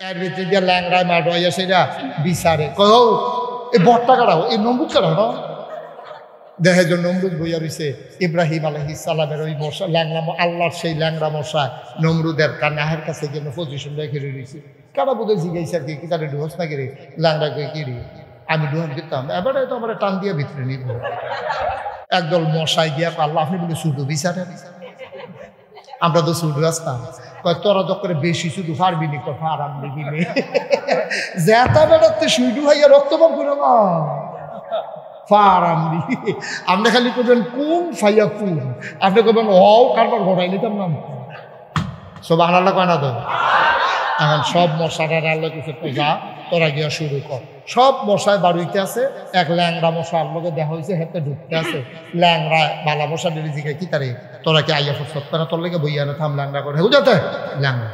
এর ভিতরে দিয়ে ল্যাংড়ায় মাঠ হইয়া সেটা বিচারে কহ এই বট্টা কাটাও এই নমরুদ কাটাও দেখে যে নমরুদ বইয়া রয়েছে ইব্রাহিম আলাইহিস সালামের ওই মশা ল্যাংড়া আল্লাহর সেই ল্যাংড়া মশা নমরুদের কানাহের কাছে গিয়ে পজিশন রেখে রয়েছে কারা বোধহয় জিজ্ঞাসা আর কি তারা ডুহস না গেলে ল্যাংড়া কে কি রে আমি ডুহান দিতাম এবারে তো আমার টান দিয়ে ভিতরে নিব একদল মশাই গিয়া আল্লাহ আপনি বলে শুধু বিচারে আমরা তো শুধু আসতাম তোরা তো করে বেশি শুধু পারবি নি কথা আরাম দিবি নে যেটা বেড়াতে শুধু হইয়া রক্তপাত করে না ফারাম দি আপনি খালি করবেন কোন ফাইয়া কোন আপনি করবেন ও কারবার ঘটাই নিতাম না সব আল্লাহ কয় না তো এখন সব মশাটা আল্লাহ কিছু যা তোরা গিয়া শুরু কর সব মশায় বাড়িতে আছে এক ল্যাংড়া মশা আল্লাহকে দেখা হয়েছে হেঁটে ঢুকতে আছে ল্যাংড়া বালা মশা ডেলি জিগায় কি তারে তোরা কি আইয়া ফুটফট করে তোর লেগে বইয়া না থাম ল্যাংড়া করে বুঝাতে ল্যাংড়া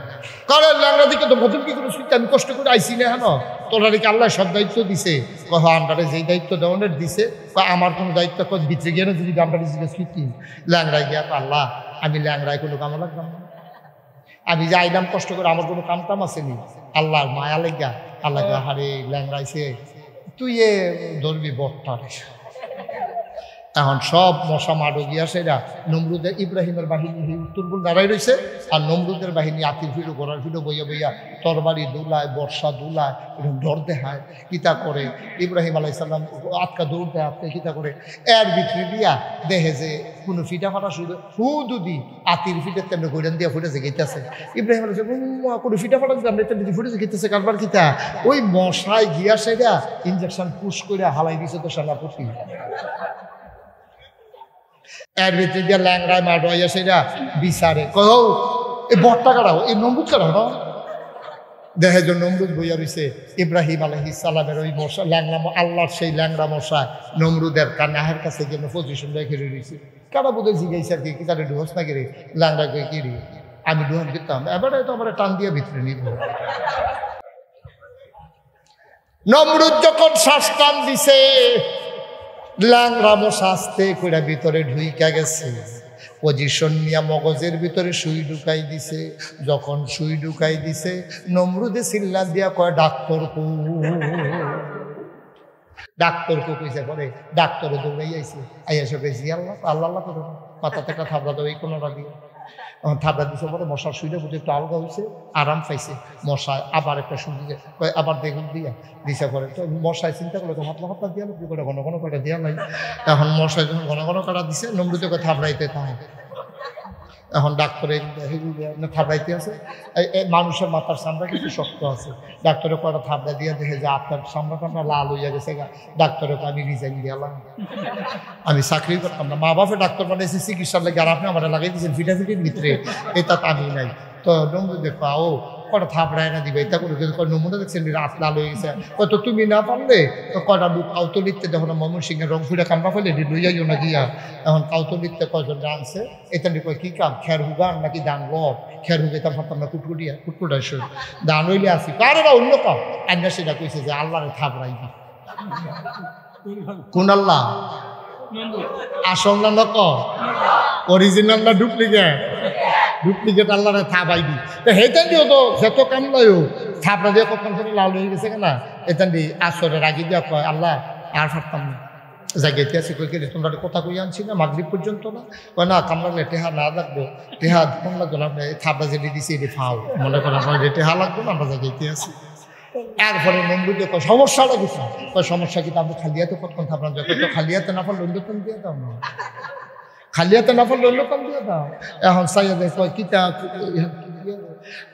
কারণ ল্যাংড়া দিকে তো প্রথম কি করে শুনতে আমি কষ্ট করে আইসি না হেন তোরা কি আল্লাহ সব দায়িত্ব দিছে কহ আন্ডারে যেই দায়িত্ব দেওয়ানের দিছে বা আমার কোনো দায়িত্ব ভিতরে গিয়ে না যদি আন্ডারে জিজ্ঞেস কি ল্যাংড়ায় গিয়া আল্লাহ আমি ল্যাংড়ায় কোনো কামো লাগলাম না আমি যে আইলাম কষ্ট করে আমার কোনো কাম টাম আসেনি আল্লাহর মায়া লেগা আল্লাহ হারে ল্যাংড়াইছে তুই এ ধরবি বট্টারে এখন সব মশা মাডো গিয়া সেরা নমরুদের ইব্রাহিমের বাহিনী উত্তরগুল দাঁড়াই রয়েছে আর নমরুদের বাহিনী আতির ফিরো ঘোড়ার ফিরো বইয়া বইয়া তরবারি দুলায় বর্ষা দুলায় এরকম ডর দেখায় কিতা করে ইব্রাহিম আলাইসাল্লাম আটকা দৌড় দেয় আটকে কিতা করে এর ভিতরে দিয়া দেখে যে কোনো ফিটা ফাটা শুধু দি আতির ফিটের তেমনি গোড়ান দিয়া ফুটেছে গেতেছে ইব্রাহিম আলাইসাল্লাম কোনো ফিটা ফাটা আমরা তেমনি ফুটেছে গেতেছে কারবার কিতা ওই মশায় গিয়া সেটা ইঞ্জেকশন পুশ করে হালাই দিছে তো সেনাপতি এর ভিতরে দিয়ে ল্যাংড়ায় মাঠ হইয়া সেটা বিচারে কহ এই বট্টা কাটাও এই নমরুদ কাটাও দেখে যে নমরুদ বইয়া রয়েছে ইব্রাহিম আলাইহিস সালামের ওই মশা ল্যাংড়া আল্লাহর সেই ল্যাংড়া মশা নমরুদের কানাহের কাছে গিয়ে পজিশন রেখে রয়েছে কারা বোধহয় জিজ্ঞাসা আর কি তারা ডুহস না গেলে ল্যাংড়া কে কি রে আমি ডুহান দিতাম এবারে তো আমার টান দিয়ে ভিতরে নিব নমরুদ যখন শ্বাস টান দিছে ল্যাংড়া মশা আস্তে করে ভিতরে ঢুইকা গেছে পজিশন নিয়ে মগজের ভিতরে সুই ঢুকাই দিছে যখন সুই ঢুকাই দিছে নমরুদে চিল্লা দিয়া কয় ডাক্তার কু ডাক্তার কু কইছে পরে ডাক্তারে দৌড়াই আইছে আইসে পেয়েছি আল্লাহ আল্লাহ আল্লাহ করে মাথা থেকে থাবড়া দেবে এই কোনোটা দিয়ে থাবড়া দিছে পরে মশার শুইলে বুঝে একটু আলগা হয়েছে আরাম পাইছে মশায় আবার একটা শুনছে আবার দেখুন দিয়া দিছে পরে তো মশায় চিন্তা করলো তো হাতলা হাতলা দিয়া লোক করে ঘন ঘন কাটা দেওয়া নাই এখন মশায় যখন ঘন ঘন কাটা দিছে নমরুদকে থাবড়াইতে থাকে এখন ডাক্তারে থাবড়াইতে আছে মানুষের মাথার চামড়া কিছু শক্ত আছে ডাক্তারে কটা থাবড়া দিয়ে দেখে যে আপনার চামড়া টামড়া লাল হইয়া গেছে ডাক্তারে আমি রিজাইন দিলাম আমি চাকরি করতাম না মা বাপে ডাক্তার বানিয়েছে চিকিৎসার লেগে আর আপনি আমার লাগাই দিয়েছেন ফিটাফিটির ভিতরে এটা তো আমি নাই তো নমরুদ দেখো ও কটা থাপড়ায় না দিবে এটা করে নমুনা দেখছেন রাত লাল হয়ে গেছে তো তুমি না পারলে তো কটা লোক কাউতলিতে যখন ময়মন সিংহের রং ফুড়ে কামড়া ফেলে লইয়াইও না গিয়া এখন কাউতলিতে কজন আনছে এটা কয় কি কাম খের হুগান নাকি দান লব খের হুগাইতাম পারতাম না কুটকুটিয়া কুটকুটাই শুরু দান হইলে আসি কারো না অন্য কাম আন্না সেটা কইছে যে আল্লাহরে থাপড়াইবা কোন আল্লাহ আসল না নক অরিজিনাল না ডুপ্লিকেট ডুপ্লিকেট আল্লাহরে থাপাইবি তো হেতান দিও তো যত কামলাইও থাপড়া দিয়ে কখন করে লাল হয়ে গেছে কেনা এতান দি আসরে রাগি দিয়া কয় আল্লাহ আর পারতাম না জায়গাতে আছি কই গেলে তোমরা কথা কই আনছি না মাগরিব পর্যন্ত না কয় না কামড়ালে টেহা না লাগবো টেহা ফোন লাগতো না আপনি থাপড়া যেটি দিছি এটি ফাও মনে করেন আমার টেহা লাগবো না আমরা জায়গাতে আছি এরপরে নমরুদে কয় সমস্যাটা কিছু কয় সমস্যা কিন্তু আপনি খালিয়াতে কতক্ষণ থাপড়ান যখন তো খালিয়াতে না পারলে অন্যতম দিয়ে দাও না খালিয়াতে না পারলে অন্যতম দিয়ে দাও এখন চাইয়া দেয় কয় কিতা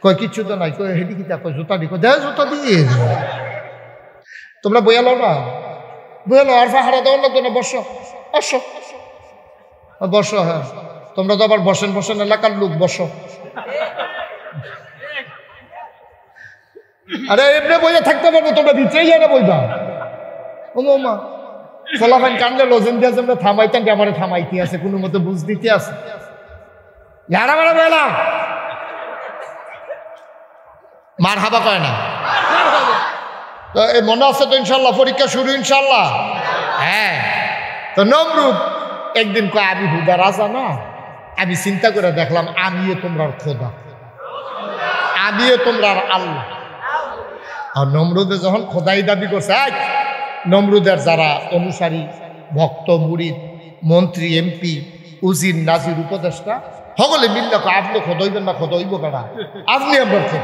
কয় কিচ্ছু তো নাই কয় হেঁটি কিতা কয় জুতা দি কয় দেয় জুতা দিয়ে তোমরা বইয়ালো না বইয়ালো আর ফাহারা দেওয়ার লাগতো না বসো বসো বসো হ্যাঁ তোমরা তো আবার বসেন বসেন এলাকার লোক বসো আরে এমনি বইয়া থাকতে পারবো তোমরা ভিতরেই যায় না বইবা ও মা ফলাফান কানলে লজেন দিয়ে আমরা থামাইতাম যে আমার থামাইতে আছে কোনো মতো বুঝ দিতে আছে যারা মারা বেলা মার হাবা কয় না তো এই মনে আছে তো ইনশাল্লাহ পরীক্ষা শুরু ইনশাল্লাহ হ্যাঁ তো নমরুদ একদিন কয় আমি হুদা রাজা না আমি চিন্তা করে দেখলাম আমিও তোমরা খোদা আমিও তোমরা আল্লাহ আর নমরুদে যখন খোদাই দাবি করছে, নমরুদের যারা অনুসারী, ভক্ত, মুরিদ, মন্ত্রী, এমপি, উজির, নাজির, উপদেষ্টা সকলে মিললে আপনি খোদাইবেন না, খোদাইব কেনা আপনি আমার খোদ।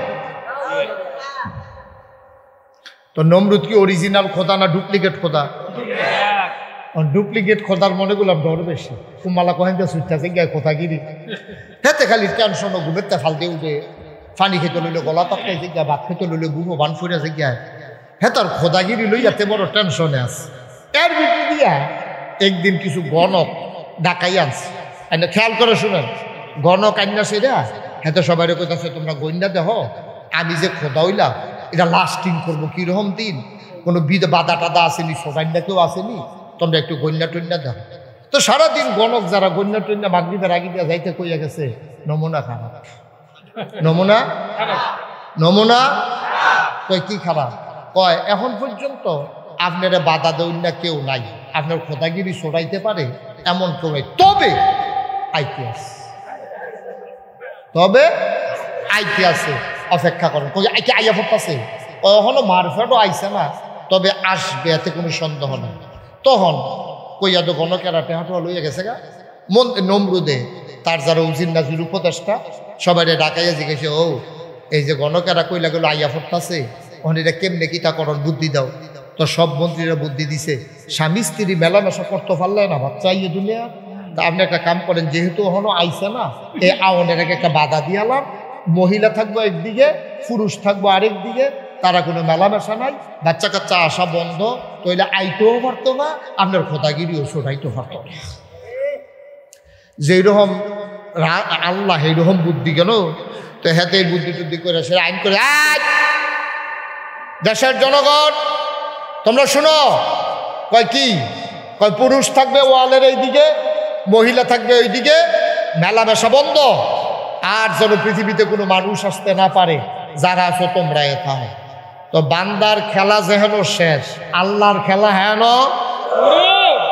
তো নমরুদ কি অরিজিনাল খোদা না ডুপ্লিকেট খোদা? ডুপ্লিকেট খোদার মনে করলাম ডর বেশি। কুমালা কহেন যে সুইটাছে গায়ে খোদাগিরি, হেতে খালি টেনশন ঘুমেতে ফালতে উঠে, পানি খেতে লইলে গলা তক্কাই জিজ্ঞা, ভাত খেতে লইলে গুমো বান ফুরে জিজ্ঞায়, হেতার খোদাগিরি লই এতে বড় টেনশনে আছে। এর ভিতরে দিয়া একদিন কিছু গণক ডাকাই আনছে, খেয়াল করে শুনেন, গণক আন্না সেরা হেতে সবাই কইতাছে তোমরা গইন্ডা দেহ আমি যে খোদা হইলাম এটা লাস্টিং করবো কিরকম দিন, কোনো বিধ বাধা টাদা আসেনি, সোগাইন্ডা কেউ আসেনি, তোমরা একটু গন্যা টন্যা দাও। তো সারাদিন গণক যারা গন্যা টন্যা মাগরিবের আগে দিয়া যাইতে কইয়া গেছে নমুনা খারাপ, নমুনা নমুনা কয় কি খারাপ, কয় এখন পর্যন্ত আপনারা বাধা দেন না কেউ নাই, আপনার খোদাগিরি সরাইতে পারে এমন কেউ নাই, তবে আইতে আছে, তবে আইতে আছে, অপেক্ষা করেন। কই আইকে আইয়া পড়তেছে, এখনো মারফেটও আইছে না, তবে আসবে, এতে কোনো সন্দেহ নেই। তখন কইয়া তো গণকেরা টেহাটো লইয়া গেছে গা নমরুদে তার যারা উজির নাজির উপদেষ্টা সবাই ডাকাইয়া জিজ্ঞেসে, ও এই যে গণকেরা কইলা গেল আইয়া পড়তাছে, ওখানে এটা কেমনে কিতা করন বুদ্ধি দাও। তো সব মন্ত্রীরা বুদ্ধি দিছে, স্বামী স্ত্রী মেলামেশা করতে পারলে না বাচ্চা ইয়ে দুনিয়া, তা আপনি একটা কাম করেন, যেহেতু এখনো আইছে না, এই আওয়ানের একটা বাধা দিয়ালাম, মহিলা থাকবো একদিকে, পুরুষ থাকবো আরেক দিকে, তারা কোনো মেলামেশা নাই, বাচ্চা কাচ্চা আসা বন্ধ, তইলে আইতেও পারতো না, আপনার খোদাগিরিও শোনাইতে পারতো না। যেরকম আল্লাহ এইরকম বুদ্ধি গেল, তো হাতে বুদ্ধি টুদ্ধি করে সে আইন করে, দেশের জনগণ তোমরা শুনো, কয় কি, কয় পুরুষ থাকবে ওয়ালের এইদিকে, মহিলা থাকবে ওইদিকে, মেলামেশা বন্ধ, আর যেন পৃথিবীতে কোনো মানুষ আসতে না পারে, যারা আছো তোমরা এথাও। তো বান্দার খেলা যেহেন শেষ, আল্লাহর খেলা হেন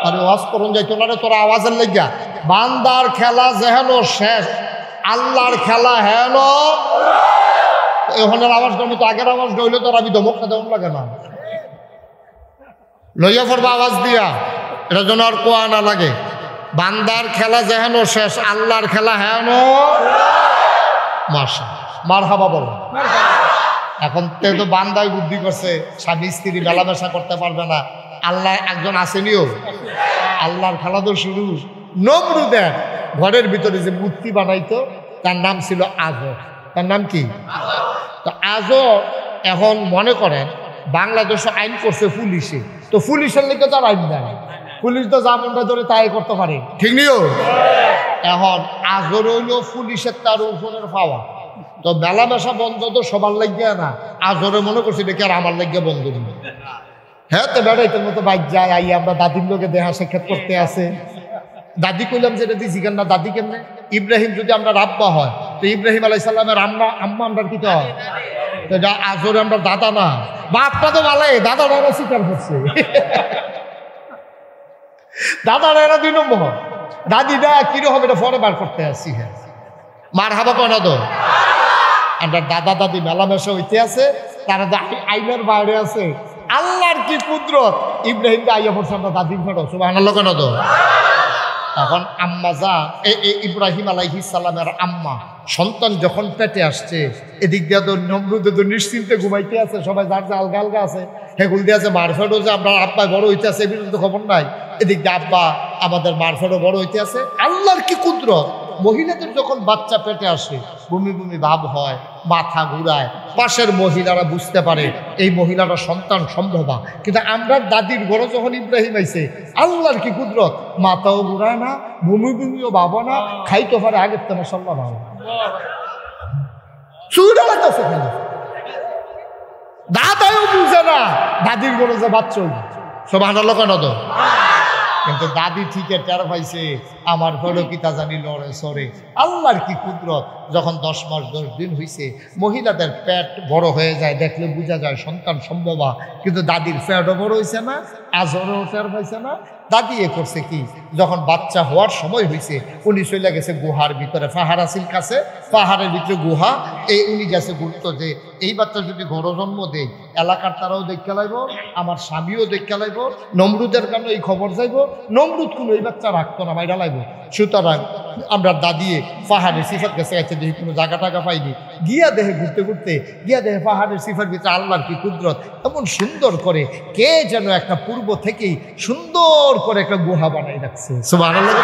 আরে ওয়াজ করুন যাইতো না রে তোরা আওয়াজের লাগিয়া, বান্দার খেলা যেহেন শেষ, আল্লাহর খেলা হেন। ওখানের আওয়াজটা আমি তো আগের আওয়াজ হইলে তোর আমি ধমকটা দেওয়ান লাগে না, লইয়া পড়বা আওয়াজ দিয়া, এটা যেন আর কোয়া না লাগে। বান্দার খেলা যেহেন শেষ, আল্লাহর খেলা হেন মাসা মারহাবা বলো। এখন তো বান্দায় বুদ্ধি করছে, স্বামী স্ত্রী মেলামেশা করতে পারবে না, আল্লাহ একজন আসেনিও, আল্লাহর খেলা তো শুরু। নমরুদের ঘরের ভিতরে যে মূর্তি বানাইতো তার নাম ছিল আজর, তার নাম কি? তো আজর এখন মনে করেন বাংলাদেশে আইন করছে পুলিশে, তো পুলিশের লিখে তার আইন দেয়, পুলিশ তো যা মনটা ধরে তাই করতে পারে, ঠিক নিও। এখন আজর হইল পুলিশের তার উপরের পাওয়া, তো মেলামেশা বন্ধ তো সবার লাগিয়া না, আজরে মনে করছি দেখি আর আমার লাগিয়া বন্ধ নেই। হ্যাঁ তো বেড়াইতের মতো বাইক যায়, আই আমরা দাদির লোকে দেহা সাক্ষাৎ করতে আসে। দাদি কইলাম যে এটা দিয়ে জিগান না, দাদি কেমনে? ইব্রাহিম যদি আমরা রাব্বা হয়, তো ইব্রাহিম আলাইহিস সালামের আম্মা আমরা কি হয়? তো এটা আজরে আমরা দাদা না, বাপটা তো ভালোই, দাদারা এরা স্বীকার করছে, দাদারা এরা 2 নম্বর, দাদিটা কিরকম এটা পরে বার করতে আসছি। হ্যাঁ মার হাবা কয় না তো, আমরা দাদা দাদি মেলামেশা হইতে আছে, তারা আইনের বাইরে আছে। আল্লাহর কি কুদরত, ইব্রাহিমকে আইয়া পড়ছে আমরা দাদির ফেরো, সুবহানাল্লাহ কেন তো। এখন আম্মা যা ইব্রাহিম আলাইহিস সালামের আম্মা সন্তান যখন পেটে আসছে, এদিক দিয়ে তো নমরুদে তো নিশ্চিন্তে ঘুমাইতে আছে, সবাই যার যা আলগা আলগা আছে, হেগুল দিয়ে আছে মারফেরও যে আমরা আব্বা বড় হইতে আছে, এগুলো তো খবর নাই। এদিক দিয়ে আব্বা আমাদের মারফেরও বড় হইতে আছে। আল্লাহর কি কুদরত, মহিলাদের যখন বাচ্চা পেটে আসে বমি বমি ভাব হয়, মাথা ঘুরায়, পাশের মহিলারা বুঝতে পারে এই মহিলারা সন্তান সম্ভবা। কিন্তু আমরা দাদির ঘরে যখন ইব্রাহিম আইছে, আল্লাহর কি কুদরত, মাথাও ঘুরায় না, বমি বমিও ভাবো না, খাইতে পারে আগের তো মশাল্লা ভালো চুরা লাগতেছে, দাদাও বুঝে না দাদির ঘরে যে বাচ্চা সুবহানাল্লাহ কেন তো। কিন্তু দাদি ঠিকই টের পাইছে আমার ঘরে কি তা জানি লড়ে সরে। আল্লাহর কি কুদরত, যখন 10 মাস 10 দিন হয়েছে মহিলাদের পেট বড় হয়ে যায়, দেখলে বোঝা যায় সন্তান সম্ভবা, কিন্তু দাদির পেটও বড় হয়েছে না, আজরও টের পাইছে না। দাদি এ করছে কি, যখন বাচ্চা হওয়ার সময় হয়েছে উনি চলে গেছে গুহার ভিতরে, পাহাড় আছিল কাছে, পাহাড়ের ভিতরে গুহা, এই উনি গেছে গুরুত্ব যে এই বাচ্চা যদি ঘর জন্ম দেয় এলাকার তারাও দেখতে লাইব, আমার স্বামীও দেখতে লাইব, নমরুদের কারণে এই খবর যাইব, নমরুদ কোনো এই বাচ্চা রাখতো না, মাইরা লাইব। সুতরাং আমরা দাদিয়ে পাহাড়ের সিফাত গেছে গেছে দেখি কোনো জায়গা টাকা পাইনি, গিয়া দেহে ঘুরতে ঘুরতে গিয়া দেহে পাহাড়ের সিফার ভিতরে আল্লাহর কি কুদরত, এমন সুন্দর করে কে যেন একটা পূর্ব থেকেই সুন্দর করে একটা গুহা বানাই রাখছে। সুবহানাল্লাহ।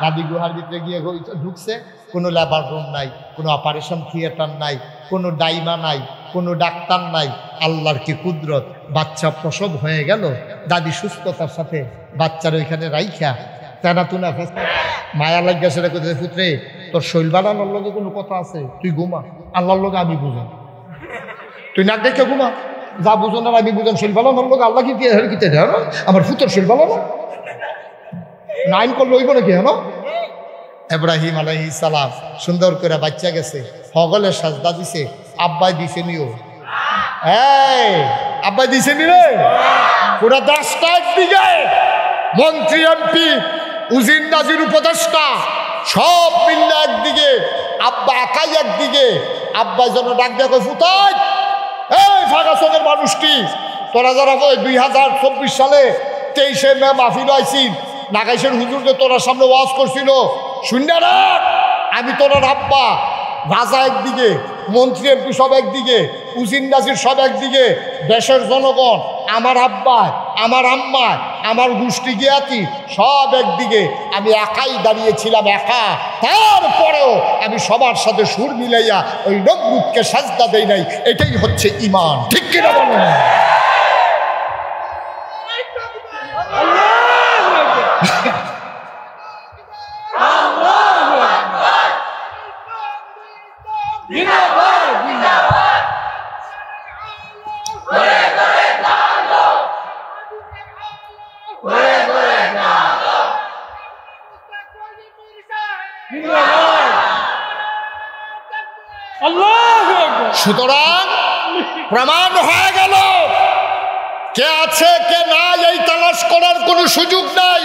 দাদি গুহার ভিতরে গিয়ে ঢুকছে, কোনো লেবার রুম নাই, কোনো অপারেশন থিয়েটার নাই, কোনো ডাইমা নাই, কোনো ডাক্তার নাই। আল্লাহর কি কুদরত, বাচ্চা প্রসব হয়ে গেল। দাদি সুস্থতার সাথে বাচ্চার ওইখানে রাইখা তেনা তুনা মায়া লাগিয়া সেটা কোথায়, পুত্রে তোর শৈল বানানোর লগে কোনো কথা আছে, তুই ঘুমা, আল্লাহর লগে আমি বুঝাম, তুই নাক দেখে ঘুমা, যা বুঝো না আমি বুঝাম, শৈল বানানোর লগে আল্লাহ কি কিতে দেয় না, আমার পুত্র শৈল বানানো নাইন করলে ওইব নাকি হ্যাঁ। ইব্রাহিম আলাইহিস সালাম সুন্দর করে বাচ্চা গেছে, হগলে সাজদা দিছে, আব্বাই দিছে নিও, আব্বাই দিছে নি রে, পুরা 10টা একদিকে, মন্ত্রী এমপি উজির নাজির উপদেষ্টা সব মিললে একদিকে, আব্বা একাই একদিকে। আব্বা যেন ডাক দেখো ফুটাই, এই ফাঁকাসনের মানুষটি, তোরা যারা 2024 সালে 23শে মে মাহফিল আইছিস, নাগাইশের হুজুরকে তোরা সামনে ওয়াজ করছিল, শুননা রাখ, আমি তোরার আব্বা, রাজা একদিকে, মন্ত্রী এমপি সব একদিকে, উজির নাজির সব একদিকে, দেশের জনগণ, আমার আব্বা, আমার আম্মা, আমার গোষ্ঠী জ্ঞাতি সব একদিকে, আমি একাই দাঁড়িয়েছিলাম, একা। তারপরেও আমি সবার সাথে সুর মিলাইয়া ওই নমরুদকে সাজদা দেই নাই। এটাই হচ্ছে ঈমান, ঠিক কিনা বলেন? সুতরাং প্রমাণ হয়ে গেল, কে আছে কে নাই এই তালাশ করার কোনো সুযোগ নাই।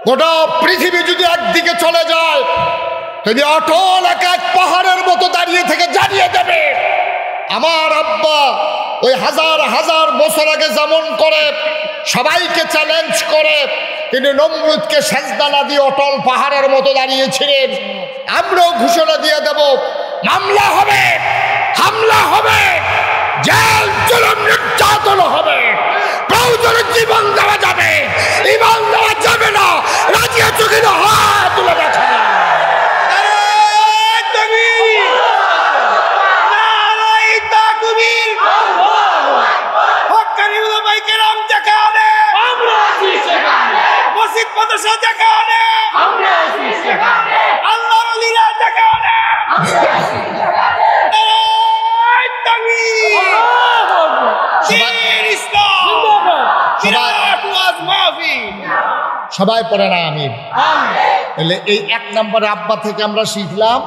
গোটা পৃথিবী যদি একদিকে চলে যায়, তুমি অটল এক পাহাড়ের মতো দাঁড়িয়ে থেকে জানিয়ে দেবে, আমার আব্বা ওই হাজার হাজার বছর আগে যেমন করে সবাইকে চ্যালেঞ্জ করে তিনি নমরুদকে সেজদা না দিয়ে অটল পাহাড়ের মতো দাঁড়িয়েছিলেন, আমরাও ঘোষণা দিয়ে দেব, মামলা হবে, হামলা হবে, জেল জুলুম নির্যাতন হবে, প্রয়োজনে জীবন দেওয়া যাবে, ঈমান দেওয়া যাবে না। রাজি আছো কিনা হাত তুলে দেখা। সবাই পড়ে না আমিন। তাহলে এই 1 নম্বরে আব্বা থেকে আমরা শিখলাম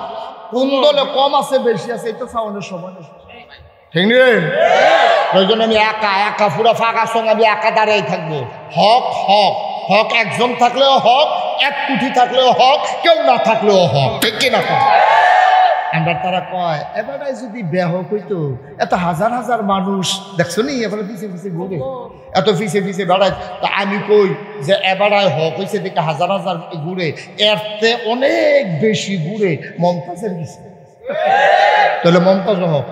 কোন দলে কম আছে বেশি আছে এটা সাউন্ডের সময়, ঠিক নেই? ওই জন্য আমি একা পুরো ফাঁকা সঙ্গে আমি একা দাঁড়িয়ে থাকবো। হক হক হক, একজন থাকলেও হক, 1 কোটি থাকলেও হক, কেউ না থাকলেও হক, ঠিক কিনা? আমরা তারা কয় এবারে যদি বেহ হইতো এত হাজার হাজার মানুষ দেখছো নি এবারে পিছিয়ে পিছিয়ে ঘুরে, এত পিছিয়ে পিছিয়ে বেড়ায়। তা আমি কই যে এবারায় হক হয়েছে দেখে হাজার হাজার ঘুরে, এরতে অনেক বেশি ঘুরে মমতাজের পিছে। তাহলে মমতাজ হক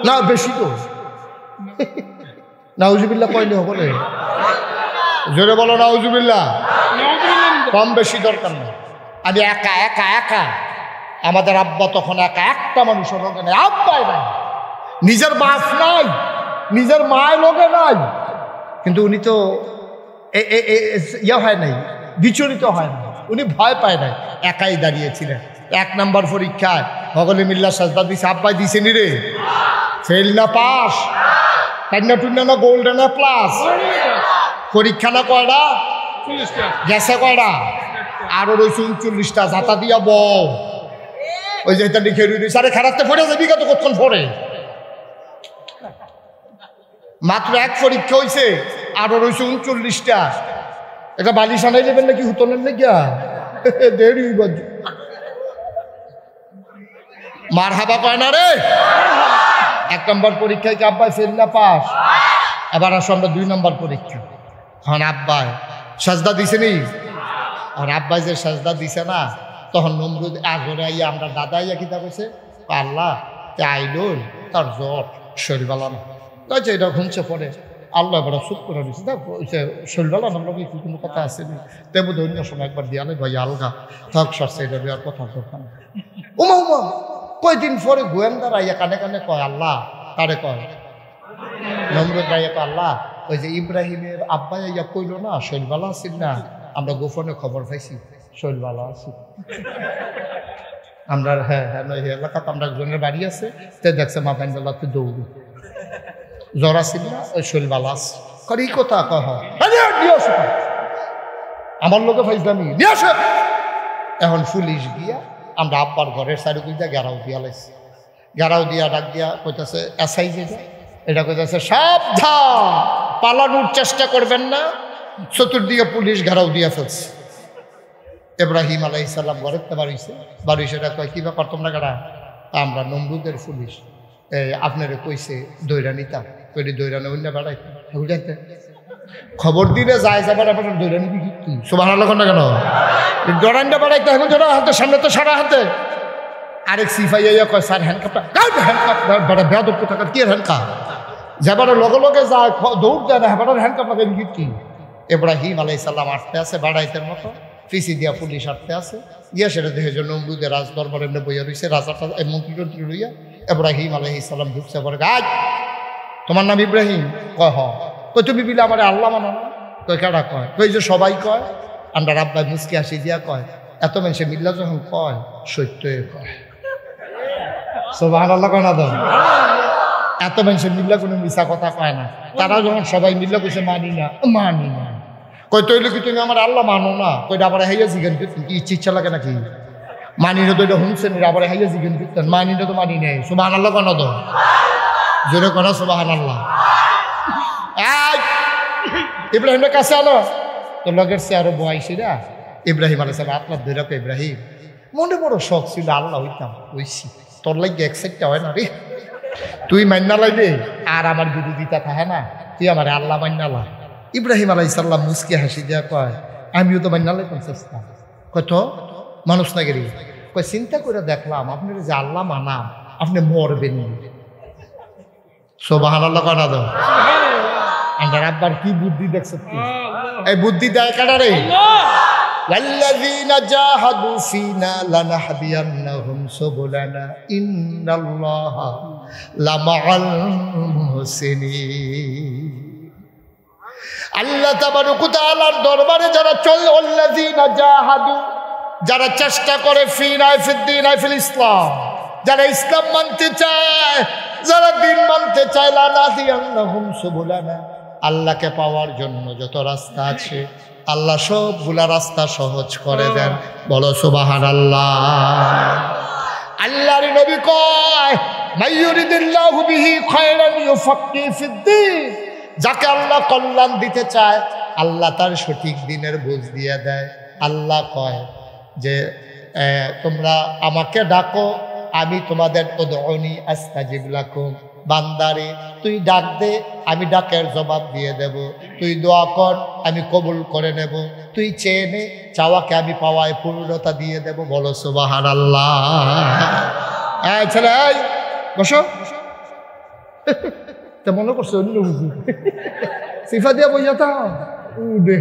না বেশি তো নাউজুবিল্লাহ কইলে হবে না, জোরে বলো নাউজুবিল্লাহ। কম বেশি দরকার নেই, আমি একা। আমাদের আব্বা তখন একা, একটা মানুষের লোকে নাই, আব্বাই নাই, নিজের বাপ নাই, নিজের মায়ের লোকে নাই, কিন্তু উনি তো হয় নাই, বিচলিত হয় না, উনি ভয় পায় নাই, একাই দাঁড়িয়েছিলেন। 1 নম্বর পরীক্ষায় হগলে মিল্লা সাজদা দিছে, আব্বাই দিছে নি রে, ফেল না পাস, টান্না টুন্না না গোল্ড না প্লাস, পরীক্ষা না কয়টা গেছে, কয়টা আরো রয়েছে 39টা, যাতা দিয়া বউ ওই যে এটা লিখে রয়েছে, আরে খারাপতে পড়ে যাবি কত কতক্ষণ পরে মাত্র এক পরীক্ষা হয়েছে, আরো রয়েছে 39টা। এটা বালিশ আনাই দেবেন নাকি হুতনের লেগিয়া? দেরি মার হাবা কয় না রে। 1 নম্বর পরীক্ষায় কি আব্বাই ফেল না পাস? এবার আসো আমরা 2 নম্বর পরীক্ষা। তখন আব্বাই সাজদা দিছে নি, আর আব্বাই যে সাজদা দিছে না, তখন নমরুদ আগরে আইয়া আমরা দাদা আইয়া কিতা কইছে, আল্লাহ আইডল তার জ্বর শরীর বালা না, তাই এটা ঘুমছে পরে আল্লাহ এবার চুপ করে দিচ্ছে। দেখ শরীর বালা না লোক কোনো কথা আছে নি, তেমন অন্য সময় একবার দিয়ালে ভাই আলগা থাক সরছে, এটা দেওয়ার কথা দরকার। উমা উমা কয়দিন পরে গোয়েন্দার আইয়া কানে কানে কয় আল্লাহ, তারে কয় নমরুদ আইয়া কয় আল্লাহ, ওই যে ইব্রাহিমের আব্বা ইয়া কইল না শরীর বালা আছেন না, আমরা গোপনে খবর পাইছি শরীর বালা আছে। আমরা হ্যাঁ এলাকাতে আমরা একজনের বাড়ি আছে, তে দেখছে মা প্যান্ডেলাতে দৌড়ি জ্বর আসিল না, ওই শরীর বালা আছে। কর এই কথা কহ আমার লোকে ফাইজলামি নিয়ে আসে। এখন পুলিশ গিয়া আমরা আব্বার ঘরের চারিদিকে গেরাও দিয়া লাইছি। গেরাও দিয়া ডাক দিয়া কইতাছে এসআই যেটা, এটা কইতাছে সাবধান পালানোর চেষ্টা করবেন না, চতুর্দিকে পুলিশ ঘেরাও দিয়া ফেলছে। ইব্রাহিম আলাইহিস সালাম ঘরের তো বাড়িছে এটা কয় কি ব্যাপার তোমরা কারা? আমরা নমরুদের পুলিশ, আপনারে কইছে দৈরা নিতাম, কইটি দৈরা অন্য বেড়াইতে বুঝাইতে খবর দিলে যায় যাবার আপনার দৈরা নিবি কি সুবহানাল্লাহ না কেন ডরান্ডা বেড়াইতে এখন জোড়া হাতে সামনে তো সারা হাতে। আরেক সিফাইয়া কয় স্যার হ্যান্ডকাপটা হ্যান্ডকাপ বেড়া বেয়াদব টাকার কি হ্যান্ডকাপ যাবার লগে লগে যায় দৌড় যায় না, হেবার হ্যান্ডকাপ লাগাই কি? ইব্রাহিম আলাইহিস সালাম আসতে আছে বাড়াইতের মতো, পিছি দিয়া পুলিশ আসতে আছে, গিয়া সেটা দেখে যে নমরুদের রাজ দরবার এমনি বইয়া রয়েছে, রাজাটা মন্ত্রী লইয়া ইব্রাহিম আলাইহিস সালাম ঢুকছে পরে গাছ তোমার নাম ইব্রাহিম? কয় হ। কই তুমি বিলে আমার আল্লাহ মানো না? কই কেডা কয়? কই যে সবাই কয়। আমরা আব্বাই মুসকি আসি দিয়া কয় এত মানুষে মিল্লা যখন কয় সত্যই কয়। সুবহানাল্লাহ কয় না তো? এত মানুষের মিল্লা কোনো মিছা কথা কয় না। তারা যখন সবাই মিল্লা কইছে মানি না মানি না, কই তৈলে কি তুমি আমার আল্লাহ মানো না? কইটা আবার হাইয়া জিজ্ঞেন করতেন কি ইচ্ছা লাগে নাকি? মানি না তো এটা শুনছেন, আবার হাইয়া জিজ্ঞেন করতেন মানি না তো মানি নেই। সুবহানাল্লাহ কয় না তো? জোরে কয় না সুবহানাল্লাহ। ইব্রাহিমের কাছে আনো তো লগের সে আরো বয়সীরা ইব্রাহিম আলাইহিস সালাম আপনার ধরে ইব্রাহিম মনে বড় শখ ছিল আল্লাহ হইতাম, হইছি তোর লাগে এক সাইডটা হয় না রে, তুই মান্না লাইবে আর আমার বিরোধিতা থাকে না, তুই আমার আল্লাহ মান্না লা। ইব্রাহিম আলাইহিস সালাম মুসকি হাসি দিয়া কয় আমিও তো মান্না লাইতাম চেষ্টা। কয় তো মানুষ না গেলি? কয় চিন্তা করে দেখলাম আপনি যে আল্লাহ মানাম আপনি মরবেন। সুবহানাল্লাহ কয় না তো? আমার আব্বার কি বুদ্ধি দেখছো? এই বুদ্ধি দেয় কারা রে? ওয়াল্লাযীনা জাহাদু ফীনা লানাহদিয়ান্নাহুম সুবুলানা ইন্নাল্লাহা লামাআল মুহসিনিন। আল্লাহ তাবারক ওয়া তাআলার দরবারে যারা চলে, ওয়াল্লাযীনা জাহাদু যারা চেষ্টা করে, ফীনা ফিদ্দীন ফিল ইসলাম, যারা ইসলাম মানতে চায়, যারা দ্বীন মানতে চায়, লানাহদিয়ান্নাহুম সুবুলানা আল্লাহকে পাওয়ার জন্য যত রাস্তা আছে আল্লাহ সবগুলা রাস্তা সহজ করে দেন। বলো সুবহানাল্লাহ। আল্লাহর নবী কয় মাইয়ুরিদিল্লাহু বিহি খায়রান ইউফাক্কিহু ফিদ্দীন, যাকে আল্লাহ কল্যাণ দিতে চায় আল্লাহ তার সঠিক দিনের বুঝ দিয়ে দেয়। আল্লাহ কয় যে তোমরা আমাকে ডাকো আমি তোমাদের উদউনি আস্তাজিব লাকুম, বান্দারে তুই ডাক দে আমি ডাকের জবাব দিয়ে দেব, তুই দোয়া কর আমি কবুল করে নেব, তুই চেয়ে নে চাওয়াকে আমি পাওয়ায় পূর্ণতা দিয়ে দেব। বলো সুবহানাল্লাহ। এই ছেলে এই বসো, তা মনে করছো অন্য হুজুর সিফা দিয়া বইয়া তা উডে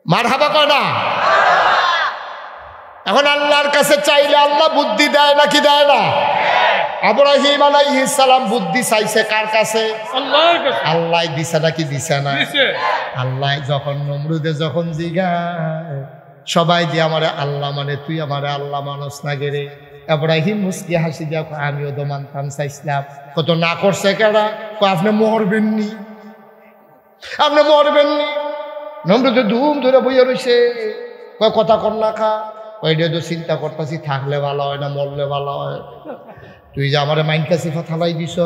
মারহাবা কয় না? এখন আল্লাহর কাছে চাইলে আল্লাহ বুদ্ধি দেয় নাকি দেয় না? ইব্রাহিম আলাইহিস সালাম বুদ্ধি চাইছে কার কাছে? আল্লাহর কাছে। আল্লাহ দিছে নাকি দিছে না? আল্লাহ যখন নমরুদে যখন জিগায় সবাই দিয়ে আমারে আল্লাহ মানে তুই আমারে আল্লাহ মানস না গেরে, ইব্রাহিম মুস্কি হাসি দিয়া আমিও তো মানতাম চাইছিলাম। কত না করছে কেডা? আপনি মরবেননি, আপনি মরবেননি। নমরুদে ধুম ধরে বইয়া রইছে, কথা কর না খা, ওইটা তো চিন্তা করতেছি থাকলে ভালো হয় না মরলে ভালো হয়। তুই যে আমার মাইন কাছিফা থালাই দিস,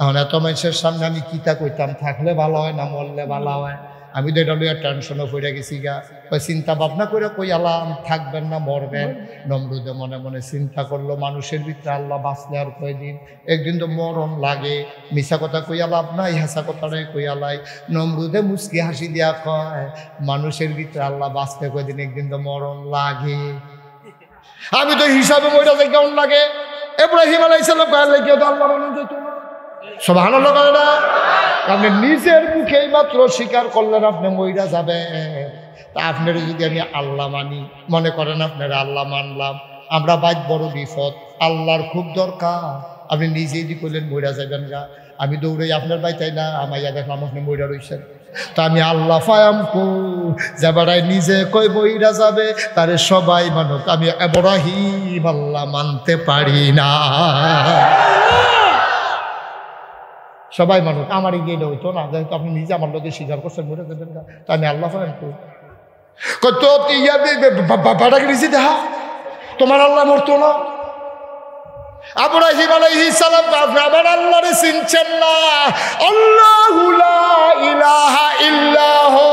এখন এত মানুষের সামনে আমি কিতা কইতাম, থাকলে ভালো হয় না মরলে ভালো হয়। আমি তো এটা লইয়া টেনশনও পড়ে গেছি গা। ওই চিন্তা ভাবনা করে কই আলাম থাকবেন না মরবেন। নমরুদে মনে মনে চিন্তা করলো, মানুষের ভিতরে আল্লাহ বাঁচলে আর কয়দিন, একদিন তো মরণ লাগে। মিশা কথা কইয়া লাভ নাই, হাসা কথাটাই কইয়া লাই। নমরুদে মুচকি হাসি দিয়া কয়, মানুষের ভিতরে আল্লাহ বাঁচলে কয়দিন, একদিন তো মরণ লাগে। আমি তো হিসাবে মইরা যাই কেমন লাগে। ইব্রাহিম আলাইহিস সালাম কইলে কেউ তো আল্লাহ মনে যেত না। সুবহানাল্লাহ বলে না? আপনি নিজের মুখেই মাত্র স্বীকার করলেন আপনি মইরা যাবেন। তা আপনার যদি আমি আল্লাহ মানি, মনে করেন আপনারা আল্লাহ মানলাম, আমরা বাইক বড় বিপদ, আল্লাহর খুব দরকার, আপনি নিজেই দি করলেন মইরা যাবেন গা। আমি দৌড়াই আপনার বাইতাই না, আমাইয়া দেখলাম আপনি মইরা রইছেন। তা আমি আল্লাহ ফায়াম কো যাবারাই নিজে কই মইরা যাবে, তারে সবাই মানুক, আমি ইব্রাহিম আল্লাহ মানতে পারি না। সবাই মানুষ আমারই গিয়ে হইতো না, যেহেতু আপনি নিজে আমার লোকে স্বীকার করছেন মরে যাবেন না। তা আমি আল্লাহ ফায়াম কো কত বাবাটাকে নিজে দেখা, তোমার আল্লাহ মরতো না। ইব্রাহিম আলাইহিস সালাম আপনি আমার আল্লাহরে চিনছেন না। আল্লাহু লা ইলাহা ইল্লাহু,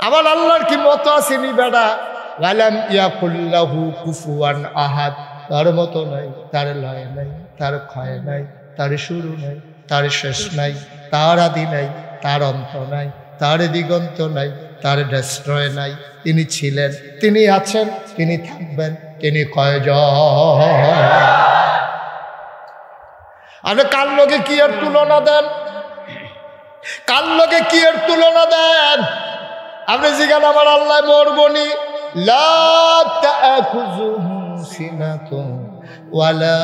আমার আল্লাহর কি মত আসেনি বেটা। ওয়ালাম ইয়াকুল লাহু কুফুয়ান আহাদ, তার মতো নাই, তার লয় নাই, তার ক্ষয় নাই, তার শুরু নাই, তার শেষ নাই, তার আদি নাই, তার অন্ত নাই, তার দিগন্ত নাই, তার ডেস্ট্রয় নাই। তিনি ছিলেন, তিনি আছেন, তিনি থাকবেন, তিনি কয়জন। আপনি কার লগে কি এর তুলনা দেন? কার লগে কি এর তুলনা দেন? আপনি জিজ্ঞাসা আমার আল্লাহ মরবনি, লা তা'খুযুহু সিনাতুন ওয়ালা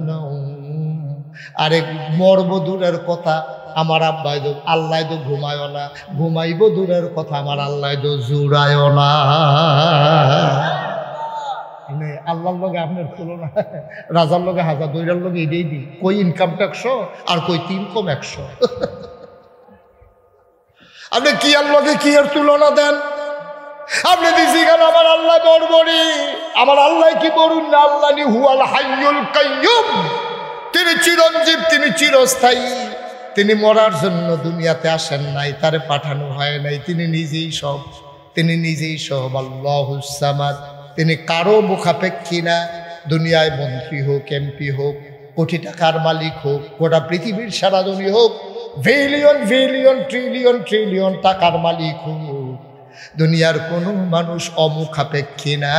নাওম। আরে মরব দূরের কথা, আমার আব্বাই তো আল্লাহ তো ঘুমায় না, ঘুমাইব দূরের কথা, আমার আল্লাহ তো জুড়ায় না। আল্লাহর লগে আপনার তুলনা, রাজার লগে হাজার, দৈরার লগে এটাই দিই, কই ইনকামটা 100 আর কই 3 কম 100। আপনি কি আল্লাহকে কি এর তুলনা দেন? আপনি দিছি কেন আমার আল্লাহ বড়বড়ি, আমার আল্লাহ কি বলুন না, আল্লাহ নি হুয়াল হাইয়ুল কাইয়ুম, তিনি চিরঞ্জীব, তিনি চিরস্থায়ী, তিনি মরার জন্য দুনিয়াতে আসেন নাই, তারে পাঠানো হয় নাই, তিনি নিজেই সব, তিনি নিজেই সব। আল্লাহুস সামাদ, তিনি কারো মুখাপেক্ষী না। দুনিয়ায় মন্ত্রী হোক, এমপি হোক, কোটি টাকার মালিক হোক, গোটা পৃথিবীর সারাজনী হোক, বিলিয়ন বিলিয়ন ট্রিলিয়ন ট্রিলিয়ন টাকার মালিক হোক, দুনিয়ার কোনো মানুষ অমুখাপেক্ষী না,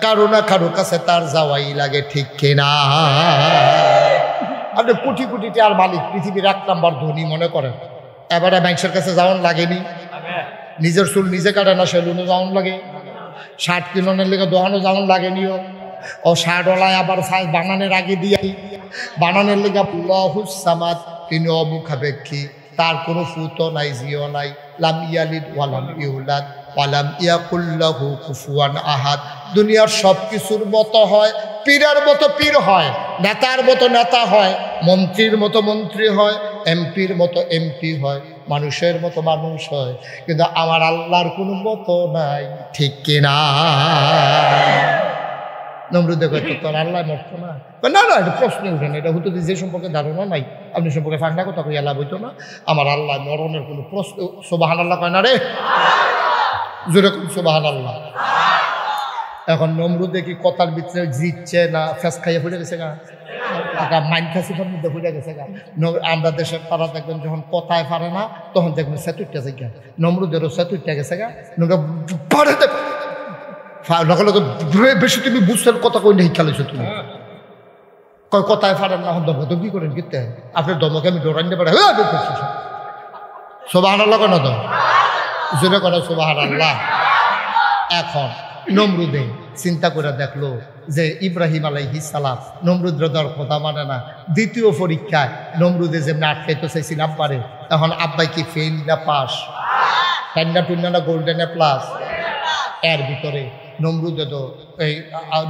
কারো না কারো কাছে তার যাওয়াই লাগে, ঠিক কিনা? আপনি কোটি কোটি টাকার মালিক, পৃথিবীর 1 নাম্বার ধনী মনে করেন, এবারে মানুষের কাছে যাওয়ান লাগেনি? নিজের চুল নিজে কাটে না, সেলুনে যাওয়ান লাগে, শার্ট কিনোনের লেগে দোকানে যাওয়ান লাগেনিও। ও শার্টওয়ালায় আবার বানানের আগে দিয়ে, বানানের লেগে আল্লাহুস সামাদ, তিনি অমুখাপেক্ষী, তার কোনো ফুতো নাই, জিও নাই, লাম ইয়ালিদ ওয়ালাম ইউলাদ ওয়ালাম ইয়াকুল লাহু কুফুয়ান আহাদ। দুনিয়ার সব কিছুর মতো হয়, পীরের মতো পীর হয়, নেতার মতো নেতা হয়, মন্ত্রীর মতো মন্ত্রী হয়, এমপির মতো এমপি হয়, মানুষের মতো মানুষ হয়, কিন্তু আমার আল্লাহর কোনো মতো নাই, ঠিক কিনা? নমরুদে কইতো তোর আল্লাহ মরতো না, না না, এটা প্রশ্ন উঠে না, এটা হতো যে সম্পর্কে ধারণা নাই, আপনি সম্পর্কে ফাঁকনা কথা কই আল্লাহ বইতো না, আমার আল্লাহ মরণের কোনো প্রশ্ন। সুবহানাল্লাহ কয় না রে, যেরকম সুবহানাল্লাহ। এখন নমরুদে কি কথার ভিতরে জিতছে না ফেস খাইয়ে ফুটে গেছে গা, মাইন খাসিফার মধ্যে ফুটে গেছে গা। আমরা দেশের তারা দেখবেন যখন কথায় পারে না, তখন দেখবেন সেতুরটা গা, নমরুদেরও সেতুরটা গেছে গা, পারে লগে লগে বেশি তুমি বুঝছেন কথা কই নেই খেলেছো তুমি, কয় কথায় পারেন না, এখন দমক কি করেন কিতে আপনার দমকে আমি ডরাইতে পারে। সুবহানাল্লাহ কেন তো জোরে করে সুবহানাল্লাহ। এখন নমরুদে চিন্তা করে দেখলো যে ইব্রাহিম আলাইহিস সালাম নমরুদ রদার কথা মানে না। দ্বিতীয় পরীক্ষায় নমরুদে যেমনি আটকাইতে চাইছিল আব্বারে, এখন আব্বাই কি ফেল না পাস, ঠান্ডা টুন্ডা না গোল্ডেন এ প্লাস? এর ভিতরে নমরুদে তো এই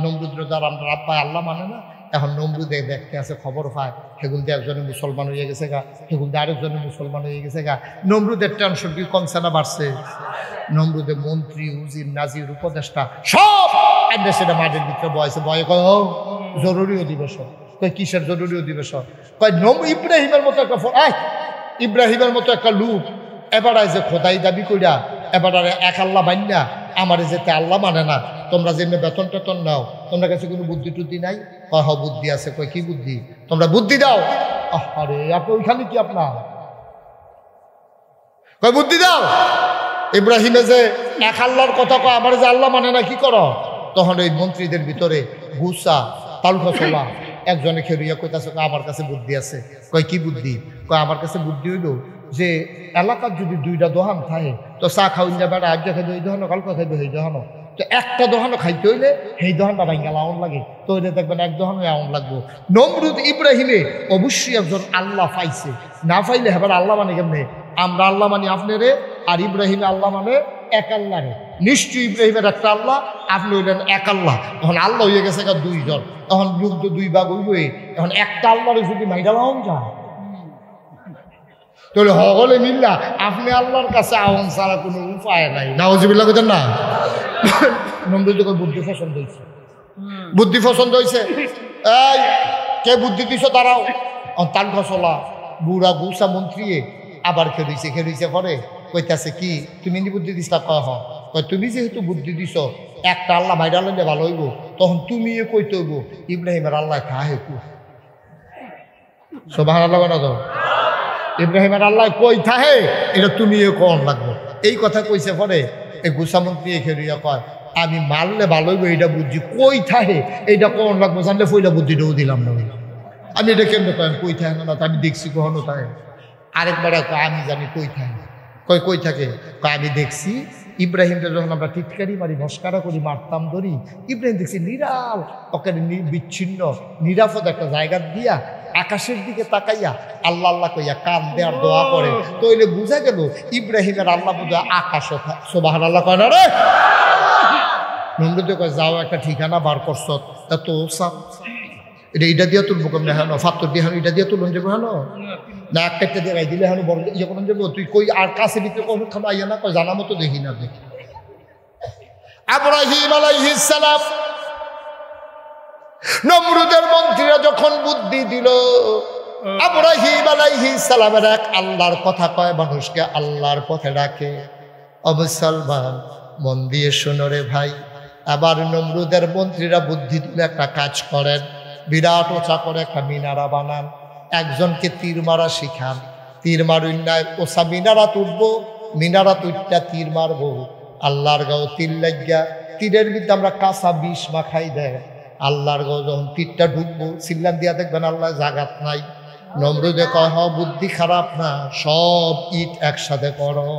নমরুদ রদার আমরা আব্বাই আল্লাহ মানে না। এখন নমরুদে দেখতে আছে, খবর পায় সেগুল দিয়ে একজনে মুসলমান হয়ে গেছে গা, সেগুল দিয়ে আরেকজনে মুসলমান হয়ে গেছে গা। নমরুদের টেনশন কি কমছে না বাড়ছে? নমরুদে মন্ত্রী, উজির, নাজির, উপদেষ্টা সব আইনা সেটা মাঠের ভিতরে বয়সে বয়ে কয় জরুরি অধিবেশন। কয় কিসের জরুরি অধিবেশন? কয় ইব্রাহিমের মতো একটা ইব্রাহিমের মতো একটা লোক এবার যে খোদাই দাবি কইরা এবার এক আল্লাহ বান্যা আমার যেতে আল্লাহ মানে না, তোমরা যেমনি বেতন টেতন নাও, তোমরা কাছে কোনো বুদ্ধি টুদ্ধি নাই? কয় বুদ্ধি আছে। কয় কি বুদ্ধি? তোমরা বুদ্ধি দাও। আরে আপনি ওইখানে কি আপনার? কয় বুদ্ধি দাও। ইব্রাহিমে যে এক আল্লাহর কথা কয়, আমার যে আল্লাহ মানে না, কি করো? তখন ওই মন্ত্রীদের ভিতরে গুসা তালুকা চলা একজনে খেলুইয়া কইতাছে আমার কাছে বুদ্ধি আছে। কয় কি বুদ্ধি? কয় আমার কাছে বুদ্ধি হইল যে এলাকার যদি দুইটা দোকান থাকে তো চা খাওয়ান যাবে, আজ খাইবে এই দোকানো, কালকে খাইবে সেই দোকানো, তো একটা দোকানও খাইতে হইলে সেই দোকানটা ভাঙ্গাল আউন লাগে, তো ওইটা দেখবেন এক দোকানে আউন লাগবো। নমরুদ ইব্রাহিমে অবশ্যই একজন আল্লাহ পাইছে, না পাইলে এবার আল্লাহ মানে কেমনে? আমরা আল্লাহ মানি আপনারে, আর ইব্রাহিমে আল্লাহ মানে এক আল্লাহ রে। নিশ্চয়ই ইব্রাহিমের একটা আল্লাহ, আপনি হইলেন এক আল্লাহ। এখন আল্লাহ হয়ে গেছে দুইজন, এখন লোক তো দুই ভাগ হইবে। এখন একটা আল্লাহরে যদি মাইডাল আউন যায় তাহলে হলে মিল্লা আপনি আল্লাহর কাছে আওয়ান ছাড়া কোনো উপায় নাই। নাউজুবিল্লাহ কইতেন না? নমরুদ বুদ্ধি পছন্দ হয়েছে, বুদ্ধি পছন্দ হয়েছে। এই কে বুদ্ধি দিছ তারাও তাল খসলা বুড়া গুসা মন্ত্রী আবার খেলুইছে পরে কইতাছে কি তুমি নি বুদ্ধি দিস? কয় তুমি যেহেতু বুদ্ধি দিছ একটা আল্লাহ বাইরে আল্লাহ ভালো হইব, তখন তুমিও কইতে হইব ইব্রাহিমের আল্লাহ খাহে কু সুবহানাল্লাহ না? তো ইব্রাহিমের আল্লাহ কই থাহে এটা তুমিও কন লাগবো। এই কথা কইছে পরে এই গুসামন্ত্রী খেলিয়া কয় আমি মারলে ভালো হইব এইটা বুদ্ধি কই থাহে এইটা কন লাগবো, জানলে ফইলা বুদ্ধিটাও দিলাম না। আমি এটা কেমনে কয় কই থাকে না? আমি দেখছি কখনো থাকে। আরেকবার কয় আমি জানি কই থাকে। কয় কই থাকে? কয় আমি দেখছি ইব্রাহিমকে যখন আমরা টিটকারি মারি মস্কারা করি মারতাম ধরি, ইব্রাহিম দেখছি নিরাল ওকে বিচ্ছিন্ন নিরাপদ একটা জায়গা দিয়া আকাশের দিকে তাকাইয়া আল্লাহ আল্লাহ কইয়া কান দেওয়ার দোয়া করে। তো এলে বুঝা গেল ইব্রাহিমের আল্লাহ বোধ আকাশও সুবহানাল্লাহ কয় না রে? নমরুদ কয় যাও একটা ঠিকানা বার করছ এত সাপ এটা দিয়া তুলবো কেমন হেন ফাত্তর দিয়ে হেন এটা দিয়ে তুলন যাবো হেন না একটা দিয়ে গাই দিলে হেন বড় ইয়ে করুন যাবো তুই কই আর কাছে ভিতরে কখন খানো আইয়া না কয় জানা মতো দেখি না দেখি। ইব্রাহিম আলাইহিস সালাম নমরুদের মন্ত্রীরা যখন বুদ্ধি দিল, ইব্রাহিম আলাইহিস সালামের এক আল্লাহর কথা কয়, মানুষকে আল্লাহর পথে ডাকে। ও মুসলমান মন দিয়ে শোনো রে ভাই, আবার নমরুদের মন্ত্রীরা বুদ্ধি দিলে একটা কাজ করেন, বিরাট ওচা করে একটা মিনারা বানান, একজনকে তীর মারা শিখান, তীর মারুন নাই ওসা মিনারা তুলবো, মিনারা তুলটা তীর মারবো, আল্লাহর গাও তীর লাগিয়া তীরের মধ্যে আমরা কাঁচা বিষ মাখাই দেয়, আল্লাহর গাও যখন তীরটা ঢুকবো সিল্লান দিয়া দেখবেন আল্লাহ জাগাত নাই। নমরুদে কয় বুদ্ধি খারাপ না, সব ইট একসাথে করো।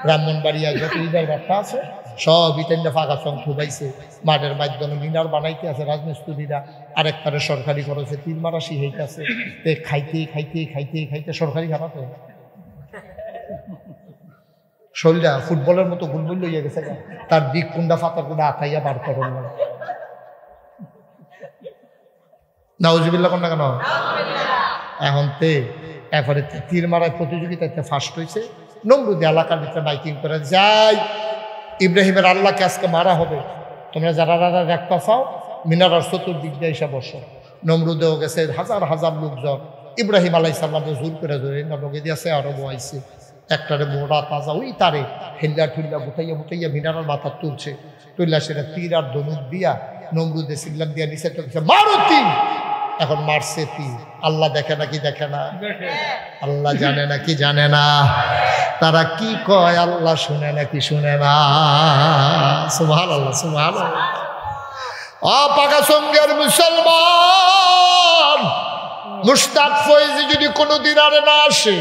ব্রাহ্মণবাড়িয়া যত ইটের ব্যাপার আছে সব ইটেন্ডা ফাঁকা চং খুবাইছে, মাঠের মাধ্যমে মিনার বানাইতে আছে রাজমিস্ত্রিরা, আরেকটারে সরকারি খরচে তীর মারা শিখাইতেছে, খাইতে খাইতে খাইতে খাইতে সরকারি খারাপে শরীরটা ফুটবলের মতো গুলগুল লইয়া গেছে, তার দিক কুন্ডা ফাতার কুন্ডা আতাইয়া বার করেন না। নাউজুবিল্লাহ কোন না কেন? এখন এরপরে তীর মারার প্রতিযোগিতাতে ফার্স্ট হয়েছে। নমরুদ এলাকার ভিতরে মাইকিং করে যাই ইব্রাহিমের আল্লাহকে আজকে মারা হবে, তোমরা যারা যারা দেখতে চাও মিনারার চতুর্দিক দিয়ে এসে বসো। নমরুদেও গেছে হাজার হাজার লোকজন, ইব্রাহিম আলাইহিস সালামকে জোর করে ধরে নবগে দিয়েছে, আরো বয়াইছে একটারে মোড়া তাজা ওই তারে হেল্লা ঠুল্লা বুতাইয়া বুতাইয়া মিনারার মাথা তুলছে, তুললা সেটা তীর আর ধনুক দিয়া নমরুদে সিল্লাম দিয়া নিচে চলছে মারো তীর। এখন মারছে তীর, আল্লাহ দেখে নাকি দেখে না? আল্লাহ জানে নাকি জানে না? তারা কি কয় আল্লাহ শুনে নাকি শুনে না? সুবহানাল্লাহ সুবহানাল্লাহ। পাকা সঙ্গের মুসলমান মুশতাক ফয়েজি যদি কোনোদিন আর না আসে,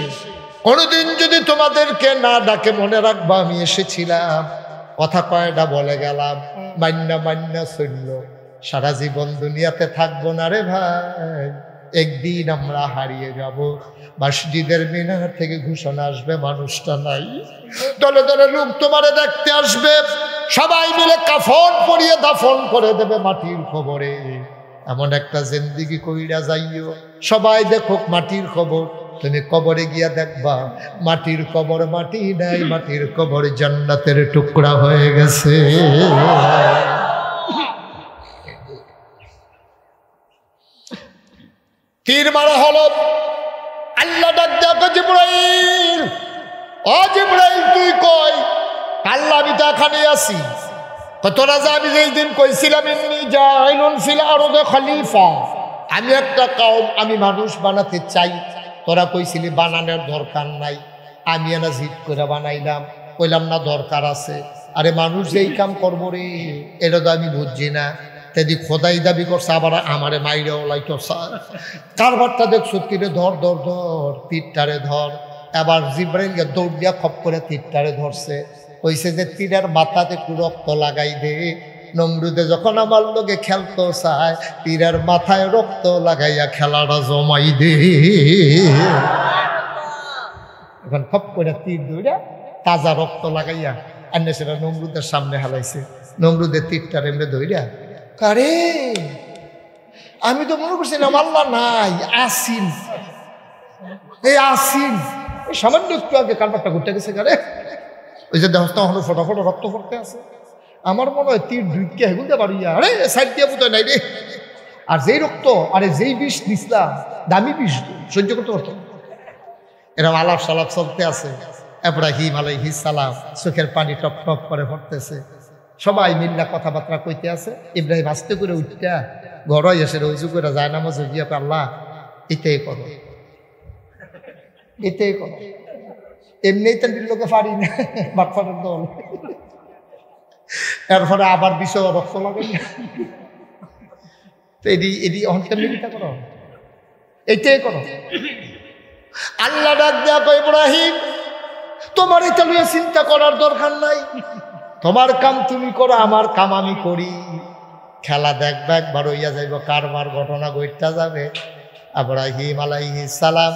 কোনোদিন যদি তোমাদেরকে না ডাকে, মনে রাখবা আমি এসেছিলাম, কথা কয়টা বলে গেলাম, মান্না মান্না চলল, সারা জীবন দুনিয়াতে থাকবো না রে ভাই, একদিন আমরা হারিয়ে যাব। মসজিদের মিনার থেকে ঘোষণা আসবে মানুষটা নাই, দলে দলে লোক তোমারে দেখতে আসবে, সবাই মিলে কাফন পরিয়ে দাফন করে দেবে মাটির খবরে। এমন একটা জিন্দেগি কইরা যাইও, সবাই দেখুক মাটির খবর, তুমি কবরে গিয়া দেখবা মাটির কবর মাটি নাই, মাটির কবর জান্নাতের টুকরা হয়ে গেছে। তীর মারা হলো। আল্লাহ ডাক দেখো জিবরাইল, ও জিবরাইল তুই কই? আল্লাহ আমি তো এখানে আছি। তোরা যে আমি যেই দিন কইছিলাম ইন্নী জাইলুন ফিল আরদি খলিফা, আমি একটা কওম, আমি মানুষ বানাতে চাই, তোরা কইছিলি বানানোর দরকার নাই, আমি এনা জিদ করে বানাইলাম, কইলাম না দরকার আছে। আরে মানুষ যেই কাম করবো রে, এটা তো আমি বুঝছি না। তেদি খোদাই দাবি করছে, আবার আমারে মাইরে ওলাইতো কারবারটা দেখছো, তীরে ধর ধর ধর, তীরটারে ধর। এবার জিব্রাইল দৌড় দিয়া খপ করে তীরটারে ধরছে, কইছে যে তীরের মাথাতে একটু রক্ত লাগাই দে। নমরুদে যখন আমার লোকে খেলতো চায়, তীরের মাথায় রক্ত লাগাইয়া খেলাটা জমাই দে। এখন খপ করে তীর দৌড়া তাজা রক্ত লাগাইয়া আন্নে সেটা নমরুদের সামনে হালাইছে। নমরুদের তীরটার এমনি দৌড়া, কারে আমি তো মনে করছিলাম আল্লাহ নাই, আসিন, এই আসিন, এই সামান্য একটু আগে কারবারটা ঘুরতে গেছে। কারে ওই যে দেহস্তা হলো ফটো ফটো রক্ত পড়তে আছে, আমার মনে হয় তীর ঢুকে হেগুলতে পারিয়া, আরে সাইড দিয়ে বুঝতে নাই রে। আর যেই রক্ত, আরে যেই বিষ দিছিলাম, দামি বিষ, সহ্য করতে পারতো। এরকম আলাপ সালাপ চলতে আছে। ইব্রাহিম আলাইহিস সালাম চোখের পানি টপ টপ করে পড়তেছে, সবাই মিল্লা কথাবার্তা কইতে আছে। ইব্রাহিম আস্তে করে উঠটা ঘরে এসে রইজু করে যায় নামাজ গিয়ে, আল্লাহ এটাই করো, এটাই করো। এমনি তো লোকে পারি না, বাটফাটের দল। এরপরে আবার বিষয় রক্ত লাগে, এডি এডি অহংকার করো, এইটাই করো। আল্লাহ ডাক দেয়া কই, ইব্রাহিম তোমার এটা নিয়ে চিন্তা করার দরকার নাই, তোমার কাম তুমি করো, আমার কাম আমি করি। খেলা দেখবে একবার হইয়া যাইব, কারবার ঘটনা ঘটতে যাবে। ইব্রাহিম আলাইহিস সালাম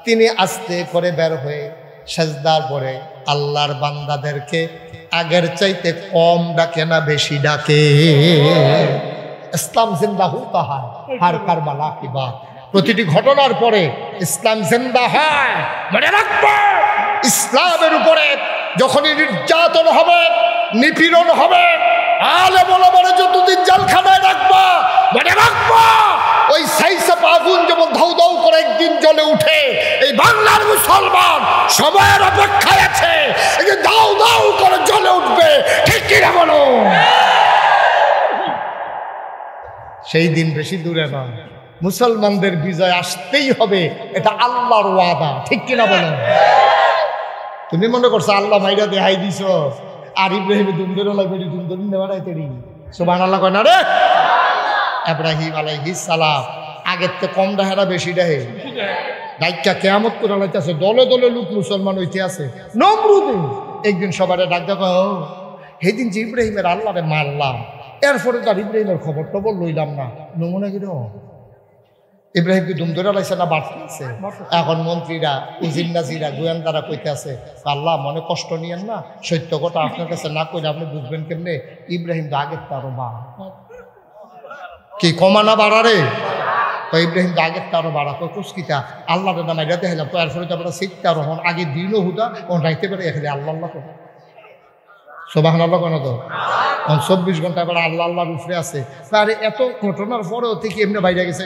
তিনি আস্তে করে বের হয়ে সেজদার পরে আল্লাহর বান্দাদেরকে আগের চাইতে কম ডাকে না, বেশি ডাকে। ইসলাম জিন্দা হতা হয় হার কারবালা কি বাত, প্রতিটি ঘটনার পরে ইসলাম জিন্দা হয়। মনে রাখবে, ইসলামের উপরে যখনই নির্যাতন হবে, নিপীড়ন হবে, আলেম ওলামারে যতদিন জেলখানায় রাখবা, মনে রাখবা ওই সাইসা আগুন যেমন ধাউ ধাউ করে একদিন জ্বলে উঠে, এই বাংলার মুসলমান সময়ের অপেক্ষায় আছে, এই যে ধাউ ধাউ করে জ্বলে উঠবে, ঠিক কিনা বলো? সেই দিন বেশি দূরে নয়, মুসলমানদের বিজয় আসতেই হবে, এটা আল্লাহর ওয়াদা, ঠিক কিনা বলো? তুমি মনে করছো আল্লাহ মাইরা দেখাই দিছ, আর ইব্রাহিম দুমদুর লাগবে, দুমদুর নেওয়াটাই তৈরি, সুবহানাল্লাহ কয় না রে? ইব্রাহিম আলাইহিস সালাম আগের থেকে কম ডাহেরা বেশি ডাহে, ডাইকা কেয়ামত করে লাইতেছে, দলে দলে লোক মুসলমান হইতে আছে। নমরুদে একদিন সবার ডাক দেখো, সেদিন যে ইব্রাহিমের আল্লাহরে মারলাম, এরপরে তার ইব্রাহিমের খবর টবর লইলাম না, নমুনা কিনো ইব্রাহিমকে দুম ধরে লাইছে না বাড়তেছে। এখন মন্ত্রীরা, উজির নাজিরা, গোয়েন্দারা কইতে আছে, আল্লাহ মনে কষ্ট নিয়েন না, সত্য কথা আপনার কাছে না কইলে আপনি বুঝবেন কেমনে? ইব্রাহিম তো আগের তারও বাড়া, কি কমানা বাড়া রে? তো ইব্রাহিম তো আগের তারও বাড়া, কই কুস্কিতা আল্লাহ নাম এটাতে হেলাম, তো এরপরে তো আমরা শিখতে আরো হন, আগে দিনও হুদা ওন রাইতে পারে এখানে আল্লাহ আল্লাহ করে সুবহানাল্লাহ কেন তো 24 ঘন্টা এবার আল্লাহ আল্লাহর উপরে আছে। তার এত ঘটনার পরেও থেকে এমনি বাইরে গেছে,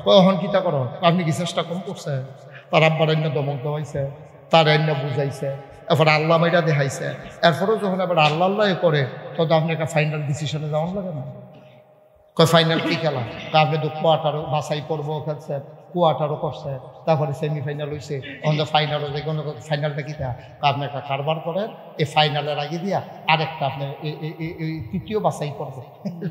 কখন কিতা করো, আপনি কি চেষ্টা কম করছে? তার আব্বার অন্য দমন হয়েছে, তার অন্য বুঝাইছে, এরপরে আল্লাহ মাইরা দেখাইছে। এরপরেও যখন এবার আল্লাহ আল্লাহ করে, তখন আপনি একটা ফাইনাল ডিসিশনে যাওয়ার লাগে না? কয় ফাইনাল কি খেলা? তা আপনি তো কোয়ার্টারও বাছাই করবো খেলছে, কোয়ার্টারও করছে, তারপরে সেমিফাইনাল হয়েছে, অন্য ফাইনালও যে কোনো ফাইনালটা কী তা আপনি একটা কারবার করেন, এই ফাইনালের আগে দিয়া আরেকটা আপনি তৃতীয় বাছাই করবো,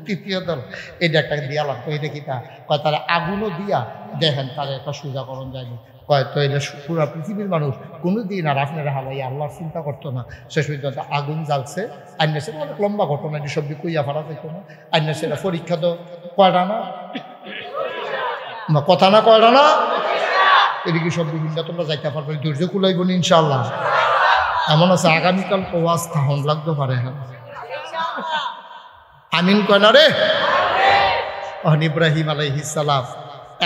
তৃতীয় দল এটা একটা দিয়া লাগতো, এটা কী তা কয় তারা আগুনও দিয়া দেখেন তারা একটা সোজাকরণ যায়নি। কয় তো এটা পুরো পৃথিবীর মানুষ কোনো দিন আর আপনারা হালাই আল্লাহর চিন্তা করতো না, শেষ পর্যন্ত আগুন জ্বালছে। আইনে সেটা অনেক লম্বা ঘটনা, এটি সবজি কইয়া ফাড়া যেত না। আইনে সেটা পরীক্ষা তো কয়টা না কথা না, কয়টা না, এদিকে সব বিভিন্ন তোমরা যাইতে পারবে, ধৈর্য কুলাইব না ইনশাল্লাহ। এমন আছে আগামীকাল ওয়াজ থাহন লাগতে পারে, হ্যাঁ আমিন কয় না রে? ইব্রাহিম আলাইহিস সালাম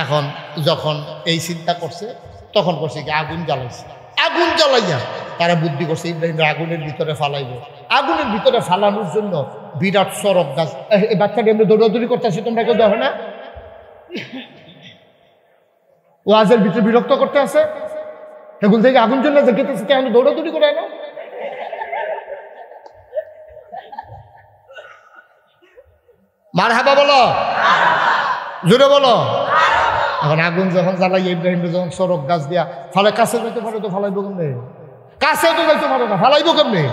এখন যখন এই চিন্তা করছে, তখন করছে কি আগুন জ্বালাইছে, আগুন জ্বালাইয়া তারা বুদ্ধি করছে ইব্রাহিমের আগুনের ভিতরে ফালাইব। আগুনের ভিতরে ফালানোর জন্য বিরাট সরব গাছ, এই বাচ্চাটা এমনি দৌড়াদৌড়ি করতেছে, তোমরা কেউ দেখো না? ওয়াজের ভিতরে বিরক্ত করতে আছে, এগুলো থেকে আগুন জ্বলে দেখতেছে, কেন দৌড়াদৌড়ি করে না? মারহাবা বলো, জোরে বলো। এখন আগুন যখন জ্বালাই, ইব্রাহিম যখন সড়ক গাছ দিয়া ফালে, কাছে যাইতে পারে তো ফালাইবো কেমনে? কাছে তো যাইতে পারে না, ফালাইবো কেমনে?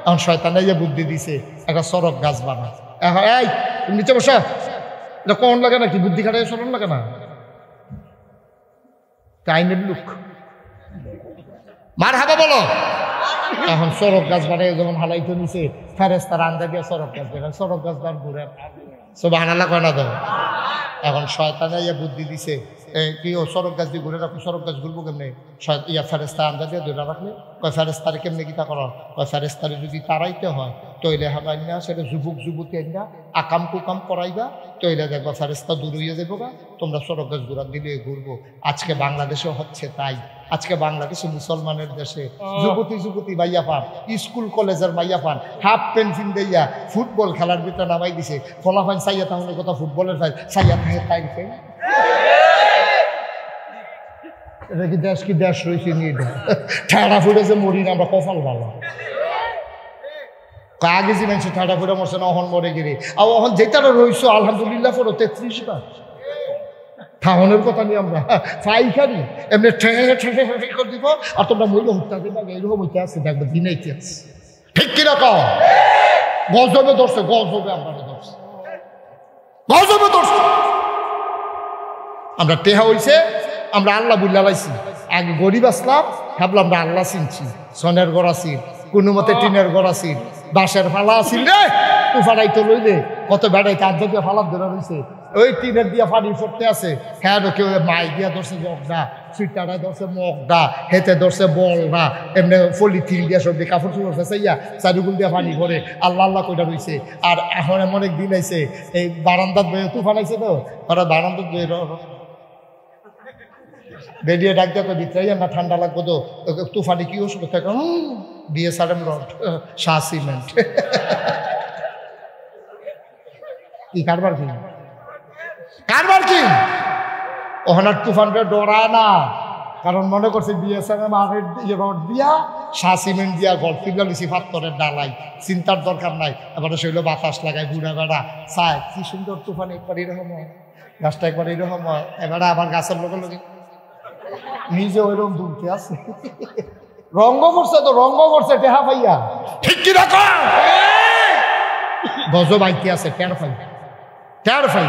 এখন শয়তান এই যে বুদ্ধি দিছে, একটা সড়ক গাছ বানা। এখন এই তুমি নিচে বসা, এটা কোন লাগে না, কি বুদ্ধি খাটাই সরণ লাগে না? টাইমের লুক, মারহাবা বলো। এখন সড়ক গাছ বানাই যখন হালাইতে নিছে, ফেরেশতার আন্দা দিয়ে সড়ক গাছ বের, সড়ক গাছ দান ঘুরে সুবহানাল্লাহ কয় না? দাও। এখন শয়তানে ইয়া বুদ্ধি দিছে, কি ও সড়ক গাছ দিয়ে ঘুরে রাখো, সড়ক গাছ ঘুরবো কেমনে? ইয়া ফেরেশতা আন্দা দিয়ে ধরে রাখলে, কয় ফেরেশতারে কেমনে কিতা করো? কয় ফেরেশতারে যদি তাড়াইতে হয় তৈলে হাবাই না, সেটা যুবক যুবতী আইনা আকাম কুকাম করাইবা, তৈলে দেখবা ফেরেশতা দূর হইয়া যাবো গা, তোমরা সড়ক গাছ ঘুরান দিলে ঘুরবো। আজকে বাংলাদেশেও হচ্ছে তাই। আজকে বাংলাদেশে মুসলমানের দেশে যুবতী যুবতী মাইয়া পান, স্কুল কলেজের মাইয়া পান, হাফ প্যান্ট ফিন দিয়া ফুটবল খেলার ভিতরে নামাই দিছে। ফলাফাইন সাইয়া তাহলে কথা ফুটবলের ফাইল সাইয়া থাকে তাই এটা কি দেশ, কি দেশ রয়েছে নিয়ে ঠাড়া ফুটেছে মরি না, আমরা কপাল ভালো। আগে যে মানুষ ঠাড়া ফুটে মরছে না, অহন মরে গেলে আর অহন যেটারও রয়েছে আলহামদুলিল্লাহ পড়ো 33 বার। খাওয়ানোর কথা নিয়ে আমরা পাইখানি এমনি ঠেঙে ঠেঙে ঠেঙে করে দিব, আর তোমরা মহিলা হত্যা দিবা, এইরকম হইতে আছে, দেখবো দিনে আছে। ঠিক কিরকম গজবে ধরছে, গজবে আমরা ধরছে, গজবে ধরছে। আমরা টেহা হইছে, আমরা আল্লাহ বুল্লা লাইছি। আগে গরিব আসলাম, ভাবলাম আমরা আল্লাহ চিনছি। সনের ঘর আসিল, কোনো মতে টিনের ঘর আসিল, বাঁশের ফালা আসিল রে, তু ফাড়াইতে লইলে কত বেড়াই তার থেকে ফালার ধরে রয়েছে, ওই টিনের দিয়া পানি পড়তে আছে। হ্যাঁ কেউ মাই দিয়া ধরছে জগদা, সুইটারা ধরছে মগদা, হেতে ধরছে বলরা, এমনি পলিথিন দিয়া সব কাপড় চুপড় ফেসাইয়া চারিগুল দিয়া পানি পড়ে আল্লাহ আল্লাহ কইটা রয়েছে। আর এখন এমন এক দিন আইছে, এই বারান্দাত বয়ে তুফান আইছে তো, ওরা বারান্দাত বয়ে বেরিয়ে ডাক দেখো ভিতরে না, ঠান্ডা লাগবো তো, তুফানি কি ওষুধ থাকে? BSRM rod, Shah cement. কি কারবার কি, কারবার কি? ওখানে তুফানটা ডরায় না, কারণ মনে করছে BSRM আগের রড দিয়া শাহ সিমেন্ট দিয়া ঘর ফিরলা লিছি পাত্তরের ডালাই, চিন্তার দরকার নাই। এবারে শৈল বাতাস লাগায়, ঘুরা বেড়া চায়, কি সুন্দর তুফান একবার এরকম হয়, গাছটা একবার এরকম হয়। এবারে আবার গাছের লোকের লোকে নিজে ওইরকম দুলতে আছে, রঙ্গ করছে তো, রঙ্গ করছে টেহা পাইয়া। ঠিক কি রকম গজব আইতে আছে, টের পাই, টের পাই।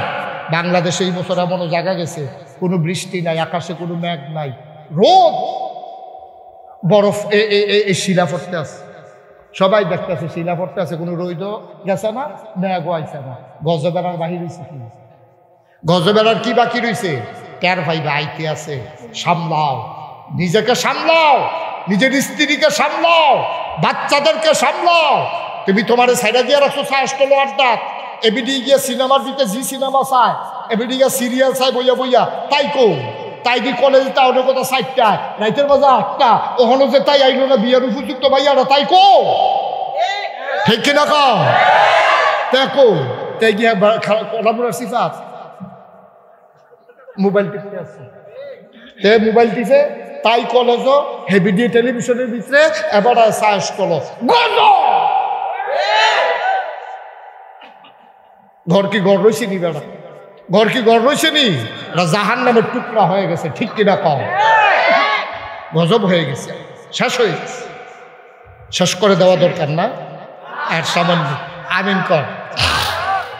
বাংলাদেশে এই বছর এমনও জায়গা গেছে, কোনো বৃষ্টি নাই, আকাশে কোনো মেঘ নাই, রোদ, বরফ এই শিলা পড়তে আছে, সবাই দেখতে আছে শিলা পড়তে আছে, কোনো রোদ গেছে না, মেঘও আইছে না। গজবেড়ার বাহির হয়েছে কি, গজবেড়ার কি বাকি রয়েছে? টের পাইবে আইতে আছে। সামলাও, নিজেকে সামলাও, নিজের স্ত্রীকে সামলাও, বাচ্চাদেরকে সামলাও। তুমি তোমার সাইডা দিয়ে রাখছো সাহসটলো আড্ডাত, এবিডি গিয়ে সিনেমার দিতে, জি সিনেমা চায়, এবিডি গিয়ে সিরিয়াল চাই বইয়া বইয়া, তাই কো তাই কি কলেজ টাউনের কথা 4টায়, রাইতের বাজে 8টা, ওখানে যে তাই আইলো না বিয়ের উপযুক্ত ভাইয়ারা, তাই কো ঠিক কিনা কো? দেখো তাই গিয়া কলাপুরার সিফাত মোবাইল টিপতে আছে, মোবাইল টিপে তাই কলেজ হেভিডি টেলিভিশনের ভিতরে এবার সাহস করলো, ঘর কি ঘর রয়েছে নি বেড়া, ঘর কি ঘর রয়েছে নি, জাহান নামের টুকরা হয়ে গেছে। ঠিক কিনা কম? গজব হয়ে গেছে, শেষ হয়ে গেছে, শেষ করে দেওয়া দরকার না? আর সামান্য আমিন কর,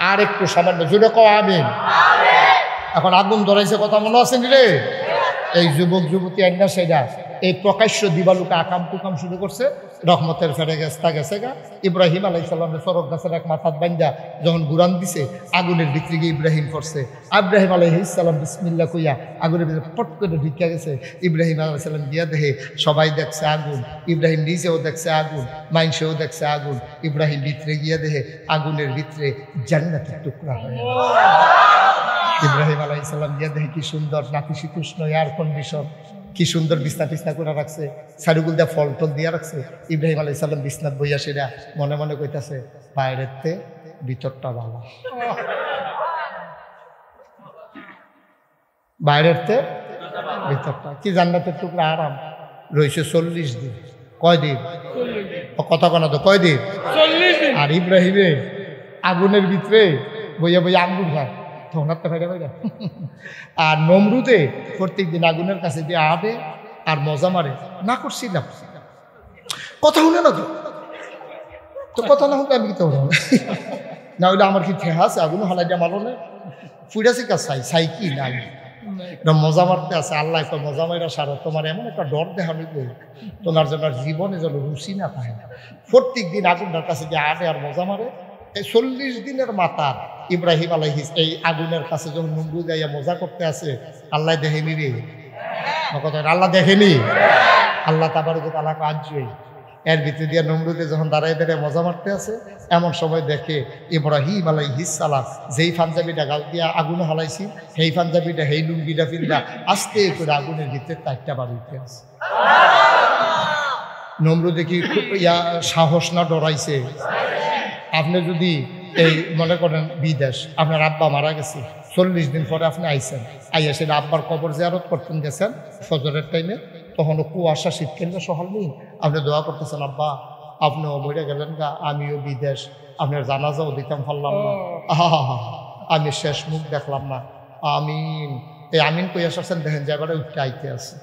আর একটু সামান্য জুড়ে কও আমিন। এখন আগুন ধরাইছে, কথা মনে আছে রে? এই যুবক যুবতী আইনা সেটা এই প্রকাশ্য দিবালুকে আকাম কুকাম শুরু করছে। রহমতের ফেরে গেছে গা ইব্রাহিম আলাইহিস সালামের সরক গাছের এক মাথাত বান্ধা যখন গুরান দিছে, আগুনের ভিতরে গিয়ে ইব্রাহিম পড়ছে। ইব্রাহিম আলাইহিস সালাম বিসমিল্লাহ কইয়া আগুনের ভিতরে পট করে ঢুকিয়া গেছে। ইব্রাহিম আলাইহিস সালাম গিয়া দেখে সবাই দেখছে আগুন, ইব্রাহিম নিজেও দেখছে আগুন, মাইনসেও দেখছে আগুন। ইব্রাহিম ভিতরে গিয়া দেখে আগুনের ভিতরে জান্নাতের টুকরা হয়ে। ইব্রাহিম আলাইহিস সালাম গিয়া দেখে কি সুন্দর নাতিশীতোষ্ণ এয়ার কন্ডিশন, কি সুন্দর বিছনা টিছনা করে রাখছে, সারুগুল দিয়া ফল টল দিয়া রাখছে। ইব্রাহিম আলাইহিস সালাম বিছনাত বইয়া সেরা মনে মনে কইতাছে, বাইরের তে ভিতরটা ভালো, বাইরের তে ভিতরটা কি জান্নাতের টুকরা আরাম রয়েছে 40 দিন। কয় দিন? কথা কনা তো কয় দিন? আর ইব্রাহিমে আগুনের ভিতরে বইয়া বইয়া আঙ্গুর খায় তখন তো ফেরা ফেরা। আর নমরুদে প্রত্যেক দিন আগুনের কাছে দিয়ে আবে আর মজা মারে। না করছিলাম কথা শুনে না তো কথা না শুনলে আমি কি তো না হইলে আমার কি ঠেহা আছে আগুন হালাই দিয়ে মারো না ফুইরাছি কা চাই কি নাই মজা মারতে আছে। আল্লাহ তো মজা মাইরা সারো তোমার এমন একটা ডর দেখানো তোমার যেন জীবনে যেন রুচি না পায় না। প্রত্যেক দিন আগুনটার কাছে যে আটে আর মজা মারে। এই 40 দিনের মাথার ইব্রাহিম আলাইহিস এই আগুনের কাছে যখন নমরুদ যাইয়া মজা করতে আছে আল্লাহ দেখেনি রে কথা আল্লাহ দেখেনি। আল্লাহ তাবারক ওয়া তাআলা কাজই এর ভিতরে দিয়ে নমরুদে যখন দাঁড়ায় দাঁড়ায় মজা মারতে আছে এমন সময় দেখে ইব্রাহিম আলাইহিস সালাম যেই পাঞ্জাবিটা গাল দিয়া আগুন হালাইছি সেই পাঞ্জাবিটা সেই লুঙ্গিটা ফিরলা আস্তে করে আগুনের ভিতরে 4টা বার উঠে আছে। নমরুদে কি সাহস না ডরাইছে? আপনি যদি এই মনে করেন বিদেশ আপনার আব্বা মারা গেছে 40 দিন পরে আপনি আইসেন আইয়া সেটা আব্বার কবর জিয়ারত করতেন গেছেন ফজরের টাইমে তখনও কুয়াশা শীতকালে সকাল নেই আপনি দোয়া করতেছেন আব্বা আপনিও মরে গেলেন গা আমিও বিদেশ আপনার জানাজাও দিতাম পারলাম না আমি শেষ মুখ দেখলাম না আমিন এই আমিন কই আসছেন দেখেন যাবারে উঠতে আইতে আছে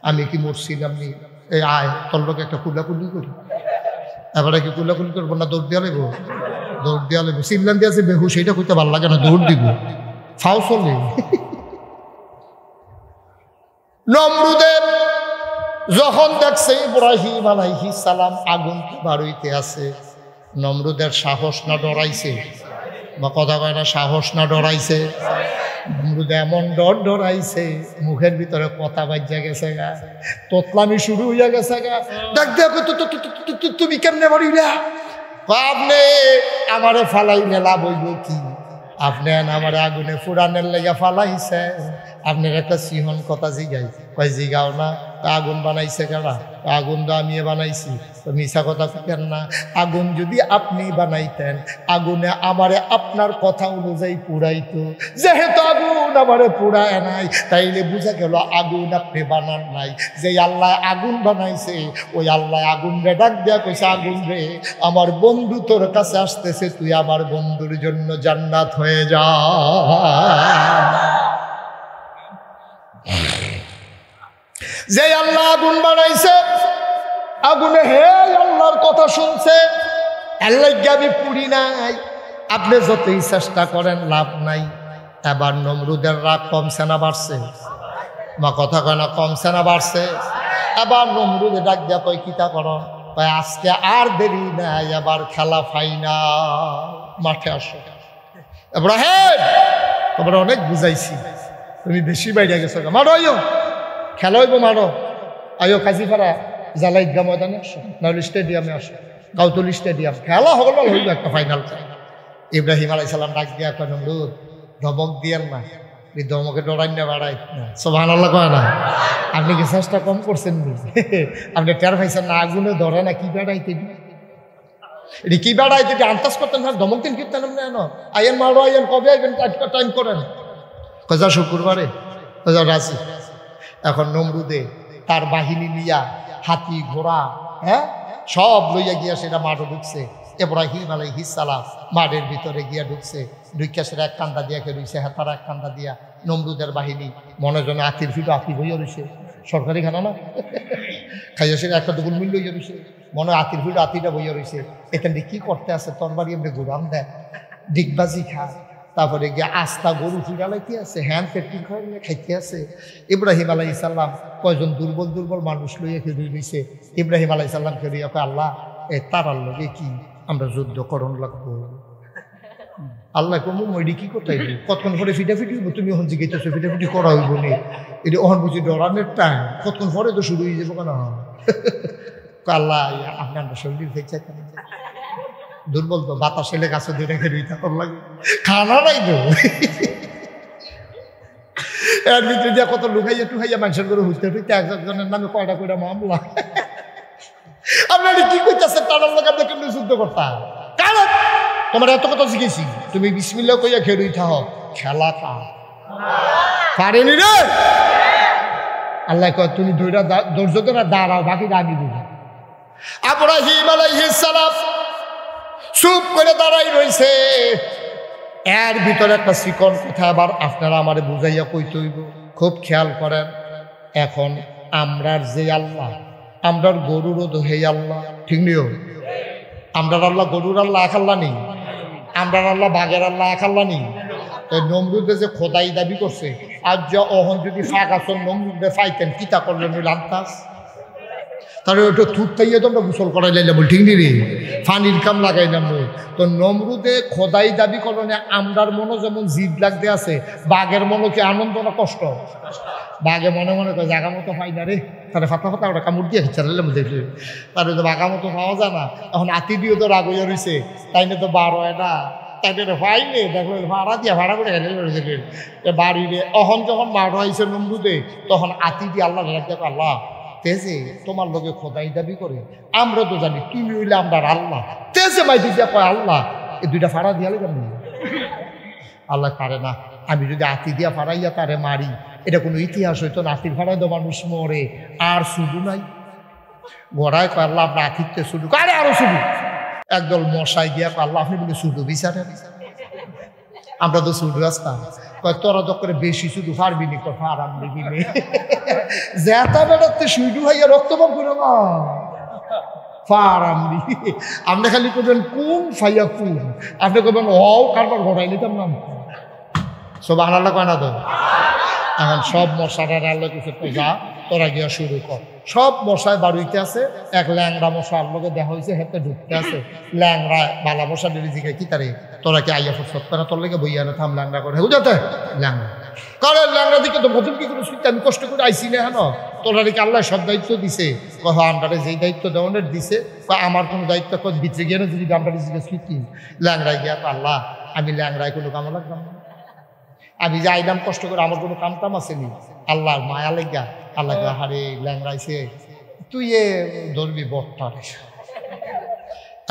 আমি কি মরছিলাম নি এই আয় তোর লোক একটা কুলাকুলি করি এবারে কি কুলাকুলি করবো না দৌড় দিয়া লাগব দৌড় দিয়া লাগবো সিমলান দিয়ে আছে বেহু সেইটা কইতে ভালো লাগে না দৌড় দিব ফাও চলে। নমরুদের যখন দেখছে ইব্রাহিম আলাইহিস সালাম আগুন বার হইতে আছে নমরুদের সাহস না ডরাইছে? বা কথা কয় না সাহস না ডরাইছে? নমরুদ এমন ডরাইছে মুখের ভিতরে কথা বাজ্যা গেছে গা তোতলামি শুরু হইয়া গেছে গা। দেখ দেখো তুমি কেমনে মরিলা? আপনি আমারে ফালাইলে লাভ হইব কি? আপনি আমার আগুনে ফুরানের লেগে ফালাইছে আপনার একটা সিহন কথা জিগাই কয় জিগাও না আগুন বানাইছে কারা? আগুন তো আমি বানাইছি তো মিশা কথা কেন না? আগুন যদি আপনি বানাইতেন আগুনে আমারে আপনার কথা অনুযায়ী পুরাইতো যেহেতু আগুন আমারে পুরায় নাই তাইলে বুঝা গেল আগুন আপনি বানান নাই। যে আল্লাহ আগুন বানাইছে ওই আল্লাহ আগুন রে ডাক দেয়া কইছে আগুন রে আমার বন্ধু তোর কাছে আসতেছে তুই আমার বন্ধুর জন্য জান্নাত হয়ে যা। যে আল্লাহ আগুন বানাইছে আগুনে হে আল্লাহর কথা শুনছে আল্লাহ আমি পুরি নাই আপনি যতই চেষ্টা করেন লাভ নাই। এবার নমরুদের রাগ কমছে না বাড়ছে? মা কথা কয় না কমছে না বাড়ছে? এবার নমরুদে ডাক দেয়া কয় কিতা করো কয় আজকে আর দেরি নাই এবার খেলা ফাইনাল মাঠে আসো। ইব্রাহিম তোমরা অনেক বুঝাইছি তুমি বেশি বাইরে গেছো মারো আইও খেলা হইব মারো আইও কাজীপাড়া জালা ঈদগা ময়দানে আসো নাহলে স্টেডিয়ামে আসো গাউতলি স্টেডিয়াম খেলা হল হইব একটা ফাইনাল। ইব্রাহিম আলাইহিস সালাম ডাক দিয়া কয় নমরুদ ধমক দিয়েন না এই ধমকে ডরাই না বাড়াই না সুবহানাল্লাহ কয় না? আপনি কি চেষ্টা কম করছেন আপনি টের পাইছেন না আগুনে ধরে না কি বেড়াইতে এটি কি বেড়াইতে আন্দাজ করতেন না ধমক দিন কীর্তন না আইয়েন মারো আইয়েন কবে আইবেন টাইম করেন কজা শুক্রবারে কজা রাজি। এখন নমরুদে তার বাহিনী নিয়া হাতি ঘোড়া হ্যাঁ সব লইয়া গিয়া সেটা মাঠে ঢুকছে। ইব্রাহিম আলাইহিস সালাম মাঠের ভিতরে গিয়া ঢুকছে ঢুকিয়া সেটা এক কান্দা দিয়া রইছে হ্যাঁ তার এক কান্দা দিয়া নমরুদের বাহিনী মনে জনে আতির ফিটো আতি হইয়া রইছে সরকারি খানা না খাইয়া সেটা একটা দুগুল মিল হইয়া রইছে মনে আতির ফিটো আতিটা বইয়া রইছে এখানে কি করতে আছে তরবারি এমনি ঘুরাম দেয় ডিগবাজি খায় তারপরে গিয়ে আস্তা গরু ফিরালাইতে আছে হ্যান্ড পেটিং করে খাইতে আছে। ইব্রাহিম আলাইহিস সালাম কয়জন দুর্বল দুর্বল মানুষ লইয়া খেয়ে রইছে ইব্রাহিম আলাইহিস সালাম খেয়ে আল্লাহ এ তারার লগে কি আমরা যুদ্ধ করণ লাগবো? আল্লাহ কমু মইডি কি করতে হইব কতক্ষণ পরে ফিটাফিটি হইব তুমি ওখান জিজ্ঞেস ফিটাফিটি করা হইব নি এটি ওখান বুঝি ডরানের টাইম কতক্ষণ পরে তো শুরু হয়ে যাবো কেন? আল্লাহ আপনার শরীর ফেকছে দুর্বল তো বাতাস এলে গাছে ধরে রেখে রইতে লাগে খানা নাই তো এর ভিতরে দিয়ে কত লুকাইয়া টুকাইয়া মানুষের করে হুঁচতে টুকতে একজনের নামে কয়টা কয়টা মামলা। আপনারা কি করতেছে তার লোক আপনি কেমনি যুদ্ধ করতাম কারণ তোমার এত কথা শিখেছি তুমি বিসমিল্লাহ কইয়া খেয়ে রইতে হোক খেলা কা পারেনি রে। আল্লাহ কয় তুমি ধৈর্য ধরে দাঁড়াও, বাকি আমি বুঝি। ইব্রাহিম আলাইহিস সালাম চুপ করে দাঁড়াই রইছে। এর ভিতরে একটা চিকন কথা আবার আপনারা আমারে বুঝাইয়া কইতে হইব, খুব খেয়াল করেন। এখন আমরার যে আল্লাহ, আমরার গরুরও দোহে আল্লাহ, ঠিক নিও। আমরার আল্লাহ গরুর আল্লাহ এক আল্লাহ নেই, আমরার আল্লাহ বাঘের আল্লাহ এক আল্লাহ নেই। নমরুদে যে খোদাই দাবি করছে, আর যে অহন যদি ফাঁক আসন নমরুদে ফাইতেন কিতা করলেন ওই লান্তাস, তাহলে ওটা থুতাইয়া তো আমরা গোসল করাই লাইলাম, ঠিক নি রে, ফানির কাম লাগাইলাম। তো নমরুদে খোদাই দাবি করলো না। আমরার মনে যেমন জিদ লাগতে আছে, বাঘের মনে কি আনন্দ না কষ্ট? বাঘে মনে মনে করে জাগা মতো পাই না রে, তাহলে ফাতা ফাতা ওটা কামড় দিয়ে খেতে লাইলাম দেখলে, তাহলে তো বাঘা মতো পাওয়া যায় না। এখন আতি দিয়েও তো রাগ হইয়া রয়েছে, তাই না তো বার হয় না, তাই পাইলে দেখলো ভাড়া দিয়া ভাড়া করে গেলে বাড়িরে। অহন যখন বার হয়েছে নমরুদে, তখন আতি দিয়ে আল্লাহ দেখো আল্লাহ তেজে তোমার লোকে খোদাই দাবি করে, আমরা তো জানি তুমি হইলে আমরা আল্লাহ, তেজে মাইতে দিয়া কয় আল্লাহ, এই দুইটা ফাড়া দিয়ালে কেন? আল্লাহ পারে না। আমি যদি আতি দিয়া ফাড়াইয়া তারে মারি, এটা কোনো ইতিহাস হইতো না। আতির ফাড়াই তো মানুষ মরে, আর শুধু নাই গড়ায় কয় আল্লাহ আমরা আতিথ্যে শুধু আরে আরো শুধু। একদল মশাই গিয়া কয় আল্লাহ আপনি বলে শুধু বিচারেন, আমরা তো শুধু আসতাম। তোরা তো করে বেশি শুধু পারবি নি, আরাম দিবি নে, জেতা বেড়াতে শুধু ভাইয়া রক্তপাত করে না ফারাম দি। আপনি খালি করবেন কোন ফাইয়া কোন, আপনি করবেন হও কারবার ঘটাই নিতাম নাম সব আল্লাহ কয় না তো। এখন সব মশারা আল্লাহ কিছু যা তোরা গিয়া শুরু কর। সব মশায় বাড়িতে আছে, এক ল্যাংড়া মশা আল্লাহকে দেখা হয়েছে, হেঁটে ঢুকতে আছে। ল্যাংড়া বালা মশা ডেলি জিকে কি তারে তোরা কি আইয়া ফুটফট করে তোর লেগে বইয়া না থাম ল্যাংড়া করে বুঝাতে ল্যাংড়া করে ল্যাংড়া দিকে তো প্রথম কি করে শুনতে আমি কষ্ট করে আইসি না। হেন তোরা দিকে আল্লাহ সব দায়িত্ব দিছে, কহ আমরারে যেই দায়িত্ব দেওয়ানের দিছে বা আমার কোনো দায়িত্ব ভিতরে গিয়ে না যদি আমরা জিজ্ঞেস কি ল্যাংড়ায় গিয়া আল্লাহ আমি ল্যাংড়ায় কোনো কামো লাগলাম না, আমি যে আইলাম কষ্ট করে আমার কোনো কাম টাম আসেনি। আল্লাহর মায়া লেগা আল্লাহ হারে ল্যাংড়াইছে তুই এ ধরবি বট্টার।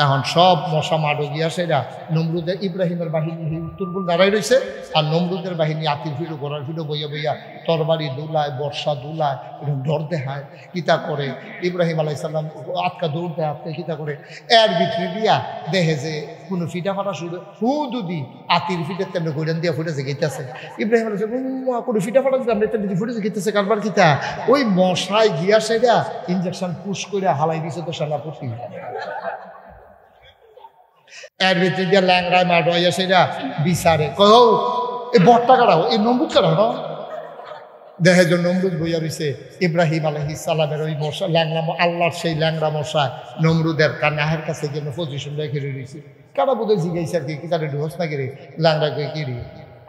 এখন সব মশা মাডো গিয়া সেরা নমরুদের ইব্রাহিমের বাহিনী উত্তরপুর দাঁড়াই রয়েছে, আর নমরুদের বাহিনী আতির ফিরো ঘোড়ার ফিরো বইয়া বইয়া তরবারি দুলায় বর্ষা দুলায় এরকম ডর দেখায় কিতা করে। ইব্রাহিম আলাইসাল্লাম আটকা দৌড় দেয় আটকে কিতা করে। এর ভিতরে দিয়া দেখে যে কোনো ফিটা ফাটা শুধু হুদুদি আতির ফিটের তেমনি গৈরান দিয়া ফুটেছে গেতেছে। ইব্রাহিম আলাইসাল্লাম কোনো ফিটা ফাটা তেমনি ফুটেছে গেতেছে কারবার কিতা ওই মশায় গিয়া সেটা ইঞ্জেকশন পুশ করে হালাই দিছে তো সেনাপতি। এর ভিতরে দিয়ে ল্যাংড়ায় মাঠ হইয়া সেটা বিচারে কহ এই বট্টা কাটাও এই নমরুদ কাটাও দেখে যে নমরুদ বইয়া রয়েছে। ইব্রাহিম আলাইহিস সালামের ওই মশা ল্যাংড়া আল্লাহর সেই ল্যাংড়া মশা নমরুদের কানাহের কাছে গিয়ে পজিশন রেখে রয়েছে। কারা বোধহয় জিজ্ঞাসা আর কি তারা ডুহস না কেড়ে ল্যাংড়া কে কি রে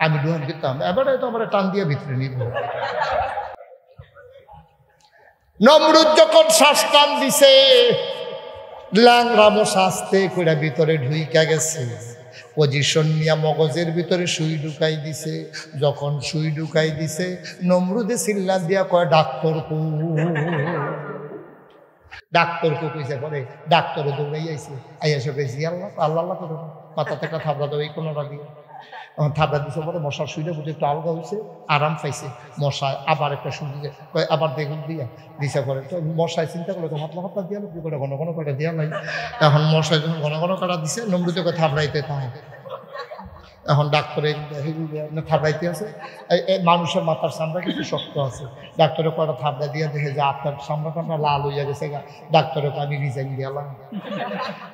আমি ডুহান দিতাম এবারে তো আমার টান দিয়ে ভিতরে নিব। নমরুদ যখন শ্বাস টান দিছে ল্যাংড়া মশা আস্তে করে ভিতরে ঢুইকা গেছে, পজিশন নিয়ে মগজের ভিতরে সুই ঢুকাই দিছে। যখন সুই ঢুকাই দিছে নমরুদে চিল্লা দিয়া কয় ডাক্তার কো, ডাক্তার কো কইছে পরে ডাক্তারে দৌড়াই আইছে আইসে পেয়েছি আল্লাহ আল্লাহ আল্লাহ করে মাথা থেকে থাবড়া দেবো এই কোনোটা দিয়ে থাবড়া দিছে পরে মশার শুইলে বুঝে একটু আলগা হয়েছে আরাম পাইছে। মশায় আবার একটা শুনতে আবার দেখুন দিয়া দিছে পরে তো মশায় চিন্তা করলো তো হাতলা হাতলা দিয়া করে ঘন ঘন কাটা দেওয়া নাই। এখন মশায় যখন ঘন ঘন কাটা দিছে নমরুদকে থাবড়াইতে থাকে। এখন ডাক্তারে থাবড়াইতে আছে মানুষের মাথার চামড়া কিছু শক্ত আছে। ডাক্তারে কটা থাবড়া দিয়ে দেখে যে আপনার চামড়া টামড়া লাল হইয়া গেছে। ডাক্তারে আমি রিজাইন দিলাম,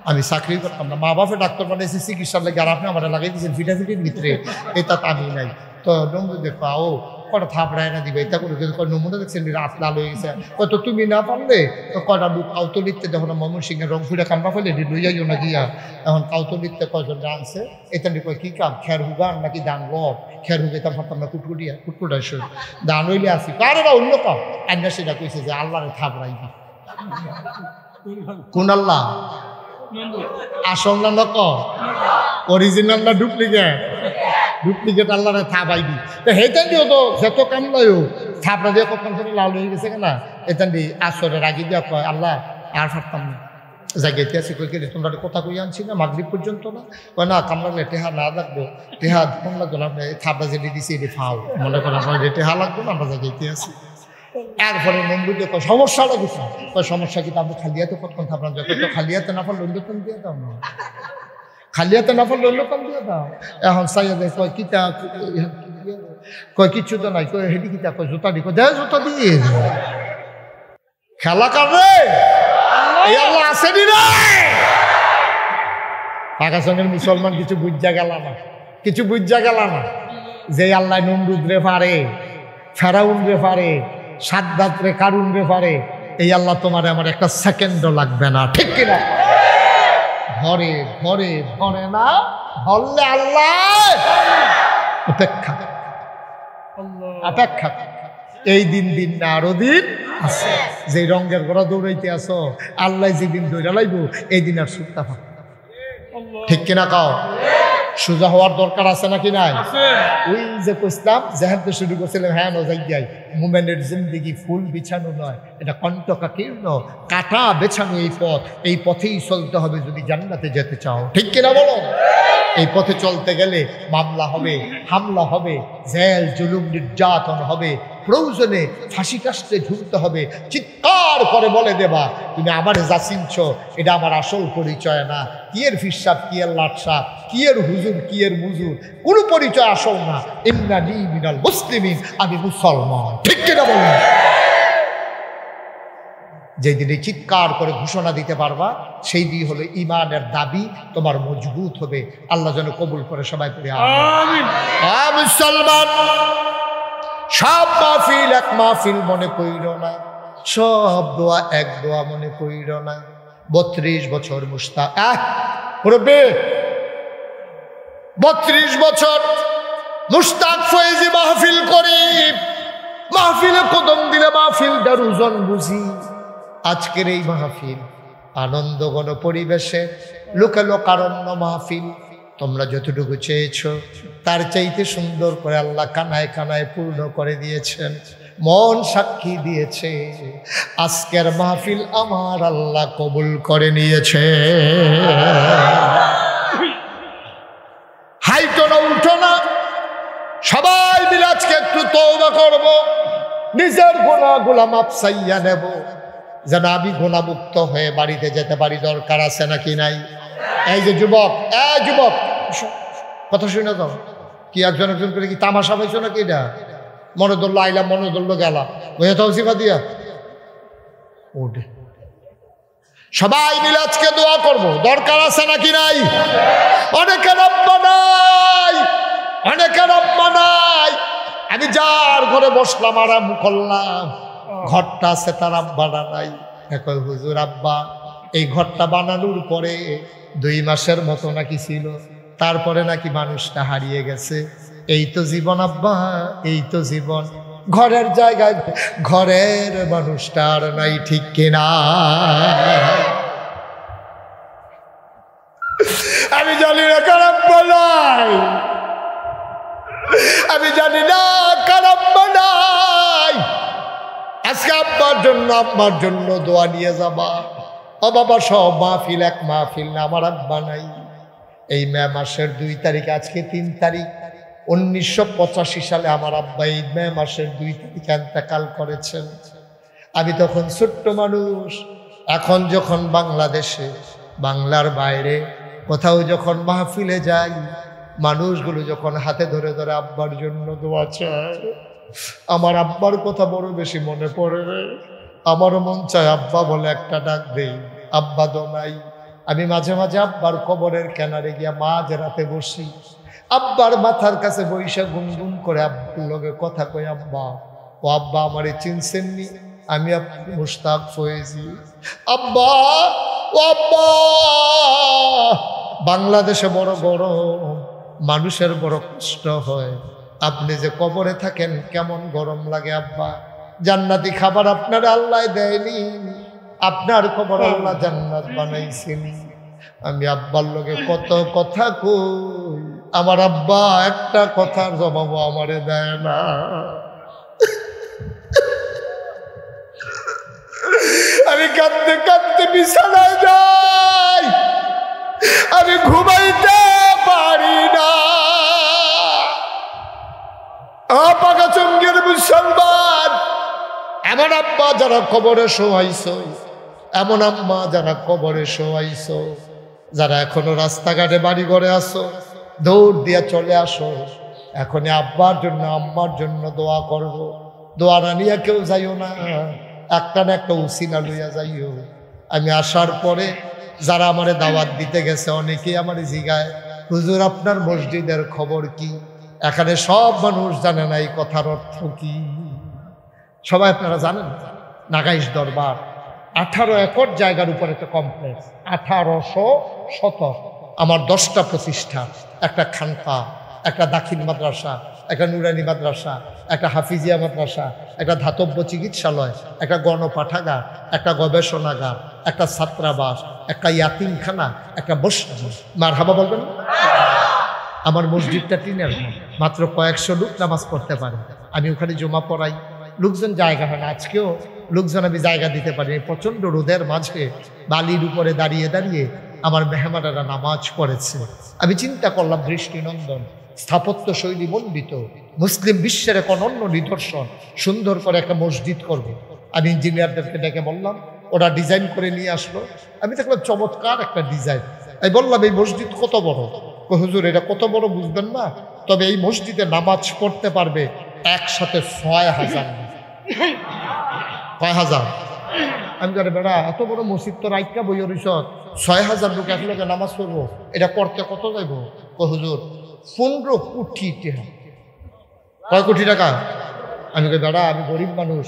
আমি চাকরি করতাম না, মা বাপে ডাক্তার বানাইছে চিকিৎসার লাগে আর আপনি আমার লাগাই দিয়েছেন ফিটাফিটির ভিতরে এটা আমি নাই। তো নমরুদ দেখো ও কটা থাপড়ায় না দিবে এটা করে নমুনা দেখছেন রাত লাল হয়ে গেছে। তো তুমি না পারলে তো কটা লোক কাউতলিতে যখন ময়মনসিংহের রংপুরে কামড়া ফেলে লইয়াইও না গিয়া এখন কাউতলিতে কয়জন আনছে এটা কয় কি কাম খের হুগান নাকি দান লব খের হুগাইতাম পারতাম না কুটকুটিয়া কুটকুটাই শরীর দান হইলে আসি কারে না অন্য কাম আন্না সেটা কইছে যে আল্লাহরে থাপড়াইবি। কোন আল্লাহ? আসল না নক অরিজিনাল না ডুপ্লিকেট? ডুপ্লিকেট আল্লাহরে থাপাইবি তো হেতান দিও তো যত কামলাইও থাপড়া দিয়ে কখন করে লাল হয়ে গেছে কেনা এতান দি আসরে রাগি দিয়া কয় আল্লাহ আর পারতাম না জায়গাতে আছি, কই কেটে তোমরা কথা কই আনছি না মাগরিব পর্যন্ত না? কয় না, কামড়ালে টেহা না লাগবো, টেহা ফোন লাগতো না, আপনি থাপড়া যেটি দিছি এটি ফাও, মনে করেন আপনার টেহা লাগতো না, আমরা জায়গাতে আছি। এরপরে নমরুদে কয় সমস্যাটা কিছু, কয় সমস্যা কিন্তু আপনি খালিয়াতে কতক্ষণ থাপড়ান, যত তো খালিয়াতে না পারলে অন্যক্ষণ দিয়ে দাও না, খালিয়াতে না পারলে অন্যক্ষণ দিয়ে দাও। এখন চাইয়া দেয়, কয় কিতা, কয় কিচ্ছু তো নাই, কয় হেঁটি কিতা, কয় জুতা দি, কয় দেয় জুতা দিয়ে খেলা কাটবে এই আল্লাহ আসেনি রে। পাকিস্তানের মুসলমান কিছু বুঝা গেল না, কিছু বুঝা গেল না যে আল্লাহ নমরুদ রে পারে, ফেরাউন রে পারে, সাদ্দাত রে কারুন রে পারে, এই আল্লাহ তোমার আমার একটা সেকেন্ডও লাগবে না, ঠিক কিনা? ঘরে ঘরে ঘরে না ধরলে আল্লাহ অপেক্ষা অপেক্ষা। এই দিন দিন না আরো দিন আছে, যে রঙের ঘোড়া দৌড়াইতে আসো আল্লাহ যেদিন দৌড়া লাইব এই দিন আর সুক্তা পাবে, ঠিক কিনা কাও? সোজা হওয়ার দরকার আছে নাকি নাই? ওই যে কইসলাম যেহেন তো শুরু করছিলাম, হ্যাঁ নজাই মোমেন্টের জিন্দিগি ফুল বিছানো নয়, এটা কণ্টকাকীর্ণ কাটা বেছানো এই পথ, এই পথেই চলতে হবে যদি জান্নাতে যেতে চাও, ঠিক কিনা বলো? এই পথে চলতে গেলে মামলা হবে, হামলা হবে, জেল জুলুম নির্যাতন হবে, প্রয়োজনে ফাঁসি কাস্তে ঝুলতে হবে, চিৎকার করে বলে দেবা তুমি আমার যা চিনছ এটা আমার আসল পরিচয় না, কি এর ফিসাব, কি এর লাটসাব, কি এর হুজুর, কি এর মুজুর, কোনো পরিচয় আসল না, ইন্নানি মিনাল মুসলিমিন, আমি মুসলমান, ঠিক কিনা বলুন? যেই দিনে চিৎকার করে ঘোষণা দিতে পারবা সেই দিন হলো ইমানের দাবি তোমার মজবুত হবে। আল্লাহ যেন কবুল করে সবাই করে আমিন। মুসলমান সব মাহফিল এক মাহফিল মনে কইর না, সব দোয়া এক দোয়া মনে কইর না। 32 বছর মুস্তাক 32 বছর মুস্তাক ফয়েজি মাহফিল করি, মাহফিলে কদম দিলে মাহফিল দারুজন বুঝি। আজকের এই মাহফিল আনন্দঘন পরিবেশে লোকে লোকারণ্য মাহফিল, তোমরা যতটুকু চেয়েছ তার চাইতে সুন্দর করে আল্লাহ কানায় কানায় পূর্ণ করে দিয়েছেন, মন সাক্ষী দিয়েছে। আজকের মাহফিল আমার আল্লাহ কবুল করে নিয়েছে। হাইটো না উঠো না, সবাই মিলে আজকে একটু তওবা করব, নিজের গুনাহগুলো মাপ চাইয়া নেব, যেন আমি গুনাহমুক্ত হয়ে বাড়িতে যেতে পারি। দরকার আছে নাকি নাই? এই যে যুবক, যুবক কথা শুনে দাও, কি একজন একজন করে কি তামাশা পাইছো নাকি? এটা মনে ধরলো আইলাম, মনে ধরলো গেলাম, বুঝে তো সিফা দিয়া ওঠে। সবাই মিলে আজকে দোয়া করব, দরকার আছে নাকি নাই? অনেকের আব্বা নাই, অনেকের আব্বা নাই। আমি যার ঘরে বসলাম আরাম করলাম, ঘরটা আছে তার আব্বাটা নাই। এখন হুজুর আব্বা এই ঘরটা বানানোর পরে 2 মাসের মতো নাকি ছিল, তারপরে নাকি মানুষটা হারিয়ে গেছে। এই তো জীবন আব্বা, এই তো জীবন। ঘরের জায়গায় ঘরের মানুষটা আর নাই, ঠিক কিনা? আমি জানি না কার আব্বা নাই, আমি জানি না কার আব্বা নাই। আজকে আব্বার জন্য আব্বার জন্য দোয়া নিয়ে যাবা। ও বাবা, সব মাহফিল এক মাহফিল না, আমার আব্বা নাই। এই মে মাসের 2 তারিখ, আজকে 3 তারিখ, 1985 সালে আমার আব্বা এই মে মাসের 2 তারিখে ইন্তেকাল করেছেন। আমি তখন ছোট্ট মানুষ। এখন যখন বাংলাদেশে, বাংলার বাইরে কোথাও যখন মাহফিলে যাই, মানুষগুলো যখন হাতে ধরে ধরে আব্বার জন্য দোয়া চায়, আমার আব্বার কথা বড় বেশি মনে পড়ে রে। আমারও মন চায় আব্বা বলে একটা ডাক দেই, আব্বা তো নাই। আমি মাঝে মাঝে আব্বার কবরের কিনারে গিয়া মাঝ রাতে বসি, আব্বার মাথার কাছে বৈশা গুনগুন করে আব্বার লগে কথা কই, আব্বা ও আব্বা আমারে চিনছেননি, আমি মুশতাক ফয়েজি। আব্বা ও আব্বা, বাংলাদেশে বড় গরম, মানুষের বড় কষ্ট হয়, আপনি যে কবরে থাকেন কেমন গরম লাগে আব্বা। জান্নাতি খাবার আপনার আল্লাহ দেয়নি, আপনার কবর আল্লাহ জান্নাত বানাইছেন। আমি আব্বার লগে কত কথা কই, আমার আব্বা একটা কথার জবাবও আমারে দেয় না। আমি আমি কাঁদতে কাঁদতে বিছানায় যাই, আমি ঘুমাইতে পারি না। পাকা চঙ্গের মুসলমান, এমন আব্বা যারা কবরে শোয়াইছ, এমন আম্মা যারা কবরে শোয়াইছ, যারা এখনো রাস্তাঘাটে বাড়ি ঘরে আসো, দৌড় দিয়ে চলে আসো। এখনই আব্বার জন্য আম্মার জন্য দোয়া করব। দোয়া না নিয়ে কেউ যাইও না, একটা না একটা উসিলা লইয়া যাইও। আমি আসার পরে যারা আমারে দাওয়াত দিতে গেছে অনেকেই আমার জিগায়, হুজুর আপনার মসজিদের খবর কি? এখানে সব মানুষ জানে না এই কথার অর্থ কি। সবাই আপনারা জানেন নাগাইশ দরবার 18 একর জায়গার উপর একটা কমপ্লেক্স, 1800 শতক। আমার 10টা প্রতিষ্ঠান, একটা খানকা, একটা দাখিল মাদ্রাসা, একটা নুরানি মাদ্রাসা, একটা হাফিজিয়া মাদ্রাসা, একটা ধাতব্য চিকিৎসালয়, একটা গণপাঠাগার, একটা গবেষণাগার, একটা ছাত্রাবাস, একটা ইয়াতিমখানা, একটা মসজিদ। মারহাবা বলবেন? আমার মসজিদটা টিনের ঘর, মাত্র কয়েকশো লোক নামাজ পড়তে পারে। আমি ওখানে জমা পড়াই, লোকজন জায়গা হয় না। আজকেও লোকজন আমি জায়গা দিতে পারি। প্রচণ্ড রোদের মাঝে বালির উপরে দাঁড়িয়ে দাঁড়িয়ে আমার মেহমানেরা নামাজ পড়েছে। আমি চিন্তা করলাম, দৃষ্টিনন্দন, স্থাপত্য শৈলী মণ্ডিত, মুসলিম বিশ্বের এক অনন্য নিদর্শন, সুন্দর করে একটা মসজিদ করব। আমি ইঞ্জিনিয়ারদেরকে ডেকে বললাম, ওরা ডিজাইন করে নিয়ে আসলো। আমি দেখলাম চমৎকার একটা ডিজাইন। আমি বললাম, এই মসজিদ কত বড়? হুজুর এটা কত বড় বুঝবেন না, তবে এই মসজিদে নামাজ পড়তে পারবে একসাথে 6000। 6000? আমি জানি বেড়া, এত বড় মসজিদ তো রাইকা বই রিসত, 6000 লোক একলগে নামাজ পড়বো, এটা করতে কত যাইব? হুজুর 15 কোটি টাকা। কয় কোটি টাকা? আমি বেড়া, আমি গরিব মানুষ,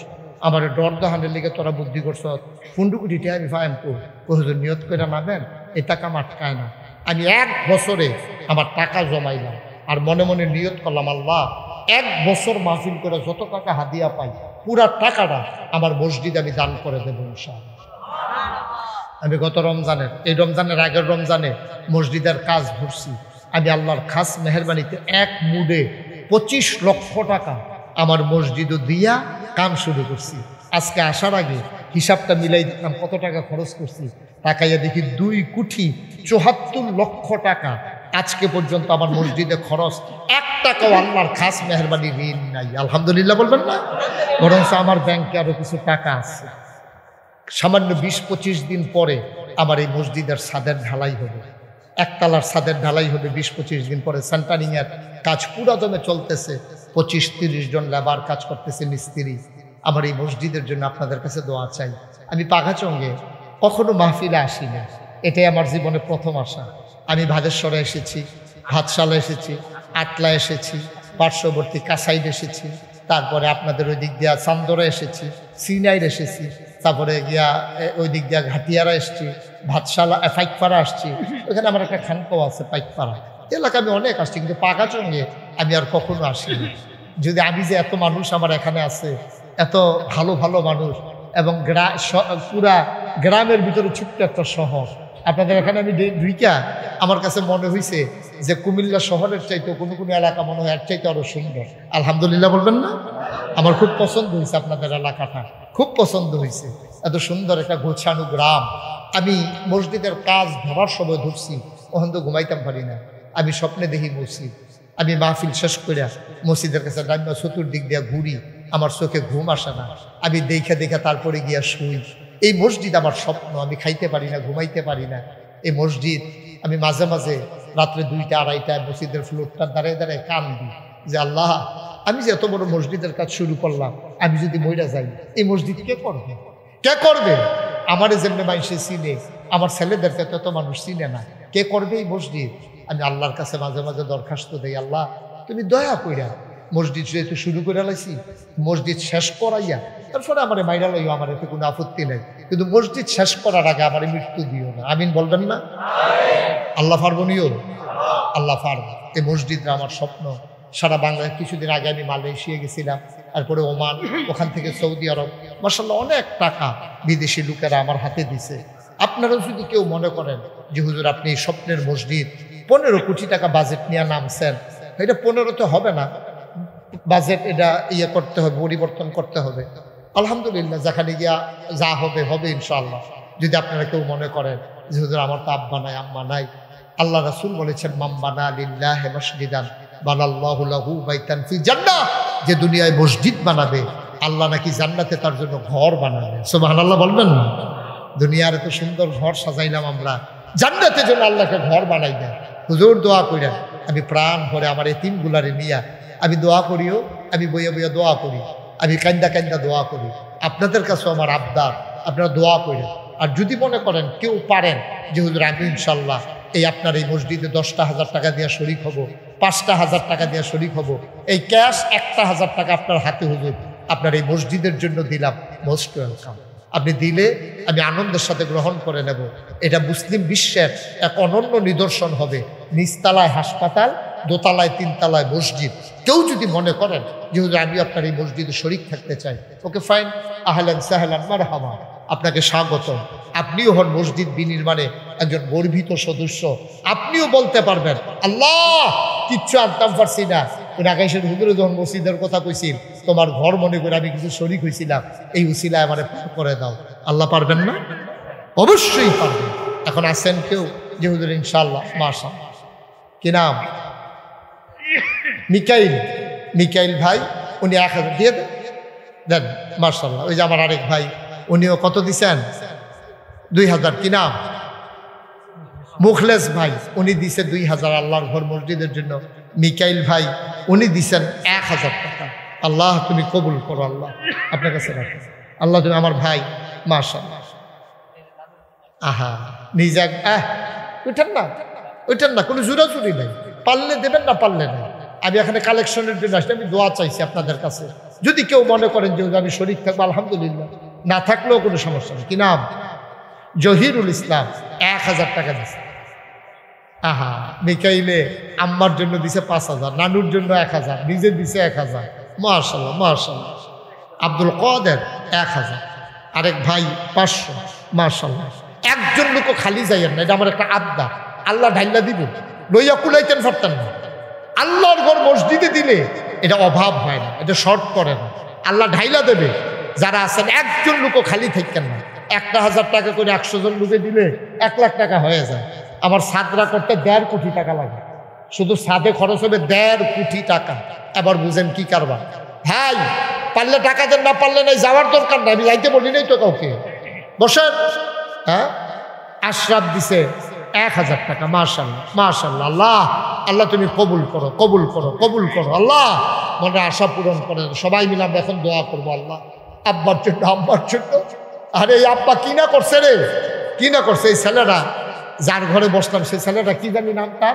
আমার ডর দাহানের লিগে তোরা বুদ্ধি করছ, 15 কোটি টাকা আমি ফাইম কো। হুজুর নিয়ত করে নামেন, এই টাকা আটকায় না। আমি 1 বছরে আমার টাকা জমাইলাম আর মনে মনে নিয়ত করলাম, আল্লাহ 1 বছর মাহফিল করে যত টাকা হাদিয়া পাই পুরা টাকাটা আমার মসজিদে আমি দান করে দেবো ইনশাআল্লাহ। আমি গত রমজানের, এই রমজানের আগের রমজানে মসজিদের কাজ ধরছি। আমি আল্লাহর খাস মেহরবানিতে এক মুডে 25 লক্ষ টাকা আমার মসজিদও দিয়া কাম শুরু করছি। আজকে আসার আগে হিসাবটা মিলাই দিলাম কত টাকা খরচ করছি। টাকাইয়া দেখি 2,74,00,000 টাকা আজকে পর্যন্ত আমার মসজিদে খরচ। 1 টাকাও আল্লাহর খাস মেহরবানি ঋণ নাই। আলহামদুলিল্লাহ বলবেন না? বরঞ্চ আমার ব্যাংকে আরো কিছু টাকা আছে। সামান্য 20-25 দিন পরে আমার এই মসজিদের ছাদের ঢালাই হবে, একতলার ছাদের ঢালাই হবে। 20-25 দিন পরে সেন্টারিংয়ের কাজ পুরা দমে চলতেছে। 25-30 জন লেবার কাজ করতেছে, মিস্ত্রি। আমার এই মসজিদের জন্য আপনাদের কাছে দোয়া চাই। আমি পাঘাচঙ্গে কখনো মাহফিলে আসি না, এটাই আমার জীবনে প্রথম আসা। আমি ভাদেশ্বরে এসেছি, ভাতশালা এসেছি, আটলা এসেছি, পার্শ্ববর্তী কাসাইড এসেছি, তারপরে আপনাদের ওই দিক দিয়া চান্দরা এসেছি, সিনাইর এসেছি, তারপরে গিয়া ওই দিক দিয়া ঘাটিয়ারা এসেছি, ভাতশালা পাইকপাড়া আসছি। ওখানে আমার একটা খানকাও আছে পাইকপাড়া এলাকা। আমি অনেক আসছি, কিন্তু পাঘাচঙ্গে আমি আর কখনো আসিনি। যদি আমি যে এত মানুষ আমার এখানে আছে, এত ভালো ভালো মানুষ, এবং পুরা গ্রামের ভিতরে ছোট্ট একটা শহর। আপনাদের এখানে আমি ঢুইকা আমার কাছে মনে হয়েছে যে কুমিল্লা শহরের চাইতে কোনো কোনো এলাকা মনে হয় এর চাইতে আরো সুন্দর। আলহামদুলিল্লাহ বলবেন না? আমার খুব পছন্দ হয়েছে আপনাদের এলাকাটা, খুব পছন্দ হয়েছে। এত সুন্দর একটা গোছানো গ্রাম। আমি মসজিদের কাজ ধরার সময় ধরছি, ওখান তো ঘুমাইতাম পারি না। আমি স্বপ্নে দেখি মসজিদ। আমি মাহফিল শেষ করে মসজিদের কাছে ডাইমা চতুর্দিক দিয়া ঘুরি, আমার চোখে ঘুম আসে না। আমি দেখে দেখে তারপরে গিয়া শুই। এই মসজিদ আমার স্বপ্ন। আমি খাইতে পারি না, ঘুমাইতে পারি না। এই মসজিদ আমি মাঝে মাঝে রাত্রে 2টা-2:30টায় মসজিদের ফ্লোরটার দাঁড়িয়ে দাঁড়িয়ে কান্দি যে আল্লাহ, আমি যে এত বড় মসজিদের কাজ শুরু করলাম, আমি যদি মইরা যাই এই মসজিদ কে করবে? কে করবে? আমারে যেমনি মানুষে চিনে, আমার ছেলেদেরকে তত মানুষ চিনে না। কে করবে এই মসজিদ? আমি আল্লাহর কাছে মাঝে মাঝে দরখাস্ত দিই, আল্লাহ তুমি দয়া কইরা মসজিদ যেহেতু শুরু করে লাইছি, মসজিদ শেষ করাইয়া তারপরে আমার মাইরা লইও, আমার এতে কোনো আপত্তি নেই, কিন্তু মসজিদ শেষ করার আগে আমার মৃত্যু দিও না। আমিন বলবেন না? আল্লাহ পারবনিও, আল্লাহ পারব। এই মসজিদটা আমার স্বপ্ন। সারা বাংলায় কিছুদিন আগে আমি মালয়েশিয়া গেছিলাম, তারপরে ওমান, ওখান থেকে সৌদি আরব। মাশাআল্লাহ অনেক টাকা বিদেশি লোকেরা আমার হাতে দিছে। আপনারাও যদি কেউ মনে করেন যে হুজুর আপনি স্বপ্নের মসজিদ 15 কোটি টাকা বাজেট নিয়ে নামছেন, এটা 15 তো হবে না, বাজেট এটা করতে হবে, পরিবর্তন করতে হবে। আলহামদুলিল্লাহ, যেখানে গিয়া যা হবে হবে ইনশাআল্লাহ। যদি আপনারা কেউ মনে করেন যে হুজুর আমার তো আব্বা নাই আম্মা নাই, আল্লাহ রাসূল বলেছেন মান বানা লিল্লাহি মাসজিদান বানাল্লাহু লাহু বাইতান ফিল জান্নাহ, যে দুনিয়ায় মসজিদ বানাবে আল্লাহ নাকি জান্নাতে তার জন্য ঘর বানাবে। সুবহানাল্লাহ বলবেন না? দুনিয়ার এত সুন্দর ঘর সাজাইলাম আমরা, জান্নাতের জন্য আল্লাহকে ঘর বানাই দেয়। হুজুর দোয়া কইরা আমি প্রাণ ভরে আমার এই তিনগুলারে নিয়া আমি দোয়া করিও, আমি বইয়া বইয়া দোয়া করি, আমি কান্দা কান্দা দোয়া করি। আপনাদের কাছেও আমার আবদার, আপনারা দোয়া করেন। আর যদি মনে করেন কেউ পারেন যে হুজুর আমি ইনশাল্লাহ এই আপনার এই মসজিদে 10,000 টাকা দিয়ে শরিক হব, 5,000 টাকা দিয়ে শরিক হব, এই ক্যাশ 1,000 টাকা আপনার হাতে হুজুর আপনার এই মসজিদের জন্য দিলাম, মোস্ট ওয়েলকাম। আপনি দিলে আমি আনন্দের সাথে গ্রহণ করে নেব। এটা মুসলিম বিশ্বের এক অনন্য নিদর্শন হবে। নিচতলায় হাসপাতাল, দোতলায় তিনতলায় মসজিদ। কেউ যদি মনে করেন যে হুজুর আমি আপনার এই মসজিদে শরিক থাকতে চাই, ওকে ফাইন, আহলান সাহলান মারহাবা, আপনাকে স্বাগতম। আপনিও হন মসজিদ বিনির্মাণে একজন গর্বিত সদস্য। আপনিও বলতে পারবেন আল্লাহ কিচ্ছু আনতাম পারছি না, ওই আকাশের হুজুরে যখন মসজিদের কথা কইছিল তোমার ঘর মনে করে আমি কিছু শরিক হয়েছিলাম, এই উসিলায় আমারে পার করে দাও। আল্লাহ পারবেন না? অবশ্যই পারবেন। এখন আসেন কেউ যে হুজুর ইনশাআল্লাহ মাশাআল্লাহ, কি নাম? মিকাইল। মিকাইল ভাই উনি 1000 দিয়ে দেন মাশাআল্লাহ। ওই যে আমার আরেক ভাই উনিও কত দিছেন? 2000। কি নাম? মুখলেস ভাই, উনি দিছে 2000 আল্লাহর ঘর মসজিদের জন্য। মিকাইল ভাই উনি দিছেন 1000 টাকা। আল্লাহ তুমি কবুল করো, আল্লাহ আপনার কাছে রাখো। আল্লাহ তুমি আমার ভাই মাশাআল্লাহ। আহা নিজে ওইটার না, ওইটার না, কোনো জোরাজুরি নাই। পারলে দেবেন, না পারলে নাই। আমি এখানে কালেকশনের জন্য আসলে আমি দোয়া চাইছি আপনাদের কাছে। যদি কেউ মনে করেন যে আমি শরীক থাকবো আলহামদুলিল্লাহ, না থাকলেও কোনো সমস্যা নেই। কি নাম? জহিরুল ইসলাম 1000 টাকা দিছে। আহা মিকাইলে আম্মার জন্য দিছে 5000, নানুর জন্য 1000, নিজে দিছে 1000। মাশাআল্লাহ মাশাআল্লাহ। আব্দুল কাদের 1000, আরেক ভাই 500। মাশাআল্লাহ। একজন লোক খালি যাইয়েন না, এটা আমার একটা আবদার। আল্লাহ ঢাইলা দিবেন, লইয়া কুলাইতেন পারতেন না। আল্লাহর ঘর মসজিদে দিলে এটা অভাব হয় না, এটা শর্ট করে না, আল্লাহ ঢাইলা দেবে। যারা আছেন একজন লোকও খালি থাকেন না। 1000 টাকা করে 100 জন লোকে দিলে 1 লাখ টাকা হয়ে যায়। আমার সাদরা করতে 1.5 কোটি টাকা লাগে, শুধু সাদে খরচ হবে 1.5 কোটি টাকা। এবার বুঝেন কি কারবার। ভাই পারলে টাকা দেন, না পারলে নাই, যাওয়ার দরকার নাই। আমি যাইতে বলি নাই তো কাউকে, বসেন। হ্যাঁ আশরাফ দিছে 1000 টাকা। মাশাআল্লাহ মাশাআল্লাহ। আল্লাহ আল্লাহ তুমি কবুল করো, কবুল করো, কবুল করো। আল্লাহ মনে আশা পূরণ করে। সবাই মিলে আমরা এখন দোয়া করবো আল্লাহ আব্বার জন্য, আব্বার জন্য। আরে এই আব্বা কি না করছে রে, কি না করছে। এই ছেলেরা যার ঘরে বসলাম, সেই ছেলেটা কি জানি নামটা,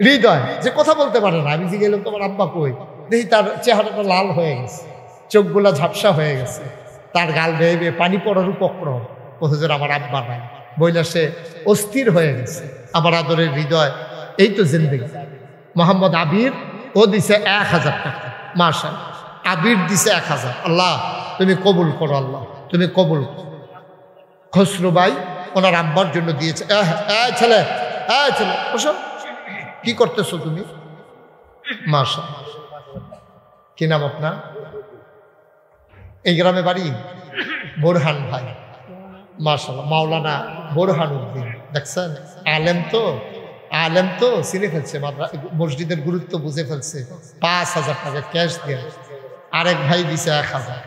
হৃদয়, যে কথা বলতে পারে না। আমি যে গেলাম তোমার আব্বা কই, দেখি তার চেহারাটা লাল হয়ে গেছে, চোখগুলা ঝাপসা হয়ে গেছে, তার গাল বেয়ে পানি পড়ার উপক্রম। হুজুর আমার আব্বা নাই বইলা সে অস্থির হয়ে গেছে। আমার আদরের হৃদয়, এই তো জিন্দেগি। মোহাম্মদ আবির ও দিছে 1000 টাকা। মাশাআল্লাহ। আবির দিছে 1000। আল্লাহ তুমি কবুল করো, আল্লাহ তুমি কবুল করো। খসরু ভাই ওনার আব্বার জন্য দিয়েছে। ছেলে ছেলে বসো, কি করতেছো তুমি? মাশাআল্লাহ। কি নাম আপনার? এই গ্রামে বাড়ি? বোরহান ভাই। মাশাআল্লাহ। মাওলানা বোরহান উদ্দিন, দেখছেন আলেম তো, আলেম তো চিনে ফেলছে, মসজিদের গুরুত্ব বুঝে ফেলছে। 5000 টাকা ক্যাশ দিয়ে। আরেক ভাই দিছে 1000,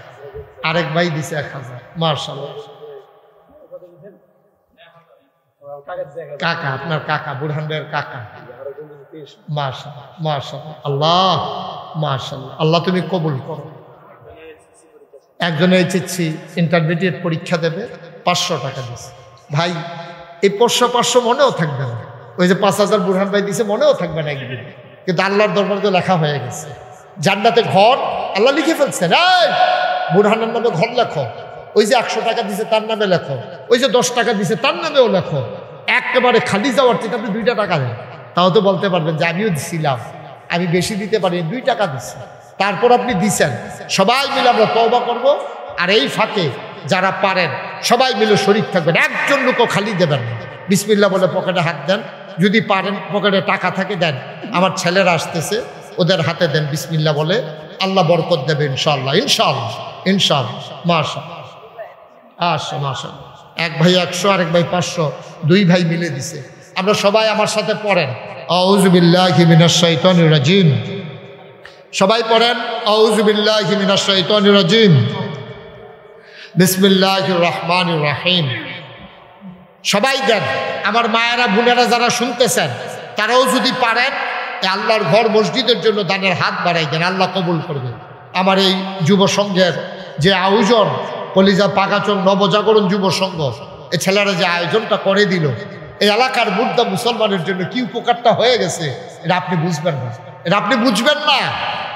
আরেক ভাই দিছে 1000। মাশাআল্লাহ। কাকা, আপনার কাকা, বুরহান ভাইয়ের কাকা। মাশাআল্লাহ মাশাআল্লাহ। আল্লাহ মাশাআল্লাহ। আল্লাহ তুমি কবুল করো। একজনে এইচএসসি ইন্টারমিডিয়েট পরীক্ষা দেবে, 500 টাকা দিচ্ছে। ভাই এই 500 মনেও থাকবে না। ওই যে 5000 বুরহান ভাই দিছে মনেও থাকবে না একদিন, কিন্তু আল্লাহর দরবারে তো লেখা হয়ে গেছে। জান্নাতে ঘর আল্লাহ লিখে ফেলছেন। এই বুরহানের নামে ঘর লেখো, ওই যে 100 টাকা দিছে তার নামে লেখো, ওই যে 10 টাকা দিছে তার নামেও লেখো। একেবারে খালি যাওয়ার থেকে আপনি 2 টাকা দেন, তাও তো বলতে পারবেন যে আমিও দিছিলাম, আমি বেশি দিতে পারি, 2 টাকা দিচ্ছি। তারপর আপনি দিছেন। সবাই মিলে আমরা তওবা করবো। আর এই ফাঁকে যারা পারেন সবাই মিলে শরীক থাকবেন, একজন লোকও খালি দেবেন না। বিসমিল্লাহ বলে পকেটে হাত দেন, যদি পারেন পকেটে টাকা থাকে দেন। আমার ছেলেরা আসতেছে, ওদের হাতে দেন, বিসমিল্লাহ বলে আল্লাহ বরকত দেবে ইনশাআল্লাহ, ইনশাআল্লাহ, ইনশাআল্লাহ। মাশাআল্লাহ, আচ্ছা মাশাআল্লাহ। এক ভাই 100, আরেক ভাই 500, 2 ভাই মিলে দিছে। আমরা সবাই আমার সাথে পড়েন, আউযু বিল্লাহি মিনাশ শাইতানির রাজিম। সবাই পড়েন, আউযু বিল্লাহি মিনাশ শাইতানির রাজিম, বিসমিল্লাহির রহমানির রহিম। সবাই দেন। আমার মায়েরা বোনেরা যারা শুনতেছেন তারাও যদি পারেন আল্লাহর ঘর মসজিদের জন্য দানের হাত বাড়াই দেন, আল্লাহ কবুল করবে। আমার এই যুব সংঘের যে আয়োজন, কলিজা পাকাচল নবজাগরণ যুব সংঘ, এই ছেলেরা যে আয়োজনটা করে দিল, এই এলাকার মুর্দা মুসলমানের জন্য কি উপকারটা হয়ে গেছে এটা আপনি বুঝবেন না, এটা আপনি বুঝবেন না,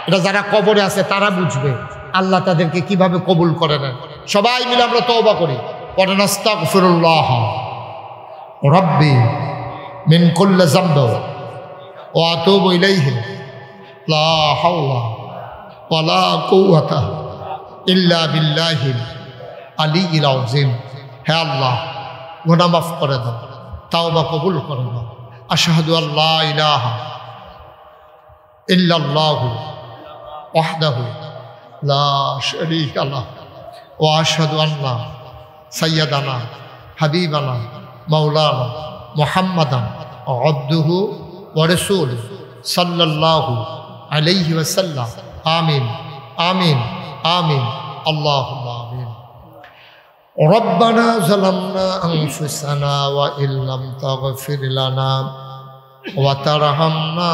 এটা যারা কবরে আছে তারা বুঝবে আল্লাহ তাদেরকে কিভাবে কবুল করে নেন। সবাই মিলে আমরা তওবা করি, পড়েন আস্তাগফিরুল্লাহ রাব্বি মিন কুল্লি যামব ওয়া আতুবু ইলাইহি লা হাওলা ওয়ালা কুওয়াতা ইল্লা বিল্লাহিল আলিয়্যিল আযীম। হে আল্লাহ, গুনাহ মাফ করে দাও, তাওবা কবুল করে দাও। আশহাদু আল্লা ইলাহা ইল্লাল্লাহু ওয়াহদাহু লা শারীকা লাহু ওয়া আশহাদু আন্না সাইয়্যিদানা হাবিবানা মাওলানা মুহাম্মাদান আবদুহু ওয়া রাসূলুহু সাল্লাল্লাহু আলাইহি ওয়াসাল্লাম। আমিন, আমিন, আমিন, আল্লাহুম্মা আমিন। রব্বানা যালামনা আনফুসানা ওয়া ইল্লাম তাগফির লানা ওয়া তারহামনা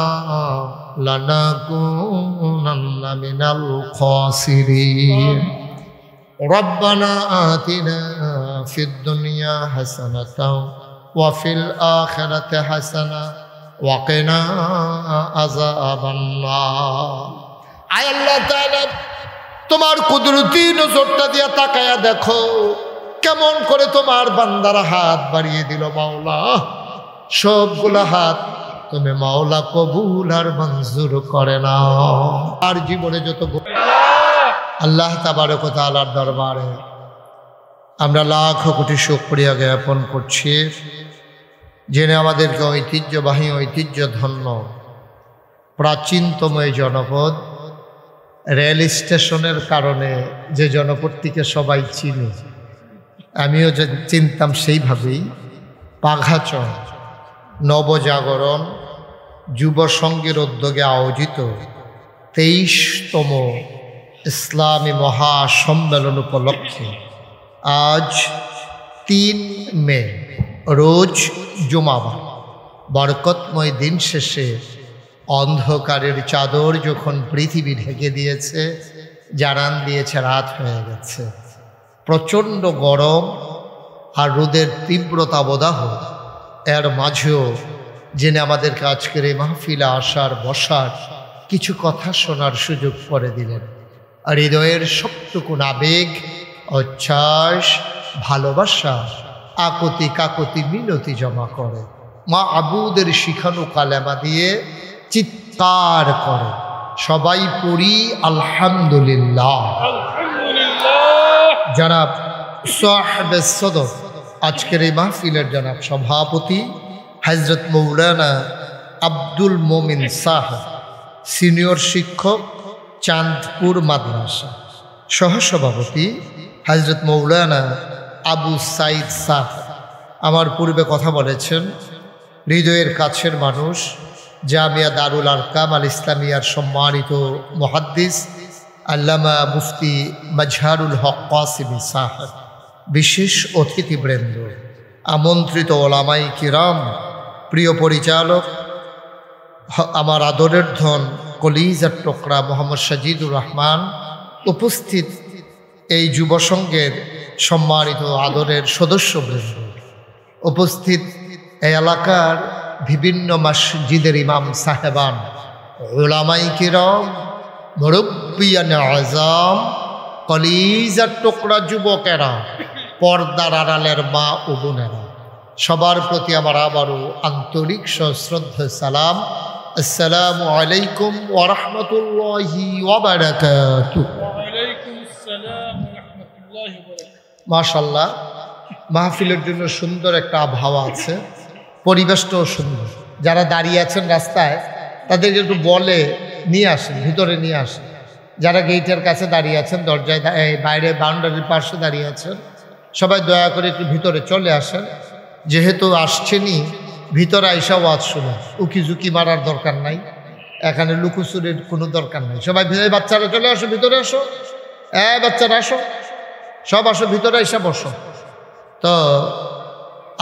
লানাকুনান্না মিনাল খাসিরিন। রব্বানা আতিনা ফিদ দুনিয়া হাসানাতাও ওয়া ফিল আখিরাতি হাসানা ওয়া কিনা আযাবান নার। আয় আল্লাহ তাআলা, তোমার কুদরতি নজরটা দিয়া তাকায়া দেখো কেমন করে তোমার বান্দারা হাত বাড়িয়ে দিল মাওলা। সবগুলা হাত তুমি মাওলা কবুল আর মঞ্জুর করে নাও। আর জীবনে যত আল্লাহ তাবারক ওয়া তাআলার দরবারে আমরা লাখ কোটি শুকরিয়া জ্ঞাপন করছি, যিনি আমাদেরকে ঐতিহ্যবাহী ঐতিহ্য ধন্য প্রাচীনতম এই জনপদ, রেল স্টেশনের কারণে যে জনপদটিকে সবাই চিনি, আমিও যে চিনতাম সেইভাবেই, পাঘাচর নবজাগরণ যুব সংঘের উদ্যোগে আয়োজিত 23তম ইসলামী মহাসম্মেলন উপলক্ষে আজ 3 মে রোজ জুমাবার বরকতময় দিন শেষে অন্ধকারের চাদর যখন পৃথিবী ঢেকে দিয়েছে, জানান দিয়েছে রাত হয়ে গেছে, প্রচণ্ড গরম আর রোদের তীব্রতা বদাহ, এর মাঝেও যিনি আমাদেরকে আজকের এই মাহফিলে আসার বসার কিছু কথা শোনার সুযোগ করে দিলেন, আর হৃদয়ের সবটুকুন আবেগ, উচ্ছ্বাস, ভালোবাসা, আকুতি কাকুতি মিনতি জমা করে মা আবুদের শিখানো কালেমা দিয়ে চিৎকার করে সবাই পড়ি আলহামদুলিল্লাহ। জনাব সাহেবে সদর আজকের এই মাহফিলের জনাব সভাপতি হযরত মৌলানা আব্দুল মোমিন সাহেব, সিনিয়র শিক্ষক, চাঁদপুর মাদ্রাসা, সহসভাপতি হযরত মৌলানা আবু সাইদ সাহেব আমার পূর্বে কথা বলেছেন, হৃদয়ের কাছের মানুষ, জামিয়া দারুল আরকাম আল ইসলামিয়ার সম্মানিত মুহাদ্দিস আল্লামা মুফতি মাজহারুল হক কাসিমি সাহেব, বিশেষ অতিথিবৃন্দ, আমন্ত্রিত ওলামাই কিরাম, প্রিয় পরিচালক, আমার আদরের ধন কলিজার টুকরা মোহাম্মদ সাজিদুর রহমান, উপস্থিত এই যুব সংঘের সম্মানিত আদরের সদস্যবৃন্দ, উপস্থিত এই এলাকার বিভিন্ন মসজিদের ইমাম সাহেবান, উলামাই কিরাম, মুরব্বিয়ান আযম, কলিজার টুকরা যুবকেরা, পর্দার আড়ালের মা ও বোনেরা, সবার প্রতি আমার আবারও আন্তরিক সশ্রদ্ধ সালাম। আসসালামু আলাইকুম ওয়া রাহমাতুল্লাহি ওয়া বারাকাতুহু। মাশাআল্লাহ, মাহফিলের জন্য সুন্দর একটা আবহাওয়া আছে, পরিবেশটাও সুন্দর। যারা দাঁড়িয়ে আছেন রাস্তায় তাদেরকে একটু বলে নিয়ে আসেন, ভিতরে নিয়ে আসেন, যারা গেটের কাছে দাঁড়িয়ে আছেন, দরজায় বাইরে বাউন্ডারির পাশে দাঁড়িয়ে আছেন, সবাই দয়া করে একটু ভিতরে চলে আসেন। যেহেতু আসছেনই, ভিতরে আইসা ওয়াজ শুনে উকিঝুঁকি মারার দরকার নাই, এখানে লুকোচুরির কোনো দরকার নাই। সবাই বাচ্চারা চলে আসো, ভিতরে আসো, বাচ্চারা আসো, সব আসো, ভিতরে এসে বসো। তো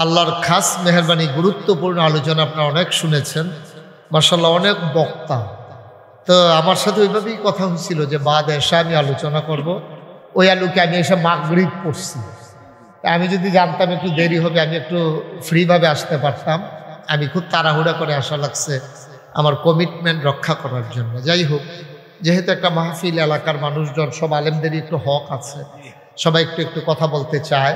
আল্লাহর খাস মেহরবানি, গুরুত্বপূর্ণ আলোচনা আপনারা অনেক শুনেছেন, মাশাআল্লাহ, অনেক বক্তা। তো আমার সাথে ওইভাবেই কথা হয়েছিল যে বাদ এসে আমি আলোচনা করব। ওই আলোকে আমি এসে মাগরিব পড়ছি। আমি যদি জানতাম একটু দেরি হবে, আমি একটু ফ্রিভাবে আসতে পারতাম। আমি খুব তাড়াহুড়া করে আসা লাগছে আমার কমিটমেন্ট রক্ষা করার জন্য। যাই হোক, যেহেতু একটা মাহফিল, এলাকার মানুষজন সব আলেমদেরই একটু হক আছে, সবাই একটু একটু কথা বলতে চায়।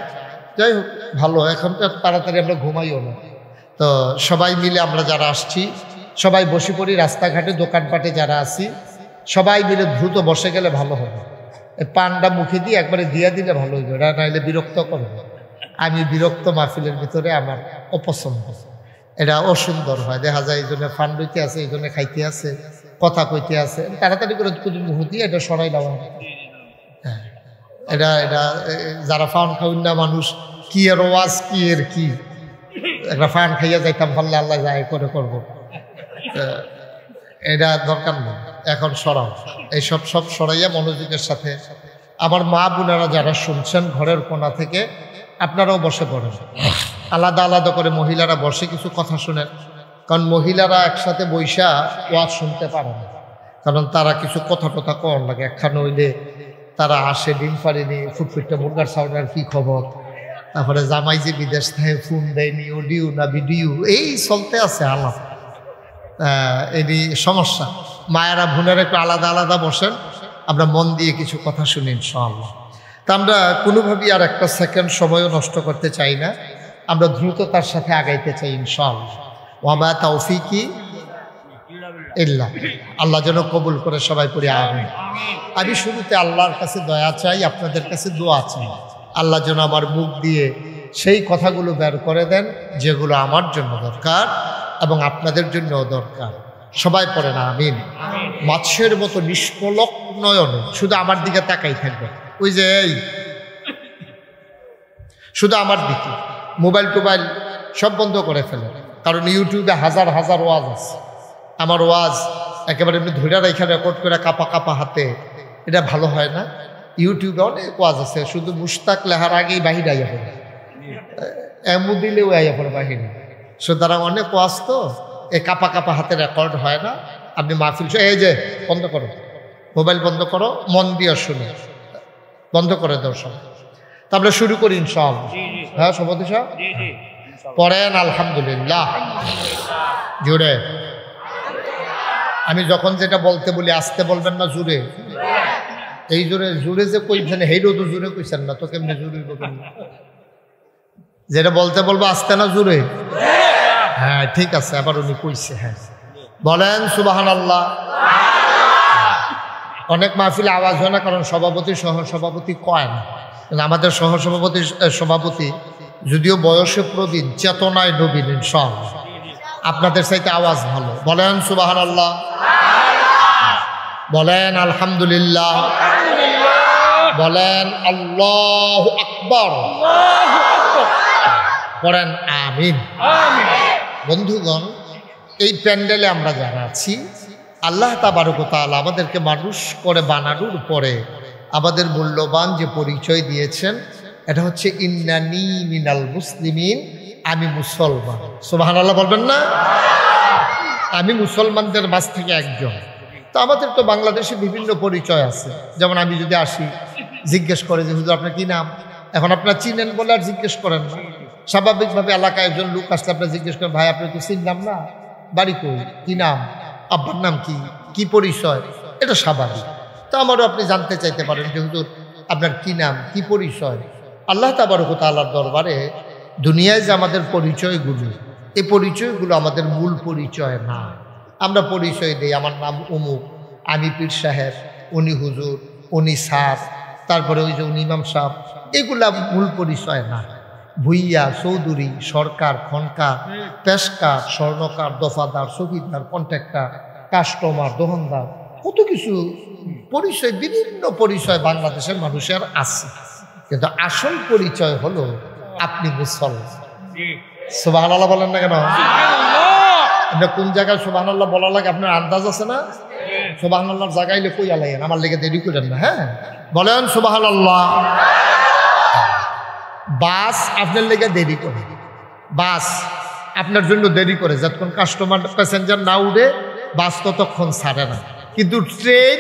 যাই হোক, ভালো, এখন তো তাড়াতাড়ি আমরা ঘুমাইও না। তো সবাই মিলে আমরা যারা আসছি সবাই বসে পড়ি, রাস্তাঘাটে দোকানপাটে যারা আছি সবাই মিলে দ্রুত বসে গেলে ভালো হবে। পানটা মুখে দিয়ে একবারে দিয়ে দিলে ভালো হইবে, এটা নাইলে বিরক্ত করবে। আমি বিরক্ত মাহফিলের ভিতরে আমার অপছন্দ, এটা অসুন্দর হয়। দেখা যায় এই জন্য ফান লইতে আছে, এই জন্য খাইতে আছে, কথা কইতে আছে, তাড়াতাড়ি করে মুখ দিয়ে এটা সরাই দেওয়া। হ্যাঁ, এটা যারা ফান খাউন না মানুষ, কি এর ওয়াজ, কি এর কি, একটা ফান খাইয়া যাইতাম পারলে আল্লাহ যায় করে করবো, এটা দরকার নেই। এখন সরাও, এইসব সব সরাইয়া মনোযোগের সাথে আমার মা বোনেরা যারা শুনছেন ঘরের কোণা থেকে, আপনারাও বসে পড়েন, আলাদা আলাদা করে মহিলারা বসে কিছু কথা শুনেন। কারণ মহিলারা একসাথে বৈশা ওয়াজ শুনতে পারে না, কারণ তারা কিছু কথা টথা কম লাগে। একখানে হইলে তারা আসে, ডিম পারেনি, ফুটফুটটা মুরগার সাউন্ডের কী খবর, তারপরে জামাই যে বিদেশ থেকে ফোন দেয়নি, অডিও না ভিডিও, এই চলতে আছে আলাপ। এরই সমস্যা। মায়েরা বোনেরা একটু আলাদা আলাদা বসেন, আমরা মন দিয়ে কিছু কথা শুনি ইনশাআল্লাহ। তা আমরা কোনোভাবেই আর একটা সেকেন্ড সময়ও নষ্ট করতে চাই না, আমরা দ্রুততার সাথে আগাইতে চাই ইনশাআল্লাহ। ওয়ামা তাওফিকি ইল্লা, আল্লাহ যেন কবুল করে সবাই পড়ি আমিন। আমি শুরুতে আল্লাহর কাছে দয়া চাই, আপনাদের কাছে দোয়া চাই, আল্লাহ যেন আমার মুখ দিয়ে সেই কথাগুলো বের করে দেন যেগুলো আমার জন্য দরকার এবং আপনাদের জন্যও দরকার। সবাই পড়ে না আমিন। মাছের মতো নিষ্কলক নয়নে শুধু আমার দিকে তাকাই থাকবে, ওই যে এই শুধু আমার দিকে, মোবাইল টোবাইল সব বন্ধ করে ফেলে। কারণ ইউটিউবে হাজার হাজার ওয়াজ আছে, আমার ওয়াজ একেবারে এমনি ধৈর্য রেখা রেকর্ড করে কাপা কাপা হাতে, এটা ভালো হয় না। ইউটিউবে অনেক ওয়াজ আছে, শুধু মুশতাক লেহার আগেই বাহিরে আইয়া পড়ে, এমু দিলেও আইয়া পড়ে বাহিরে। সুতরাং অনেক ওয়াজ তো এই কাপা কাপা হাতে রেকর্ড হয় না। আপনি মাহফিল, এই যে বন্ধ করো, মোবাইল বন্ধ করো, মন দিয়ে শুনে, বন্ধ করে দাও সব। তা আমরা শুরু করি ইনশাআল্লাহ। হ্যাঁ সভাপতি সাহেব পড়েন আলহামদুলিল্লাহ জুড়ে। আমি যখন যেটা বলতে বলি আসতে বলবেন না, জুড়ে। এই জোরে জুড়ে যে কইছেন হেইরও তো জুড়ে কইছেন না, তো কেমনি জুড়ে বলবেন? যেটা বলতে বলবো আসতে না জুড়ে? হ্যাঁ ঠিক আছে, আবার উনি কইছে। হ্যাঁ বলেন সুবহানাল্লাহ। অনেক মাহফিলে আওয়াজ হয় না, কারণ সভাপতি সহসভাপতি কয় না। আমাদের সভাপতি যদিও বয়সে প্রবীণ, চেতনায় নবীন ইনশাআল্লাহ, আপনাদের চাইতে আওয়াজ ভালো। বলেন সুবহানাল্লাহ, বলেন আলহামদুলিল্লাহ, বলেন আল্লাহু আকবার, বলেন আমিন। বন্ধুগণ, এই প্যান্ডেলে আমরা যারা আছি, আল্লাহ তাবারক ওয়া তাআলা আমাদেরকে মানুষ করে বানানোর পরে আমাদের মূল্যবান যে পরিচয় দিয়েছেন, এটা হচ্ছে ইন্নানি মিনাল মুসলিমিন, আমি মুসলমান। সুবহানাল্লাহ বলবেন না? আমি মুসলমানদের মাঝ থেকে একজন। তো আমাদের তো বাংলাদেশে বিভিন্ন পরিচয় আছে। যেমন আমি যদি আসি, জিজ্ঞেস করে যে হুজুর আপনার কি নাম, এখন আপনার চিনেন বলে আর জিজ্ঞেস করেন না। স্বাভাবিকভাবে এলাকায় একজন লোক আসলে আপনার জিজ্ঞেস করেন, ভাই আপনি তো চিনলাম না, বাড়ি কই, কি নাম, আব্বার নাম কি, কি পরিচয়, এটা স্বাভাবিক। তো আমারও আপনি জানতে চাইতে পারেন যে হুজুর আপনার কি নাম, কি পরিচয়। আল্লাহ তাবারক ওয়া তাআলার দরবারে দুনিয়ায় যে আমাদের পরিচয়গুলো, এই পরিচয়গুলো আমাদের মূল পরিচয় না। আমরা পরিচয় দিই, আমার নাম অমুক, আমি পীর সাহেব, উনি হুজুর, উনি স্যার, তারপরে ওই যে উনি ইমাম সাহেব, এগুলা মূল পরিচয় না। ভুইয়া, চৌধুরী, সরকার, খনকার, পেশকার, স্বর্ণকার, দফাদার, চকিদার, কন্ট্রাক্টর, কাস্টমার, দোকানদার, কত কিছু পরিচয়, বিভিন্ন পরিচয় বাংলাদেশের মানুষের আছে, কিন্তু আসল পরিচয় হলো আপনি মুসলমান। সুবহানাল্লাহ বলেন না কেন? আপনার কোন জায়গায় সুবহানাল্লাহ বলা লাগে আপনার আন্দাজ আছে না? সুবহানাল্লাহর জায়গায় কই আলাইয়েন, আমার লেগে দেরি করেন না। হ্যাঁ বলেন সুবহানাল্লাহ। বাস আপনার লেগে দেরি করে, বাস আপনার জন্য দেরি করে, যতক্ষণ কাস্টমার প্যাসেঞ্জার না উঠে বাস ততক্ষণ ছাড়ে না। কিন্তু ট্রেন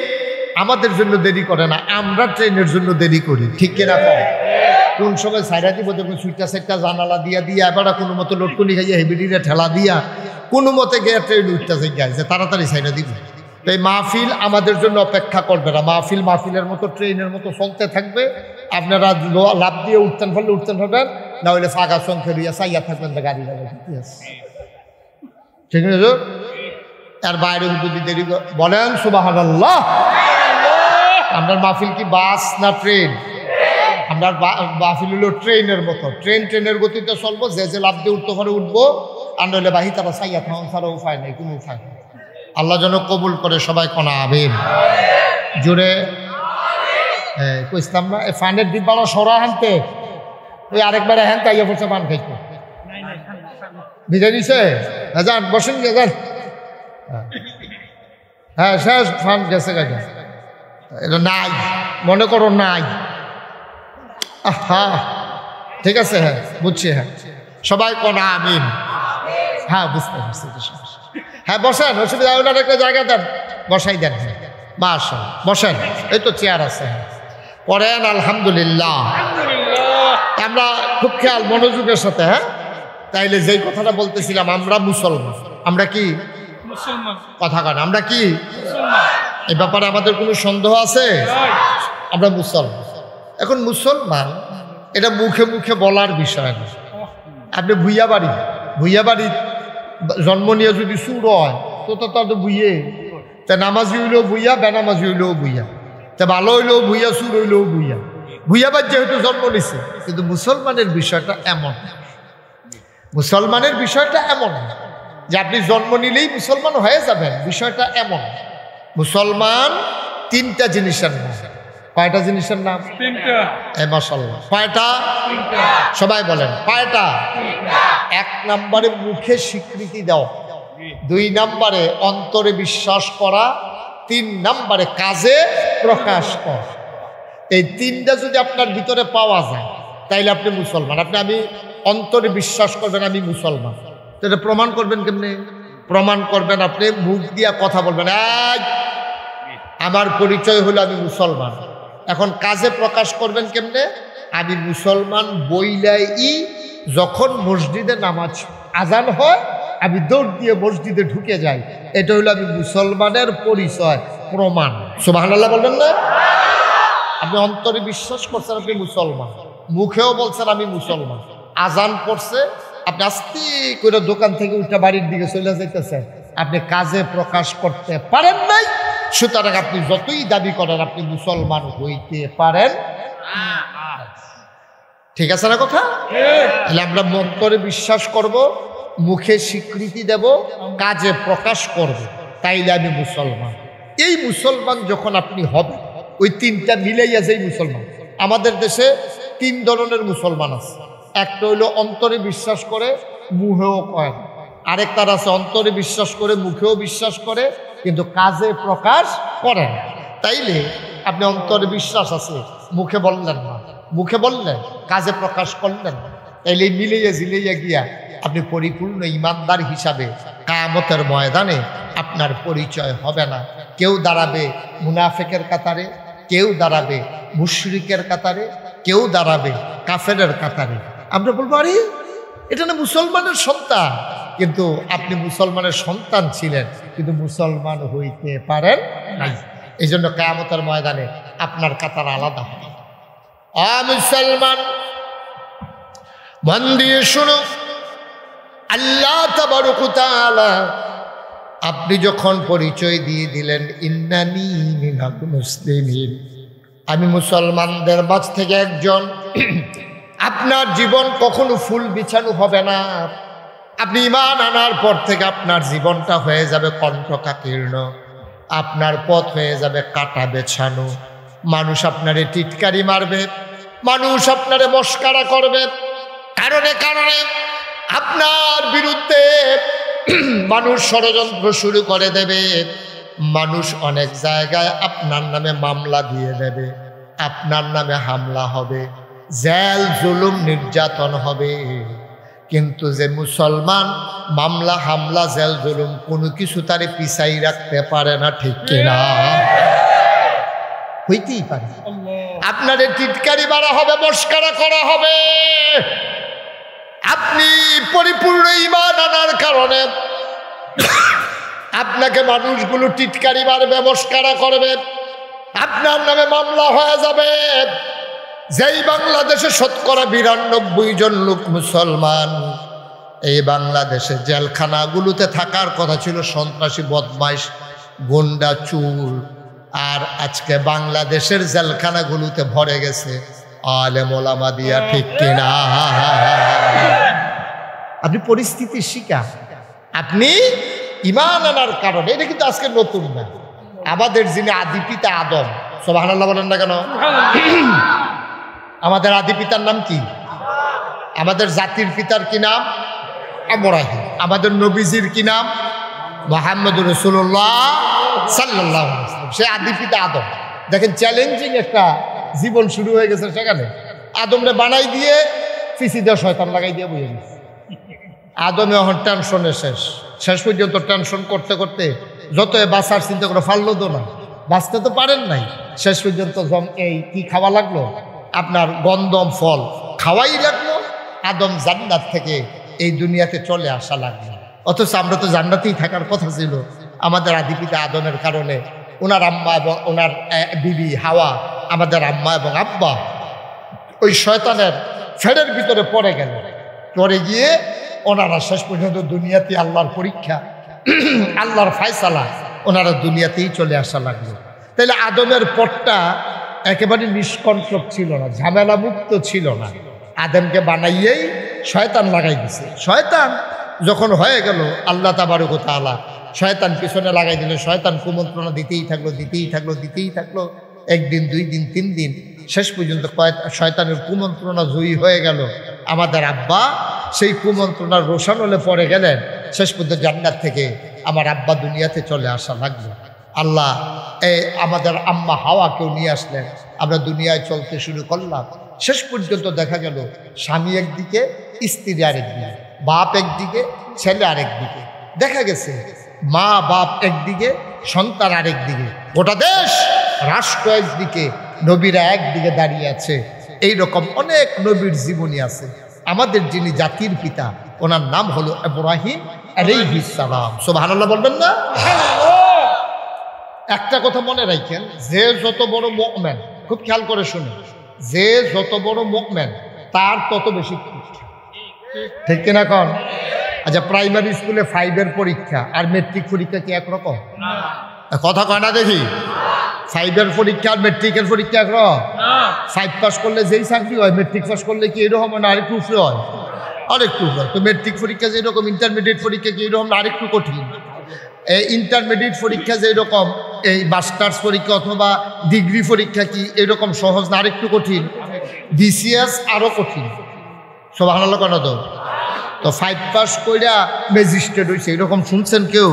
আমাদের জন্য দেরি করে না, আমরা ট্রেনের জন্য দেরি করি। ঠিক কিনা? কোন সময় সাইডা দিব দেখুন, সুইটা সাইডটা জানালা দিয়া দিয়া এবার কোনো মতো লটকুনি খাইয়া হেবিডিরে ঠেলা দিয়া কোনো মতে গিয়ে ট্রেন উঠতে যাই যে তাড়াতাড়ি সাইডা দিব। তো এই মাহফিল আমাদের জন্য অপেক্ষা করবে না, মাহফিল মাহফিলের মতো ট্রেনের মতো চলতে থাকবে। আপনারা লাভ দিয়ে উঠতেন ফেললে উঠতেন হবেন, না হলে ফাঁকা সংখ্যা হইয়া চাইয়া থাকবেন গাড়ি লাগবে। ঠিক আছে? তার বাইরে যদি দেরি বলেন সুবহানাল্লাহ। আপনার মাহফিল কি বাস না ট্রেন? আপনার মাহফিল হলো ট্রেনের মতো, ট্রেনের গতিতে চলবো, যে লাভ দিয়ে উঠতে করে উঠবো, আর নইলে বাহি তারা চাইয়া থাকুন, ছাড়া উপায় নেই, কোনো উপায় নেই। আল্লাহ যেন কবুল করে, সবাই কোনা আমিন জোরে কইতাম না। এই ফানের ডিব্বাটা সরা হানতে, ওই আরেকবারে হ্যান তাইয়া পড়ছে পান খাইতে ভিজে নিছে। যান বসেন গিয়ে যান। হ্যাঁ শেষ, ফান গেছে গাড়ি, এটা নাই মনে করো নাই। হ্যাঁ ঠিক আছে, হ্যাঁ বুঝছি, হ্যাঁ সবাই কোনা আমিন। হ্যাঁ বুঝতে পারছি। হ্যাঁ বসেন, অসুবিধা ওনার একটা জায়গা দেন, বসাই দেন। মাশাআল্লাহ বসেন, এই তো চেয়ার আছে। পড়েন আলহামদুলিল্লাহ। আমরা খুব খেয়াল মনোযোগের সাথে, হ্যাঁ তাইলে যেই কথাটা বলতেছিলাম, আমরা মুসলমান। আমরা কি মুসলমান? কথা কান, আমরা কি এই ব্যাপারে আমাদের কোনো সন্দেহ আছে? আমরা মুসলমান। এখন মুসলমান এটা মুখে মুখে বলার বিষয় না। আপনি ভুইয়া বাড়ি জন্ম নিয়ে যদি সুর হয় তো তার তো বুইয়ে, তা নামাজি হইলেও বুইয়া, বেনামাজি হইলেও বুইয়া, তা ভালো হইলেও বুইয়া, সুর হইলেও বুইয়া বাদ যেহেতু জন্ম নিছে। কিন্তু মুসলমানের বিষয়টা এমন, মুসলমানের বিষয়টা এমন যে আপনি জন্ম নিলেই মুসলমান হয়ে যাবেন, বিষয়টা এমন। মুসলমান তিনটা জিনিসের নাম। কয়টা জিনিসের নাম? মাশাআল্লাহ। কয়টা? সবাই বলেন কয়টা? 1 নম্বরে মুখে স্বীকৃতি দাও, 2 নম্বরে অন্তরে বিশ্বাস করা, 3 নম্বরে কাজে প্রকাশ করা। এই 3টা যদি আপনার ভিতরে পাওয়া যায় তাইলে আপনি মুসলমান। আমি অন্তরে বিশ্বাস করবেন আমি মুসলমান, তো এটা প্রমাণ করবেন কেমনে? প্রমাণ করবেন আপনি মুখ দিয়া কথা বলবেন, আমার পরিচয় হলো আমি মুসলমান। এখন কাজে প্রকাশ করবেন কেমনে? আমি মুসলমান বইলাই যখন মসজিদে নামাজ আজান হয় আমি দৌড় দিয়ে মসজিদে ঢুকে যাই, এটা হলো আমি মুসলমানের পরিচয়, প্রমাণ। সুবহানাল্লাহ বলবেন না? আপনি অন্তরে বিশ্বাস করছেন আপনি মুসলমান, মুখেও বলছেন আমি মুসলমান, আজান পড়ছে, আপনি আস্তে করে দোকান থেকে উঠে বাড়ির দিকে চলে যাইতেছেন, আপনি কাজে প্রকাশ করতে পারেন নাই। সুতরাং আপনি যতই দাবি করেন আপনি মুসলমান হইতে পারেন। ঠিক আছে না কথা? তাহলে আমরা অন্তরে বিশ্বাস করব, মুখে স্বীকৃতি দেব, কাজে প্রকাশ করব, তাইলে আমি মুসলমান। এই মুসলমান যখন আপনি হবেন, ওই 3টা মিলাইয়া যেই মুসলমান। আমাদের দেশে 3 ধরনের মুসলমান আছে। একটা হইল অন্তরে বিশ্বাস করে মুখেও কয়, আরেকটার আছে অন্তরে বিশ্বাস করে মুখেও বিশ্বাস করে কিন্তু কাজে প্রকাশ করেন। তাইলে আপনি অন্তরে বিশ্বাস আছে, মুখে বললেন না, মুখে বললেন কাজে প্রকাশ করলেন না, তাইলে মিলাইয়া ঝিলাইয়া গিয়া আপনি পরিপূর্ণ ইমানদার হিসাবে কিয়ামতের ময়দানে আপনার পরিচয় হবে না। কেউ দাঁড়াবে মুনাফিকের কাতারে, কেউ দাঁড়াবে মুশরিকের কাতারে, কেউ দাঁড়াবে কাফেরের কাতারে। আমরা বলবো আরে এটা না মুসলমানের সন্তান, কিন্তু আপনি মুসলমানের সন্তান ছিলেন কিন্তু মুসলমান হইতে পারেন নাই। এই জন্য কিয়ামতের ময়দানে আপনার কাতার আলাদা হবে। মুসলমান মন দিয়ে শুনো, আল্লাহ তাবারক ওয়া তাআলা আপনি যখন পরিচয় দিয়ে দিলেন ইন্নানি মিনাল মুসলিমিন, আমি মুসলমানদের মাঝ থেকে একজন, আপনার জীবন কখনো ফুল বিছানো হবে না। আপনি ঈমান আনার পর থেকে আপনার জীবনটা হয়ে যাবে কণ্টকাকীর্ণ। আপনার পথ হয়ে যাবে কাটা বেছানো। মানুষ আপনারে টিটকারি মারবে, মানুষ আপনারে মস্কারা করবে, কারণে কারণে আপনার বিরুদ্ধে মানুষ ষড়যন্ত্র শুরু করে দেবে। মানুষ অনেক জায়গায় আপনার নামে মামলা দিয়ে দেবে, আপনার নামে হামলা হবে, জেল জুলুম নির্যাতন হবে। কিন্তু যে মুসলমান মামলা হামলা জেল জুলুম কোনো কিছু তারে পিছাই রাখতে পারে না, ঠিক কিনা? হইতেই পারে আপনারে টিটকারি মারা হবে, মস্কারা করা হবে। আপনি পরিপূর্ণ ঈমান আনার কারণে আপনাকে মানুষগুলো টিটকারি মারবে, মস্কারা করবে, আপনার নামে মামলা হয়ে যাবে। যেই বাংলাদেশে 92% জন লোক মুসলমান, এই বাংলাদেশে জেলখানাগুলোতে থাকার কথা ছিল সন্ত্রাসী, বদমাইশ, গুন্ডা, চুর, আর আজকে বাংলাদেশের জেলখানাগুলোতে ভরে গেছে আলেম ওলামা দিয়া, ঠিক কিনা? আপনি পরিস্থিতির শিকার, আপনি ঈমান আনার কারণে। এটা কিন্তু আজকে নতুন না। আমাদের যিনি আদি পিতা আদম, সুবহানাল্লাহ বলেন না কেন? আমাদের আদি পিতার নাম কি? আমাদের জাতির পিতার কি নাম? ইব্রাহিম। আমাদের নবীজির কি নাম? মুহাম্মদুর রাসূলুল্লাহ সাল্লাল্লাহু আলাইহি ওয়াসাল্লাম। সে আদি পিতা আদম। দেখেন চ্যালেঞ্জিং একটা জীবন শুরু হয়ে গেছে সেখানে। আদমরে বানাই দিয়ে পিছি দিয়ে শয়তান লাগাই দিয়ে বইয়ে গেছে। আদমে এখন টেনশনে শেষ পর্যন্ত টেনশন করতে করতে যত বাঁচার চিন্তা করে ফাললো তো না, বাঁচতে তো পারেন নাই। শেষ পর্যন্ত এই কি খাওয়া লাগলো? আপনার গন্ধম ফল খাওয়াই লাগলো। আদম জান্নাত থেকে এই দুনিয়াতে চলে আসা লাগলো। অথচ আমরা তো জান্নাতেই থাকার কথা ছিল। আমাদের আদি পিতা আদমের কারণে ওনার আম্মা এবং ওনার বিবি হাওয়া, আমাদের আম্মা এবং আব্বা ওই শয়তানের ফেরের ভিতরে পড়ে গেল। পড়ে গিয়ে ওনারা শেষ পর্যন্ত দুনিয়াতে আল্লাহর পরীক্ষা, আল্লাহর ফায়সালা, ওনারা দুনিয়াতেই চলে আসা লাগলো। তাইলে আদমের পথটা একেবারে নিষ্কণ্টক ছিল না, ঝামেলা মুক্ত ছিল না। আদমকে বানাইয়েই শয়তান লাগাই দিছে। শয়তান যখন হয়ে গেল, আল্লাহ তাবারক ওয়া তাআলা শয়তান পিছনে লাগাই দিল। শয়তান কুমন্ত্রণা দিতেই থাকলো। একদিন, 2 দিন, 3 দিন, শেষ পর্যন্ত শয়তানের কুমন্ত্রণা জয়ী হয়ে গেল। আমাদের আব্বা সেই কুমন্ত্রণার রোশানলে পড়ে গেলেন। শেষ পর্যন্ত জান্নাত থেকে আমার আব্বা দুনিয়াতে চলে আসা লাগলো। আল্লাহ আমাদের আম্মা হাওয়াকেও নিয়ে আসলেন। আমরা দুনিয়ায় চলতে শুরু করলাম। শেষ পর্যন্ত দেখা গেল স্বামী একদিকে, স্ত্রী আরেকদিকে, বাপ একদিকে, ছেলে আরেকদিকে। দেখা গেছে মা বাপ একদিকে, সন্তান আরেকদিকে, গোটা দেশ রাষ্ট্র একদিকে, নবীরা একদিকে দাঁড়িয়ে আছে। এইরকম অনেক নবীর জীবনী আছে। আমাদের যিনি জাতির পিতা, ওনার নাম হলো ইব্রাহিম আলাইহিস সালাম। সুবহানাল্লাহ বলবেন না? একটা কথা মনে রাখেন, যে যত বড় মুমিন, খুব খেয়াল করে শুনুন, যে যত বড় মুমিন তার তত বেশি, ঠিক কিনা কন? আচ্ছা, প্রাইমারি স্কুলে 5-এর পরীক্ষা আর মেট্রিক পরীক্ষা কি একরকম? কথা কয় না দেখি। 5-এর পরীক্ষা আর মেট্রিকের পরীক্ষা একরকম? 5 পাস করলে যেই চাকরি হয়, মেট্রিক পাস করলে কি এরকম না আরেকটু উপরে হয়? আরেকটু হয়। তো মেট্রিক পরীক্ষা যেরকম, ইন্টারমিডিয়েট পরীক্ষা কি এরকম না আরেকটু কঠিন? এই ইন্টারমিডিয়েট পরীক্ষা যেরকম, এই মাস্টার্স পরীক্ষা অথবা ডিগ্রি পরীক্ষা কি এরকম সহজ না আরেকটু কঠিন? বিসিএস আরও কঠিন। সুবহানাল্লাহ কেন? তো 5 পাস কইরা ম্যাজিস্ট্রেট হয়েছে, এরকম শুনছেন কেউ?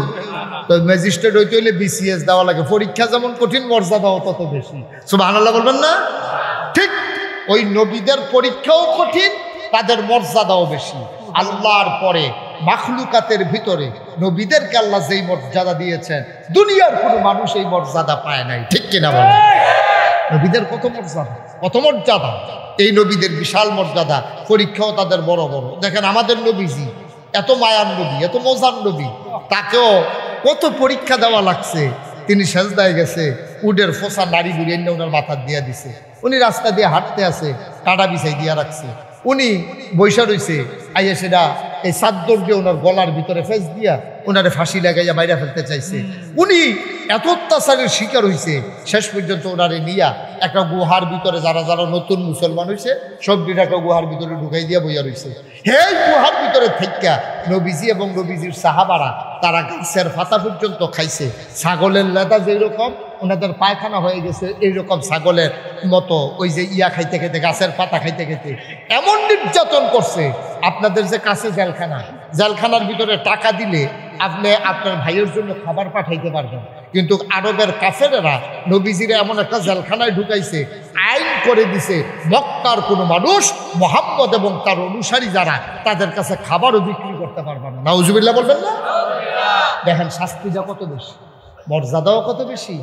তো ম্যাজিস্ট্রেট হইতে হইলে বিসিএস দেওয়া লাগে। পরীক্ষা যেমন কঠিন, মর্যাদাও তত বেশি। সুবহানাল্লাহ বলবেন না? ঠিক ওই নবীদের পরীক্ষাও কঠিন, তাদের মর্যাদাও বেশি। আল্লাহর পরে মাখলুকাতের ভিতরে নবীদেরকে আল্লাহ যেই মর্যাদা দিয়েছেন, দুনিয়ার কোনো মানুষ এই মর্যাদা পায় নাই, ঠিক কিনা বলেন? নবীদের কত মর্যাদা, এই নবীদের বিশাল মর্যাদা। পরীক্ষাও তাদের বড় বড়। দেখেন আমাদের নবীজি এত মায়ার নবী, এত মজার নবী, তাকেও কত পরীক্ষা দেওয়া লাগছে। তিনি সেজদায় গেছে, উডের ফোসা নাড়ি ঘুরিয়ে এনে ওনার মাথা দিয়া দিছে। উনি রাস্তা দিয়ে হাঁটতে আছে, কাটা বিছাই দিয়া রাখছে। উনি বৈশা রয়েছে, আইয়া সেটা এই চাদর দিয়ে ওনার গলার ভিতরে ফেস দিয়া ওনারে ফাঁসি লাগাইয়া বাইরে ফেলতে চাইছে। উনি এত অত্যাচারের শিকার হয়েছে, শেষ পর্যন্ত ওনারে নিয়া একটা গুহার ভিতরে যারা যারা নতুন মুসলমান হয়েছে সবটির একটা গুহার ভিতরে ঢুকাই দিয়া বইয়া রয়েছে। হে গুহার ভিতরে থেকে নবীজি এবং নবীজির সাহাবারা তারা গাছের পাতা পর্যন্ত খাইছে। ছাগলের লেদা যেরকম ওনাদের পায়খানা হয়ে গেছে, এইরকম ছাগলের মতো ওই যে ইয়া খাইতে খেতে গাছের পাতা খাইতে খেতে এমন নির্যাতন করছে। আপনাদের যে কাছে জেলখানা, জেলখানার ভিতরে টাকা দিলে আপনি আপনার ভাইয়ের জন্য খাবার পাঠাইতে পারবেন, কিন্তু আরবের কাফেরেরা নবীজিরে এমন একটা জেলখানায় ঢুকাইছে, আইন করে দিছে মক্কার কোনো মানুষ মুহাম্মদ এবং তার অনুসারী যারা তাদের কাছে খাবারও বিক্রি করতে পারবে না। নাউজুবিল্লাহ বলবেন না? দেখেন শাস্তিটা কত বেশি, মর্যাদাও কত বেশি।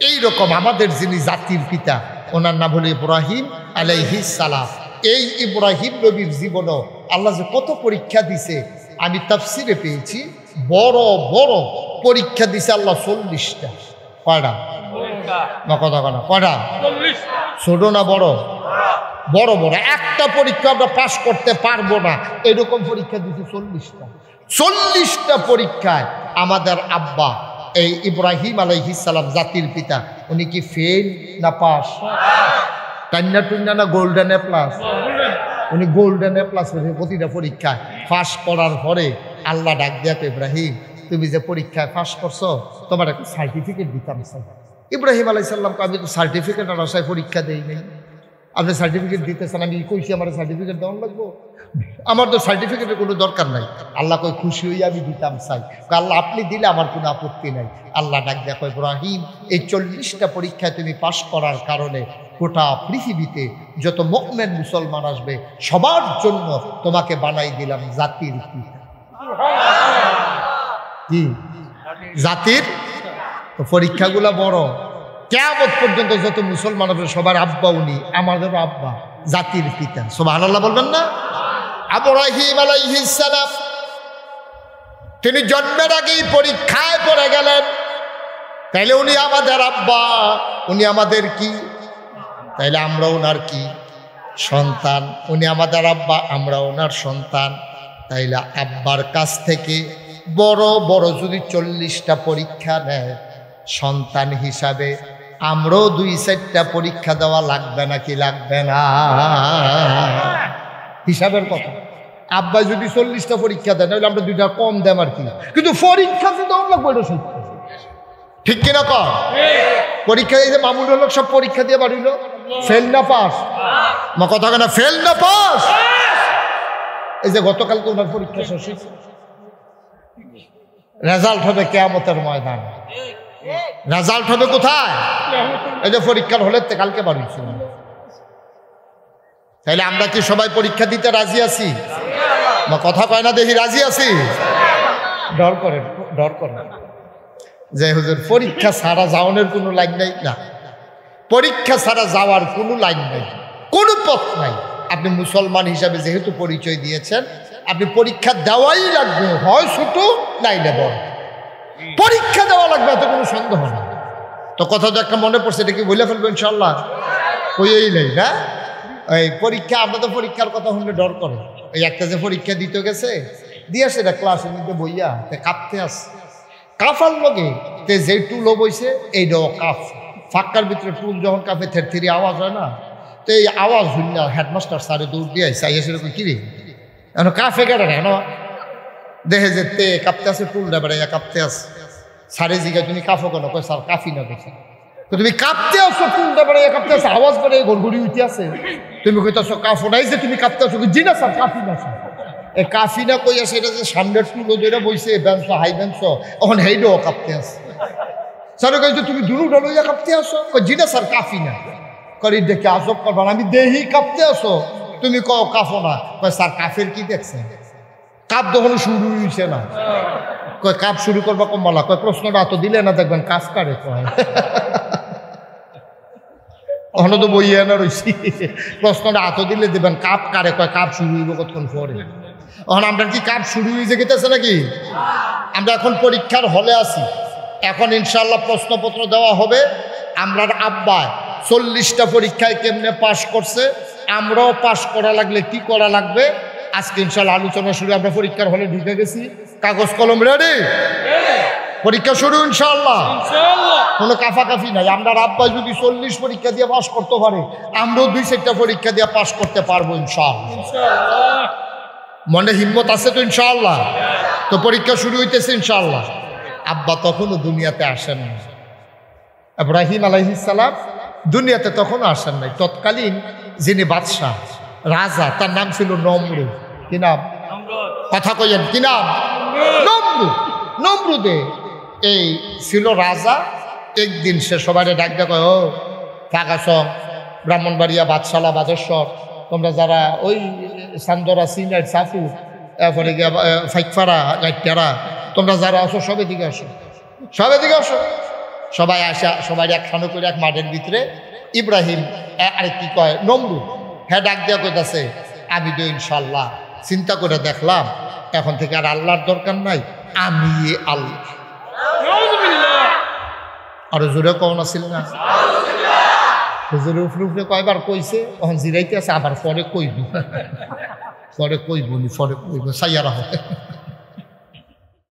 এইরকম আমাদের যিনি জাতির পিতা, ওনার নাম হলো ইব্রাহিম আলাইহিস সালাম। এই ইব্রাহিম নবীর জীবনও আল্লাহ যে কত পরীক্ষা দিছে, আমি তাফসিরে পেয়েছি বড় বড় পরীক্ষা দিছে আল্লাহ 40টা। কয়টা? কথা কনা কয়টা? ছোট না বড়? বড় বড়। একটা পরীক্ষা আমরা পাশ করতে পারবো না এরকম পরীক্ষা দিছে 40টা। 40টা পরীক্ষায় আমাদের আব্বা এই ইব্রাহিম আলাইহিস সালাম জাতির পিতা, উনি কি ফেল না পাস? টান্না টুন্না না গোল্ডেন এ প্লাস? উনি গোল্ডেন এ প্লাস হয়েছে প্রতিটা পরীক্ষায়। পাস করার পরে আল্লাহ ডাক দেয়া, ইব্রাহিম তুমি যে পরীক্ষায় পাস করছো তোমার একটা সার্টিফিকেট দিতাম স্যার। ইব্রাহিম আলাইহিস সালামকে আমি তো সার্টিফিকেট আর আশায় পরীক্ষা দেই নাই, আপনি সার্টিফিকেট দিতেছেন, আমি কইছি আমার সার্টিফিকেট দেওয়ার লাগবো? আমার তো সার্টিফিকেটের কোনো দরকার নাই। আল্লাহ কই খুশি হইয়া আমি দিতাম চাই। আল্লাহ আপনি দিলে আমার কোনো আপত্তি নাই। আল্লাহ ডাক দেখো, ইব্রাহিম এই 40টা পরীক্ষায় তুমি পাশ করার কারণে গোটা পৃথিবীতে যত মুমিন মুসলমান আসবে সবার জন্য তোমাকে বানাই দিলাম জাতির পিতা। কি জাতির? তো পরীক্ষাগুলো বড়। কিয়ামত পর্যন্ত যত মুসলমান হবে সবার আব্বা উনি, আমাদেরও আব্বা, জাতির পিতা। সুবহানাল্লাহ বলবেন না? ইব্রাহিম আলাইহিস সালাম তিনি জন্মের আগেই পরীক্ষায় পড়ে গেলেন, তাইলে উনি আমাদের আব্বা, উনি আমাদের কি? তাইলে আমরা ওনার কি? সন্তান। উনি আমাদের আব্বা, আমরা ওনার সন্তান। তাইলে আব্বার কাছ থেকে বড় বড় যদি 40টা পরীক্ষা নেয় সন্তান হিসাবে, আমরাও 2-4টা পরীক্ষা দেওয়া লাগবে নাকি লাগবে না? হিসাবের কথা। আব্বা যদি 40টা পরীক্ষা দেয় তাহলে আমরা 2টা কম দেম আর কি, কিন্তু পরীক্ষা তো দেওয়া লাগবে, এটা সত্য। ঠিক কিনা কর? পরীক্ষা এই যে মামুন হলো সব পরীক্ষা দিয়ে বাড়িল, ফেল না পাস? মা কথা কেনা ফেল না পাস? এই যে গতকালকে ওনার পরীক্ষা শেষ হয়েছে, রেজাল্ট হবে কিয়ামতের ময়দান। রেজাল্ট হবে কোথায়? এই যে পরীক্ষার হলে কালকে বাড়িয়েছে। তাইলে আমরা কি সবাই পরীক্ষা দিতে রাজি আছি? কথা কয় না দেখি রাজি আছি? ডর করেন, ডর করেন যে হুজুর পরীক্ষা ছাড়া যাওয়ানোর কোনো লাইন নাই। না, পরীক্ষা ছাড়া যাওয়ার কোনো লাইন নাই, কোনো পথ নাই। আপনি মুসলমান হিসাবে যেহেতু পরিচয় দিয়েছেন, আপনি পরীক্ষা দেওয়াই লাগবে, হয় ছোট নাইলে বড়, পরীক্ষা দেওয়া লাগবে, এত কোনো সন্দেহ নেই। তো কথা তো একটা মনে পড়ছে, এটা কি বলে ফেলবো ইনশাল্লাহ? কইয়েই নেই না এই পরীক্ষা। আমরা তো পরীক্ষার কথা শুনলে ডর করে। ওই একটা যে পরীক্ষা দিতে গেছে, দিয়ে সেটা ক্লাসের মধ্যে বইয়া কাঁপতে আসে, কাফার লগে যে টুলও বইছে এইটাও কাফ। ফাঁকার ভিতরে টুল যখন কাফে থেরথেরি আওয়াজ হয় না, তো এই আওয়াজ শুনলে হেডমাস্টার স্যারে দৌড় দিয়ে আইসা সেরকম কিরে এখন কাফে কেটে না, দেখে যে তে কাঁপতে আসে, টুলটা বেড়াইয়া কাঁপতে আসে। স্যারে জিগায় তুমি কাফো কেন? কয় স্যার কাফি না দেখে। তো তুমি কাঁপতে আসো, টুলটা বেড়াইয়া কাঁপতে আসে, আওয়াজ বেড়ে ঘড়ঘড়ি উঠে আসে, তুমি কইতেছো কাফো নাই যে তুমি কাঁপতে আসো? জি না স্যার কাফি না স্যার। এই কাফি না কইয়া সেটা যে সামনের টুলো ধরে বইছে বেঞ্চ হাই বেঞ্চ, এখন হেইডও কাঁপতে আসে। স্যার কইছে তুমি দুলুটা লইয়া কাঁপতে আসো? জি না স্যার কাফি না। করি দেখে আজব করবার, আমি দেহি কাঁপতে আসো, তুমি কও কাফো না। কয় স্যার কাফের কি দেখছেন? কাপ তখনও শুরু হয়েছে না। কয় কাপ শুরু করবা কমলা? কয় প্রশ্নটা এত দিলে না দেখবেন কাজ কারে কয়। ওখানে তো বইয়ে না রয়েছি, প্রশ্নটা এত দিলে দেবেন কাপ কারে কয়? কাপ শুরু হইব কতক্ষণ পরে। এখন আমরা কি কাপ শুরু হয়ে গেতেছে নাকি? আমরা এখন পরীক্ষার হলে আছি, এখন ইনশাল্লাহ প্রশ্নপত্র দেওয়া হবে। আমরার আব্বা 40টা পরীক্ষায় কেমনে পাশ করছে, আমরাও পাশ করা লাগলে কি করা লাগবে, আজকে ইনশাআল্লাহ আলোচনা শুরু। আমরা পরীক্ষার হলে ঢুকে গেছি, কাগজ কলম রেডি, পরীক্ষা শুরু ইনশাআল্লাহ। কোনো কাফাকাফি নাই। আমরা আব্বাস যদি 40 পরীক্ষা দিয়ে পাস করতে পারে, আমরাও 2-4টা পরীক্ষা দিয়ে পাস করতে পারবো ইনশাআল্লাহ। মনে হিম্মত আছে তো ইনশাআল্লাহ? তো পরীক্ষা শুরু হইতেছে ইনশাআল্লাহ। আব্বা তখনও দুনিয়াতে আসেন না, ইব্রাহিম আলাইহিস সালাম দুনিয়াতে তখনও আসেন নাই। তৎকালীন যিনি বাদশাহ রাজা, তার নাম ছিল নমরুদ। কি নাম? কথা কইেন, কি নাম? নমরুদ। নমরুদে এই ছিল রাজা। একদিন সে সবাই ডাক ডাক, ও ফাঁকাসং ব্রাহ্মণবাড়িয়া, বাদশালা, বাদেশ্বর, তোমরা যারা ওই সান্দরা, সিনাইট, সাফু, এরপরে ফাইকফারা, গাইটারা, তোমরা যারা আসো সবে দিকে আসো, সবে দিকে আসো। সবাই আসা, সবাই একখানো করে এক মাঠের ভিতরে ইব্রাহিম আর কি কয় নমরুদ, হ্যাঁ ডাক দেওয়া কইতাছে, আমি তো ইনশাল্লাহ চিন্তা করে দেখলাম এখন থেকে আর আল্লাহর দরকার নাই, আমি আল্লাহ। আরো জোরে কখন আসছিল না? হুজুরে উফরে উফরে কয়বার কইছে, তখন জিরাইতে আছে, আবার পরে কইব, পরে কইব, পরে কইব, সাইয়ারা হবে।